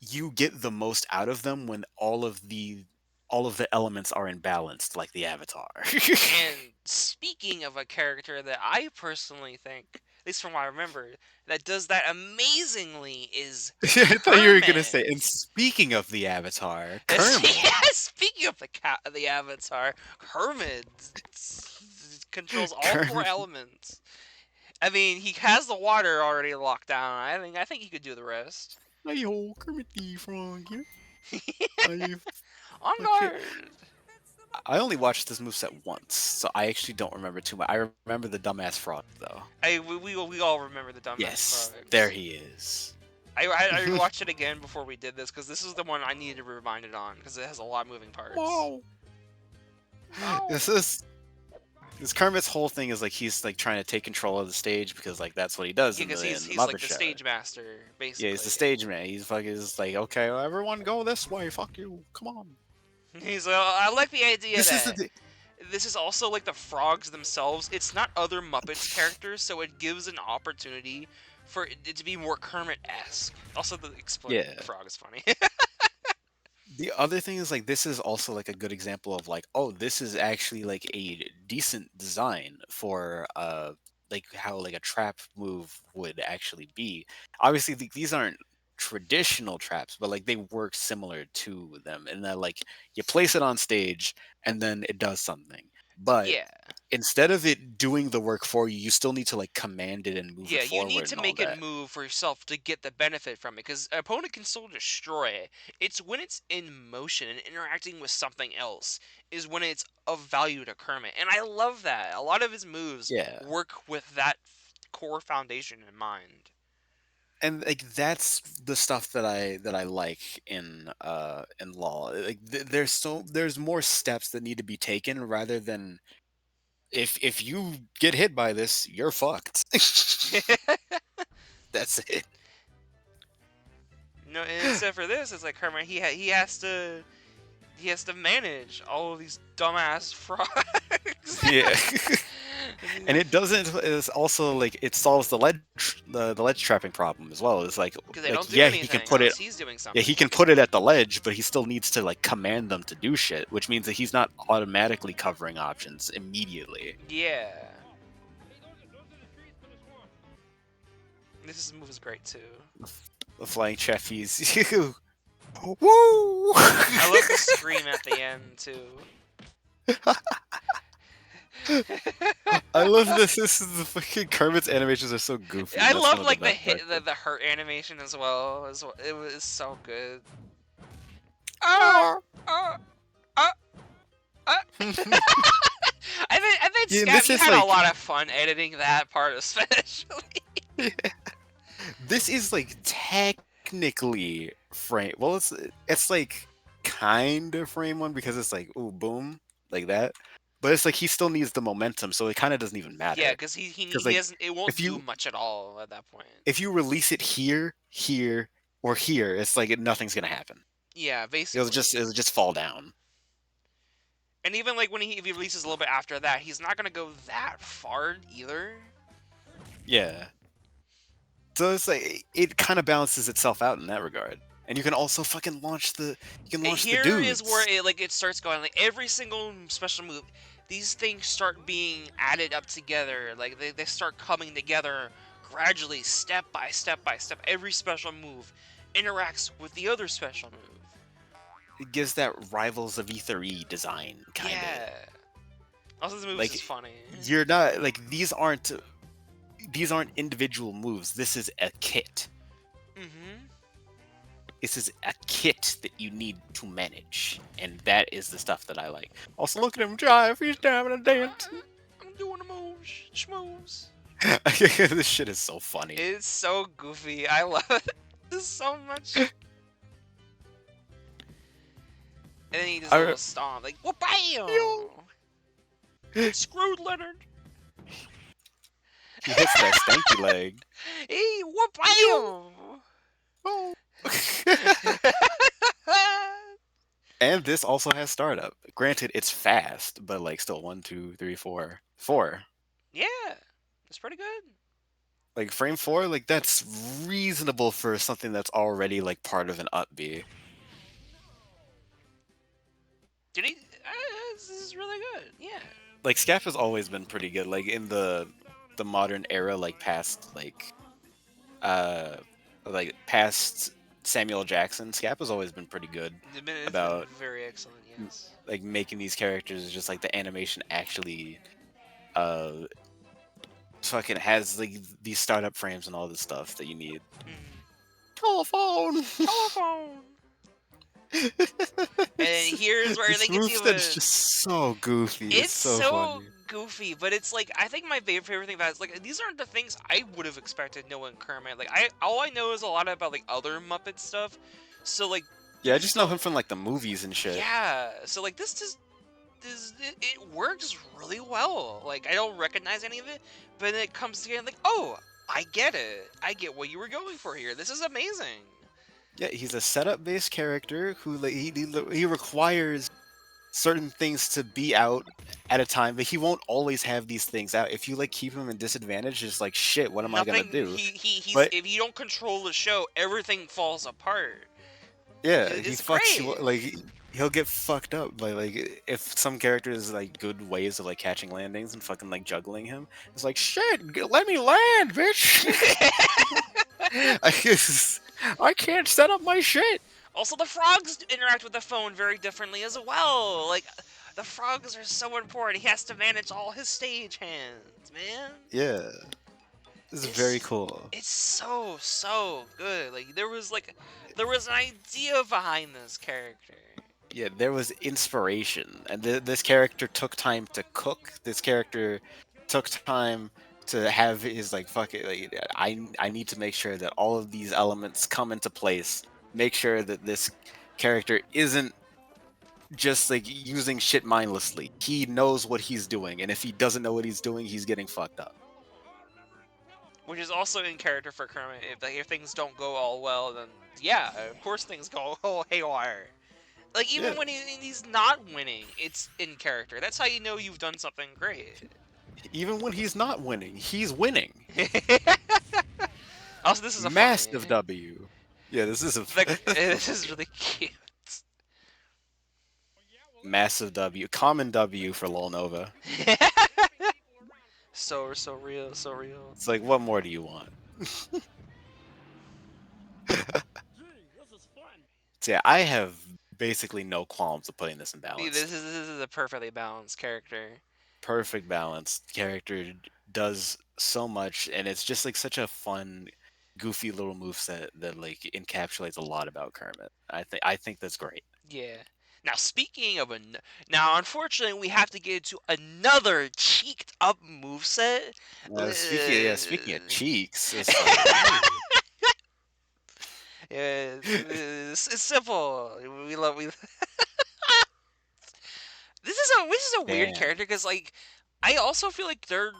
you get the most out of them when all of the elements are in balance, like the avatar. And speaking of a character that I personally think, at least from what I remember, that does that amazingly is I thought you were gonna say. And Kermit. speaking of the avatar, Yeah, Kermit. speaking of the Avatar, Kermit controls all four Kermit. elements. I mean, he has the water already locked down. I think he could do the rest. Hey ho, Kermit the Frog here. I've On okay. guard. I only watched this moveset once, so I actually don't remember too much. I remember the dumbass frog though. We all remember the dumbass Yes, there frogs. he is. I rewatched it again before we did this because this is the one I needed to be reminded on because it has a lot of moving parts. Wow. No. This is This Kermit's whole thing is like he's like trying to take control of the stage because like that's what he does Yeah, because in the he's like Muppet the Show. stage master Yeah, he's basically. the stage man. He's fucking just like, okay, well, everyone go this way. Fuck you. Come on. He's I like the idea This is that this is also like the frogs themselves. It's not other Muppets characters, so it gives an opportunity for it to be more Kermit-esque. Also, the exploding yeah. frog is funny. The other thing is like this is also like a good example of like, oh, this is actually like a decent design for like how like a trap move would actually be. Obviously, these aren't traditional traps, but like they work similar to them, and that like you place it on stage and then it does something. But Yeah. instead of it doing the work for you, you still need to like command it and move Yeah, it you need forward to and all make it that. move for yourself to get the benefit from it, because an opponent can still destroy it. It's when it's in motion and interacting with something else is when it's of value to Kermit. And I love that. A lot of his moves Yeah. work with that core foundation in mind. And like that's the stuff that I like in Law. Like there's more steps that need to be taken rather than if you get hit by this, you're fucked. That's it. No, and except for this, it's like Kermit. He has to manage all of these dumbass frogs. Yeah. And it doesn't. It's also like it solves the ledge trapping problem as well. It's Because they like don't do yeah, he can anything put it. unless he's doing Yeah, something. he can put it at the ledge, but he still needs to like command them to do shit, which means that he's not automatically covering options immediately. Yeah. This move is great too. The flying cheffies. Woo! I love the scream at the end too. I love this. This is the fucking Kermit's animations are so goofy. I That's one love of like the the best hit, parts. the hurt animation as well. It was so good. Ah! Uh, uh, uh. I think Yeah, Scab, this you is had like a lot of fun editing that part especially. this is like technically frame. Well, it's like kind of frame one because it's like ooh boom like that, but it's like he still needs the momentum, so it kind of doesn't even Yeah, matter. because Because he like doesn't. It won't if do you much at all at that point. if you release it here, here, or here, it's like nothing's gonna happen. Yeah, basically. It'll just fall down. And even like when if he releases a little bit after that, he's not gonna go that far either. Yeah. So it's like it kind of balances itself out in that regard. And you can also fucking launch the Here is where dudes. it starts going. Like every single special move, these things start being added up together. Like they start coming together gradually, step by step by step. Every special move interacts with the other special move. It gives that Rivals of Ether E design kind of. Yeah. Also, this move is Like just funny. you're not like these aren't individual moves. This is a kit. Mm-hmm. This is a kit that you need to manage, and that is the stuff that I like. Also, look at him drive. He's having a dance. I'm doing the moves, schmoes. This shit is so funny. It's so goofy. I love it so much. And then he does a little stomp, like, whoop, bam! Screwed Leonard. He hits that stanky leg. Hey, whoop, bam! Oh. And this also has startup. Granted, it's fast, but like still 1, 2, 3, 4, 4. Yeah, it's pretty good. Like frame 4, like that's reasonable for something that's already like part of an up B. Did he? This is really good. Yeah. Like Scap has always been pretty good. Like in the modern era, like past Samuel Jackson, Scap has always been pretty good It's about been very excellent. Yes. like making these characters just like the animation actually fucking has like these startup frames and all this stuff that you need. Telephone. Telephone. And here's where they get to Moveset's just so goofy. It's so funny. goofy, but it's like I think my favorite thing about it is like these aren't the things I would have expected knowing Kermit. Like all I know is a lot about like other Muppet stuff. So like Yeah, I just know him from like the movies and shit. yeah, so like it works really well. Like I don't recognize any of it, but then it comes together like, oh, I get it. I get what you were going for here. This is amazing. Yeah, he's a setup-based character who like he requires certain things to be out at a time, but he won't always have these things out. If you like keep him in disadvantage, it's like shit. What am I gonna do? He's But if you don't control the show, everything falls apart. yeah, he It's fucks you great. like he'll get fucked up by like if some character is like good ways of like catching landings and fucking like juggling him. It's like shit. Let me land, bitch. I guess I can't set up my shit. Also, the frogs interact with the phone very differently as well. Like, the frogs are so important. He has to manage all his stage hands, man. Yeah, this is very It's cool. it's so good. There was an idea behind this character. Yeah, there was inspiration, and this character took time to cook. This character took time to have his like fuck it. Like, I need to make sure that all of these elements come into place. Make sure that this character isn't just like using shit mindlessly. He knows what he's doing, and if he doesn't know what he's doing, he's getting fucked up. Which is also in character for Kermit. If things don't go all well, then yeah, of course things go all haywire. Like Yeah. even when he's not winning, it's in character. That's how you know you've done something great. Even when he's not winning, he's winning. Also, this is a funny. Massive W. Yeah, this is a This is really cute. massive W. Common W for Lol Nova. So real, so real. It's like, what more do you want? So yeah, I have basically no qualms of putting this in balance. This is a perfectly balanced character. Perfect balance. Character does so much, and it's just like such a fun, goofy little moveset that like encapsulates a lot about Kermit. I think that's great. Yeah. Now, speaking of now, unfortunately, we have to get into another cheeked up moveset. Speaking of cheeks, it's like, It's simple. We love we. This is a weird damn. character because like I also feel like this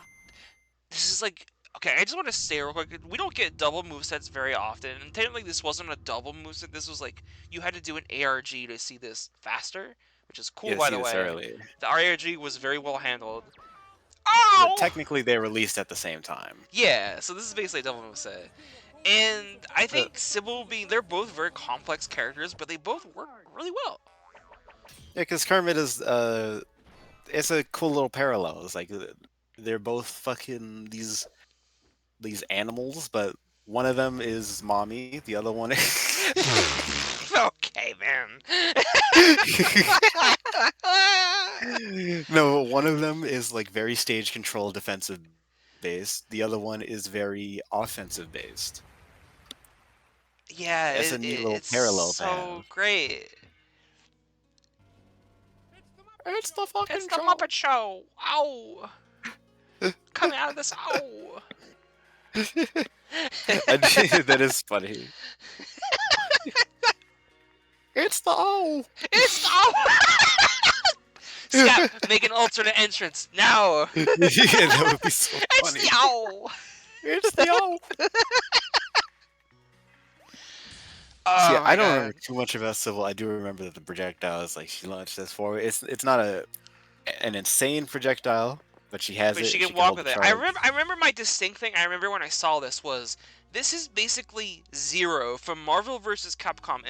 is like okay. I just want to say real quick, we don't get double movesets very often, and technically this wasn't a double moveset. This was like you had to do an ARG to see this faster, which is cool Yeah, by see the this way. earlier. The ARG was very well handled. But Ow! technically, they released at the same time. Yeah, so this is basically a double moveset. And I Uh, think Sybil being they're both very complex characters, but they both work really well. yeah, because Kermit is it's a cool little parallel. It's like they're both fucking these animals, but one of them is mommy, the other one. Okay, man. No, one of them is like very stage control defensive based. The other one is very offensive based. Yeah, That's a neat little it's parallel to so have. great. It's the It's fucking the show. Muppet Show. Ow! Coming out of this. Ow! That is funny. It's the O. It's the ow! Scott, make an alternate entrance now. Yeah, that would be so It's funny. the owl. It's the O. See, Oh I my don't god. remember too much about Sybil. I do remember that the projectile is like she launched this forward. It's not an insane projectile, but she has But it she and can she can walk hold the with it. charge. I remember my distinct thing. I remember when I saw this is basically Zero from Marvel vs. Capcom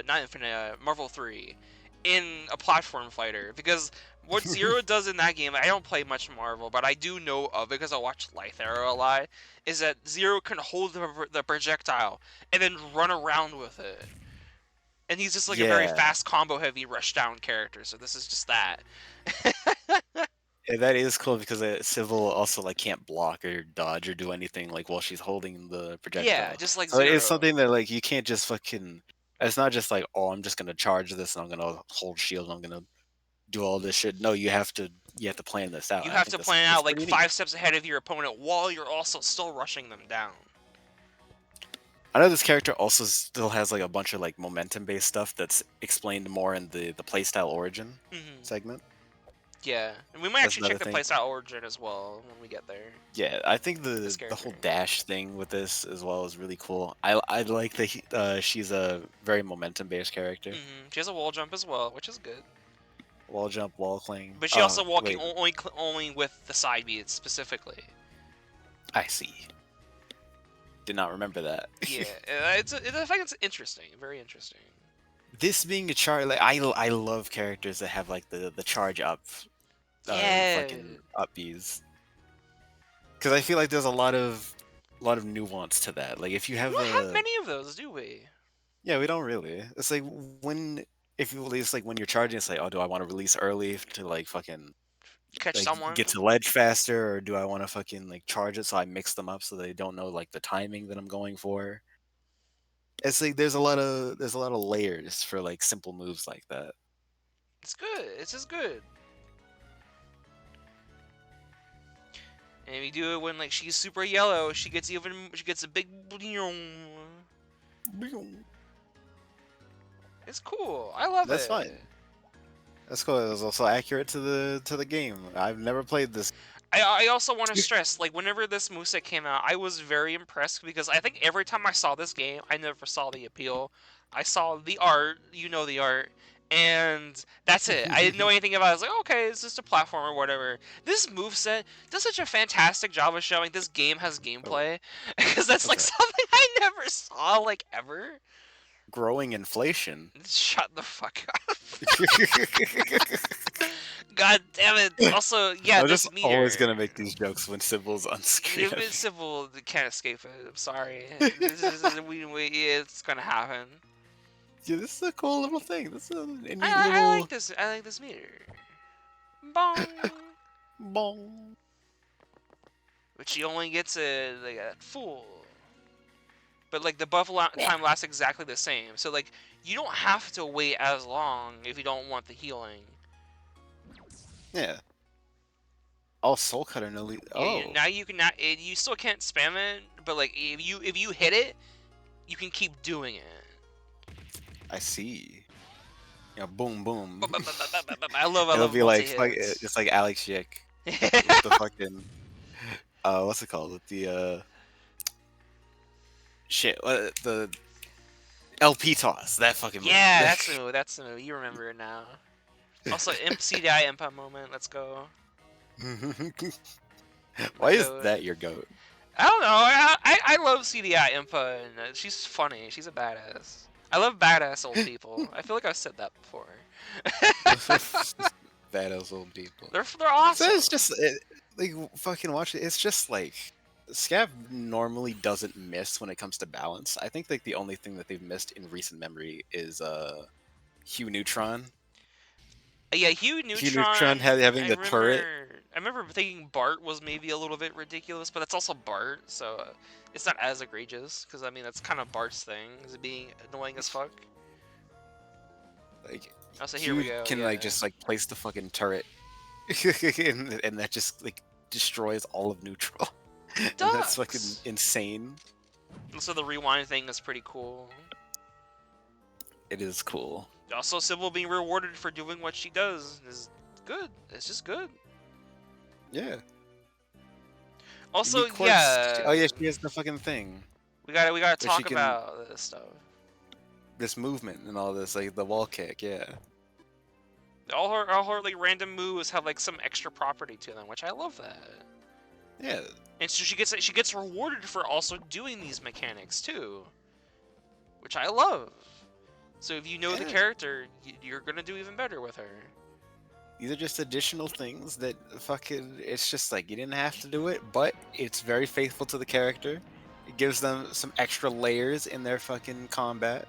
not Infinite Marvel 3 in a platform fighter because what Zero does in that game, I don't play much Marvel, but I do know of it because I watch Life Arrow a lot, is that Zero can hold the projectile and then run around with it. And he's just like a very Yeah, fast combo heavy rush down character, so this is just that. yeah, that is cool because Sybil also like can't block or dodge or do anything like while she's holding the Yeah, projectile. just like So it is Zero. something that like you can't just fucking. It's not just like, oh, I'm just gonna charge this and I'm gonna hold shield and I'm gonna do all this shit. No, you have to plan this out. You I have think to that's plan that's out like pretty neat. 5 steps ahead of your opponent while you're also still rushing them down. I know this character also still has like a bunch of like momentum based stuff that's explained more in the playstyle origin Hmm. segment. Yeah, and we might That's actually check another the thing. playstyle origin as well when we get there. Yeah, I think This the character. whole dash thing with this as well is really cool. I like that she's a very momentum based character. She has a wall jump as well, which is good. Wall jump, wall cling. But she also walking Wait, only with the side beats specifically. I see. Did not remember that. Yeah, I think it's interesting, very interesting. This being a charge, like I love characters that have like the charge up, Yeah, fucking up Bs. Because I feel like there's a lot of lot of nuance to that. Like if you We have don't have a many of those, do we? yeah, we don't really. It's like when if you release like when you're charging, it's like, oh, do I want to release early to like fucking Catch like someone. get to ledge faster, or do I want to fucking like charge it so I mix them up so they don't know like the timing that I'm going for? It's like there's a lot of layers for like simple moves like that. It's good. It's just good. And if you do it when like she's super yellow, she gets a big. It's cool. I love That's it. fine. That's cool. It was also accurate to the game. I've never played this. I also want to stress, like, whenever this moveset came out, I was very impressed because I think every time I saw this game, I never saw the appeal. I saw the art, you know the art, and that's it. I didn't know anything about it. I was like, okay, it's just a platform or whatever. This moveset does such a fantastic job of showing this game has Oh, gameplay, because that's what's like that? something I never saw, like, ever. Growing inflation. Shut the fuck up. God damn it. Also, yeah, I'm just this always meter. gonna make these jokes when Sybil's on screen. If it's civil, can't escape it. I'm sorry. It's gonna happen. Yeah, this is a cool little thing. This is a neat I like little this. I like this meter. Bong. bong. But she only gets a like a full. But like the buff time lasts exactly the same. So like you don't have to wait as long if you don't want the healing. Yeah. Oh, Soul Cutter no Yeah, Oh, now you can not. You still can't spam it, but like if you hit it, you can keep doing it. I see. Yeah, boom, boom. I It'll love be multi like hits. it's like Alex Yick with the fucking what's it called? With the shit, the LP toss. That fucking move. Yeah, that's the move. That's the move. You remember it now. Also, CDI Impa moment. Let's go. Why Let's is go. that your goat? I don't know. I love CDI Impa, and she's funny. She's a badass. I love badass old people. I feel like I've said that before. Badass old people. They're So awesome. it's just like fucking watch it. It's just like Scav normally doesn't miss when it comes to balance. I think like the only thing that they've missed in recent memory is Hugh Neutron. Yeah, Hugh Hugh Neutron. Neutron having I the turret. remember. I remember thinking Bart was maybe a little bit ridiculous, but that's also Bart, so it's not as egregious. Because I mean, that's kind of Bart's thing, is being annoying as fuck. Like Also, here we Hugh go. can like Yeah. just like place the fucking turret, and that just like destroys all of neutral, It and that's fucking does. insane. Also, the rewind thing is pretty cool. It is cool. Also, Sybil being rewarded for doing what she does is good. It's just good. Yeah. Also, Unique quirks. yeah, Oh yeah, she has the fucking thing we gotta where she talk can about this stuff. this movement and all this, like the wall kick. Yeah. All her like random moves have like some extra property to them, which I love that. Yeah. And so she gets rewarded for also doing these mechanics too, which I love. So if you know the Yeah. character, you're gonna do even better with her. These are just additional things that fucking. It's just like you didn't have to do it, but it's very faithful to the character. It gives them some extra layers in their fucking combat.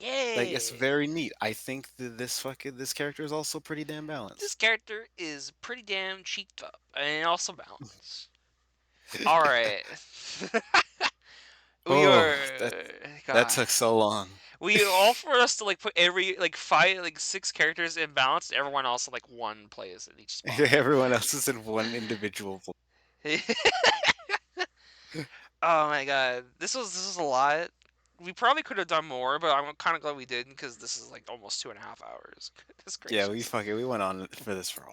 Like it's Yay! very neat. I think that this character is also pretty damn This balanced. character is pretty damn cheeked up and also balanced. All right. We Oh, are that God. took so long. We all for us to like put every like five like six characters in balance. Everyone else like one plays in each spot. Everyone else is in one individual. Oh my God, this was a lot. We probably could have done more, but I'm kind of glad we didn't because this is like almost 2.5 hours. Goodness Yeah, gracious. we went on for this for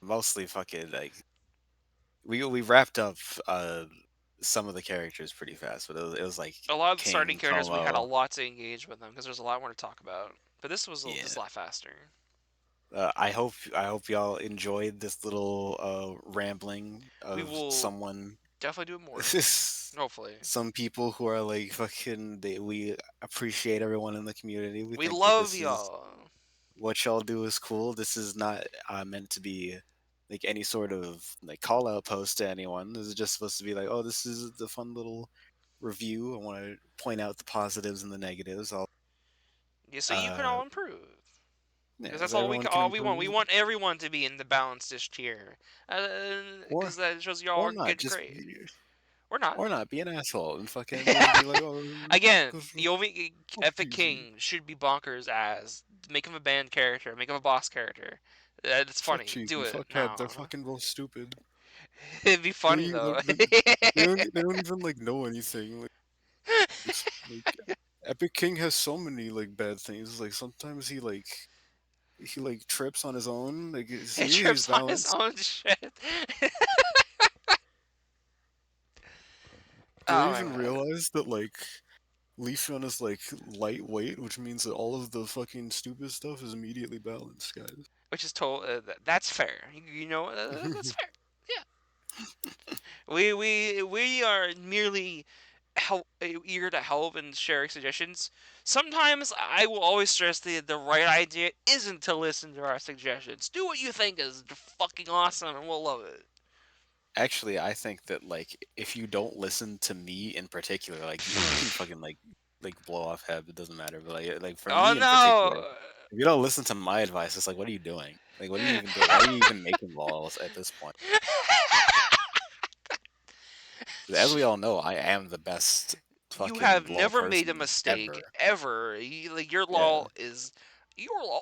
mostly fucking like we wrapped up some of the characters pretty fast, but it was like A lot of the starting King, characters we had a Tomo. lot to engage with them because there's a lot more to talk about. But this Yeah. a lot faster. I hope y'all enjoyed this little rambling We of will someone. definitely do it more. Hopefully. Some people who are like fucking. We appreciate everyone in the community. We We think that love this is y'all. what y'all do is cool. This is not meant to be. like any sort of like call out post to anyone. This is just supposed to be like, oh, this is the fun little review. I want to point out the positives and the negatives. I'll Yeah, so you can uh all improve. yeah, Because that's so everyone can all we want. We improve, want everyone to be in the balanced tier. or Because that shows you all or are not good just grade. Or not. or not be an asshole and fucking just be like, oh, Again, this the only fuck Epic these, King should be bonkers as make him a band character, make him a boss character. It's fuck funny. cheese Do and it fuck head. They're now. fucking both stupid. It'd be They don't funny even though. they don't even like know anything. Like Epic King has so many like bad things. Like sometimes he like trips on his own. Like He see, he's trips on his balanced. own shit. Do they Oh my even god. realize that like Leafeon is like lightweight, which means that all of the fucking stupid stuff is immediately balanced, guys. Which is that's fair. You know, that's fair. Yeah. We are merely eager to help and share suggestions. Sometimes I will always stress the right idea isn't to listen to our suggestions. Do what you think is fucking awesome, and we'll love it. Actually, I think that like if you don't listen to me in particular, like you can fucking like blow off head. It doesn't matter. But like for Oh me in particular, no! if you don't listen to my advice, it's like, what are you doing? Like, what are you even doing? Why are you even making laws at this point? As we all know, I am the best You fucking have law never made a person mistake ever. ever. Like Yeah, your law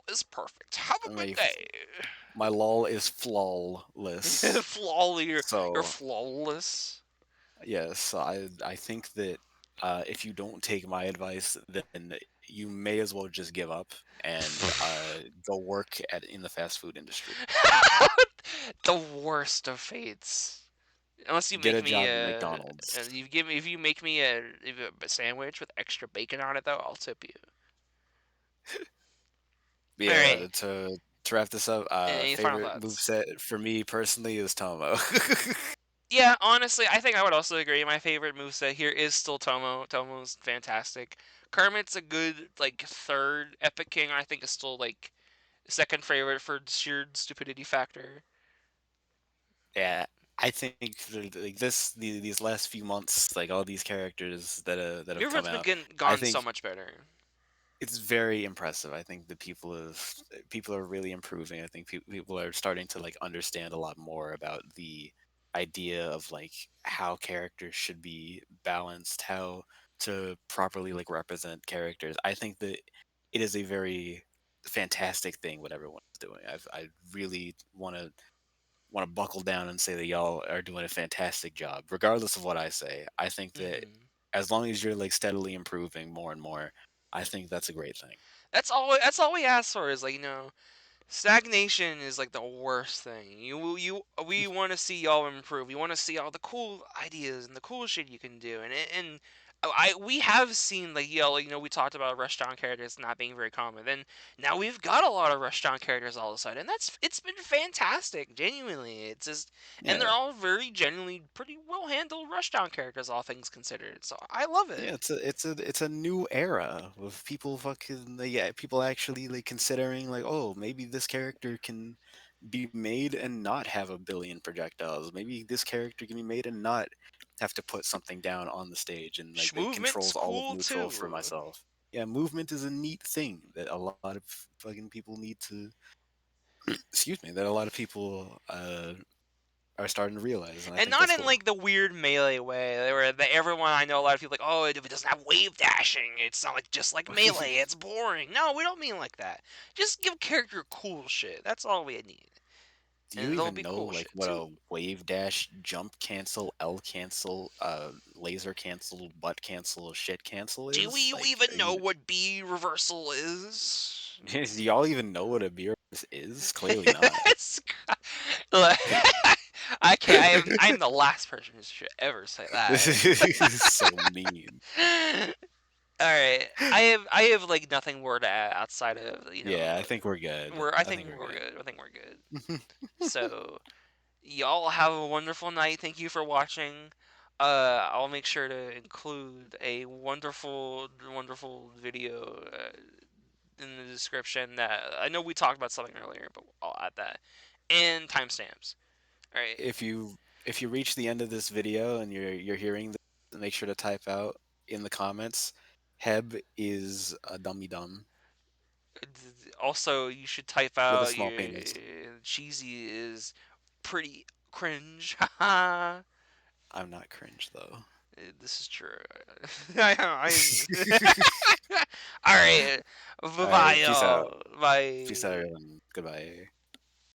is perfect. Have a I good mean, day. my law is flawless. Flawless, you're So flawless. yes, I think that if you don't take my advice, then you may as well just give up and go work at in the fast food industry. The worst of fates. Unless you Get make a me job at a, McDonald's. you give me if you make me a sandwich with extra bacon on it though, I'll tip you. But All yeah, right. to wrap this up, Any final favorite thoughts? moveset for me personally is Tomo. Yeah, honestly, I think I would also agree. My favorite moveset here is still Tomo. Tomo's fantastic. Kermit's a good like third. Epic King I think is still like second favorite for sheer stupidity factor. Yeah, I think like these last few months, like all these characters that have come Movement's been out, I gone so think much better. it's very impressive. I think that people are really improving. I think people are starting to like understand a lot more about the idea of like how characters should be balanced, how to properly like represent characters. I think that it is a very fantastic thing what everyone's doing. I really want to buckle down and say that y'all are doing a fantastic job, regardless of what I say. I think that Hmm. as long as you're like steadily improving more and more, I think that's a great thing. That's all. That's all we ask for is like stagnation is like the worst thing. We want to see y'all improve. We want to see all the cool ideas and the cool shit you can do. And we have seen like y'all, we talked about rushdown characters not being very common. Then now we've got a lot of rushdown characters all of a sudden. It's been fantastic, genuinely. It's just and they're Yeah. all very genuinely pretty well handled rushdown characters, all things considered. So I love Yeah, it. it's a new era of people fucking like, yeah, people actually like considering like, oh, maybe this character can be made and not have a billion projectiles. Maybe this character can be made and not have to put something down on the stage and like Movement's controls all of cool neutral for too. myself. Yeah, movement is a neat thing that a lot of fucking people need to excuse me, that a lot of people are starting to realize, and I And think not that's in cool. like the weird melee way where everyone I know a lot of people like, oh, if it doesn't have wave dashing, it's not like just like melee, it's boring. No, we don't mean like that. Just give character cool shit. That's all we need, Do you and there'll even be know cool like shit what a too. wave dash, jump cancel, L cancel, laser cancel, butt cancel, shit cancel Do is? we Like, even know what B reversal is? do y'all even know what a beer is? Clearly not. It's- like, I can't. I'm the last person who should ever say This that. is so mean. All right, I have like nothing more to add outside of Yeah, I think we're good. I I think think we're we're good. good. I think we're good. So y'all have a wonderful night. Thank you for watching. I'll make sure to include a wonderful video in the description that I know we talked about something earlier, but I'll add that. and timestamps. All right. If you reach the end of this video and you're hearing this, make sure to type out in the comments, Heb is a dummy dumb Also, you should type with a out small your penis. cheesy is pretty cringe. Haha. I'm not cringe though. This is true. I'm. All right. Bye All bye, right, peace out. y'all. Peace out, Bye. everyone. Goodbye.